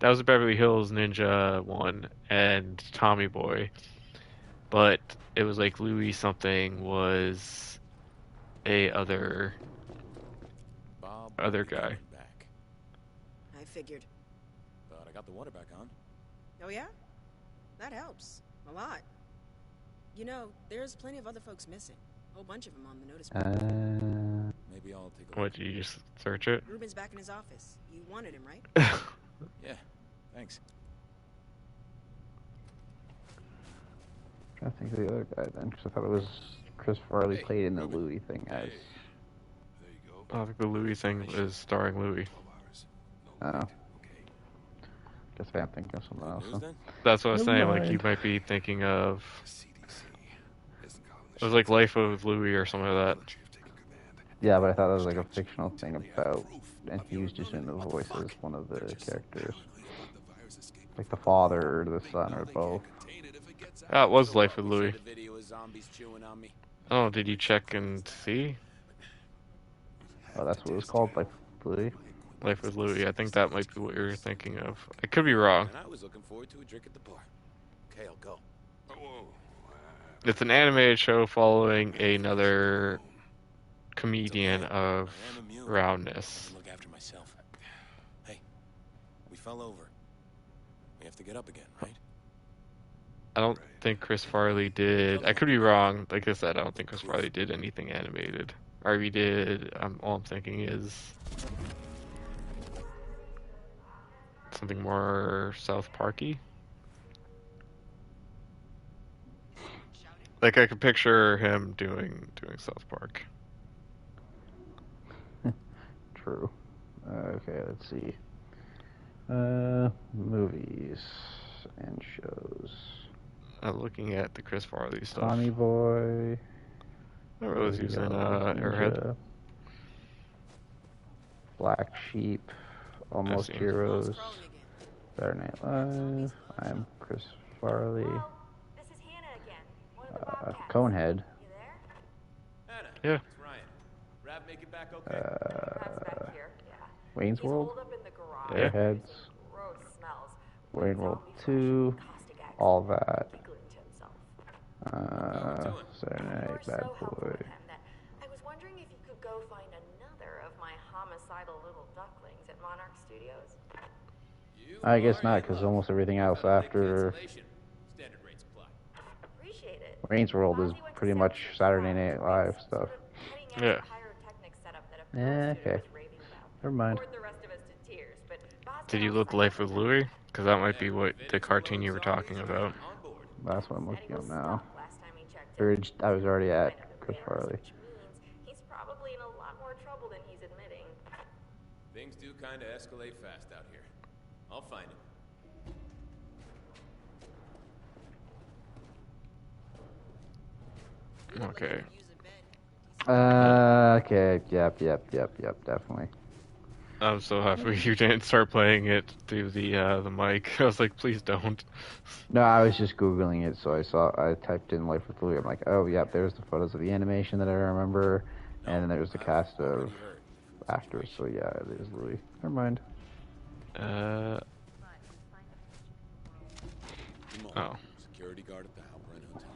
That was the Beverly Hills Ninja one and Tommy Boy. But it was like Louis something was a other guy. Back. I figured. But I got the water back on. Oh yeah? That helps. A lot. You know, there's plenty of other folks missing. A whole bunch of them on the notice board. Maybe I'll take a look. What, did you just search it? Ruben's back in his office. You wanted him, right? Yeah, thanks. I think of the other guy then, because I thought it was Chris Farley played in the Louis thing as. I think the Louis thing is starring Louis. Oh. Guess I'm thinking of something else. Huh? That's what I was saying. Like you might be thinking of. It was like Life of Louis or something like that. Yeah, but I thought it was like a fictional thing about, and he was just in the voice as one of the characters, like the father or the son or both. Ah, it was Life of Louis. Oh, did you check and see? Oh, that's what it was called, Life with Louis. Life with Louis. I think that might be what you're thinking of. I could be wrong. And I was looking forward to a drink at the bar. Okay, I'll go. It's an animated show following another comedian of roundness. Look after myself. Hey, we fell over. We have to get up again, right? I don't think Chris Farley did. I could be wrong. Like I said, I don't think Chris Farley did anything animated. Or if he did, all I'm thinking is something more South Parky. Like I could picture him doing South Park. True. Okay, let's see. Movies and shows. I'm looking at the Chris Farley stuff. Tommy Boy. I realize he was in Airhead. Black Sheep. Almost Heroes. Saturday Night Live. I'm Chris Farley. Conehead. Yeah. Wayne's World. Yeah. Airheads. Wayne World 2. All that. Saturday Night, Bad Boy. I was wondering if you could go find another of my homicidal little ducklings at Monarch Studios. I guess not, because almost everything else after Wayne's World is pretty much Saturday Night Live stuff. Yeah. Yeah, okay. Never mind. Did you look Life with Louis? Because that might be what the cartoon you were talking about. That's what I'm looking at now. I was already at Chris Farley. He's probably in a lot more trouble than he's admitting. Things do kind of escalate fast out here. I'll find him. Okay. Okay. Yep. Definitely. I'm so happy you didn't start playing it through the mic. I was like, please don't. No, I was just Googling it, so I typed in Life with Louie. I'm like, oh, yep, there's the photos of the animation that I remember, and then there's the cast of actors, so yeah, it is Louie. Never mind. Oh. Security guard at the Halbrand Hotel.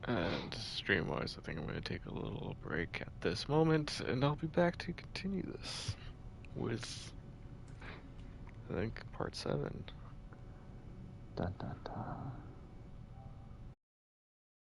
And stream-wise, I think I'm going to take a little break at this moment, and I'll be back to continue this with, I think, part 7. Dun, dun, dun.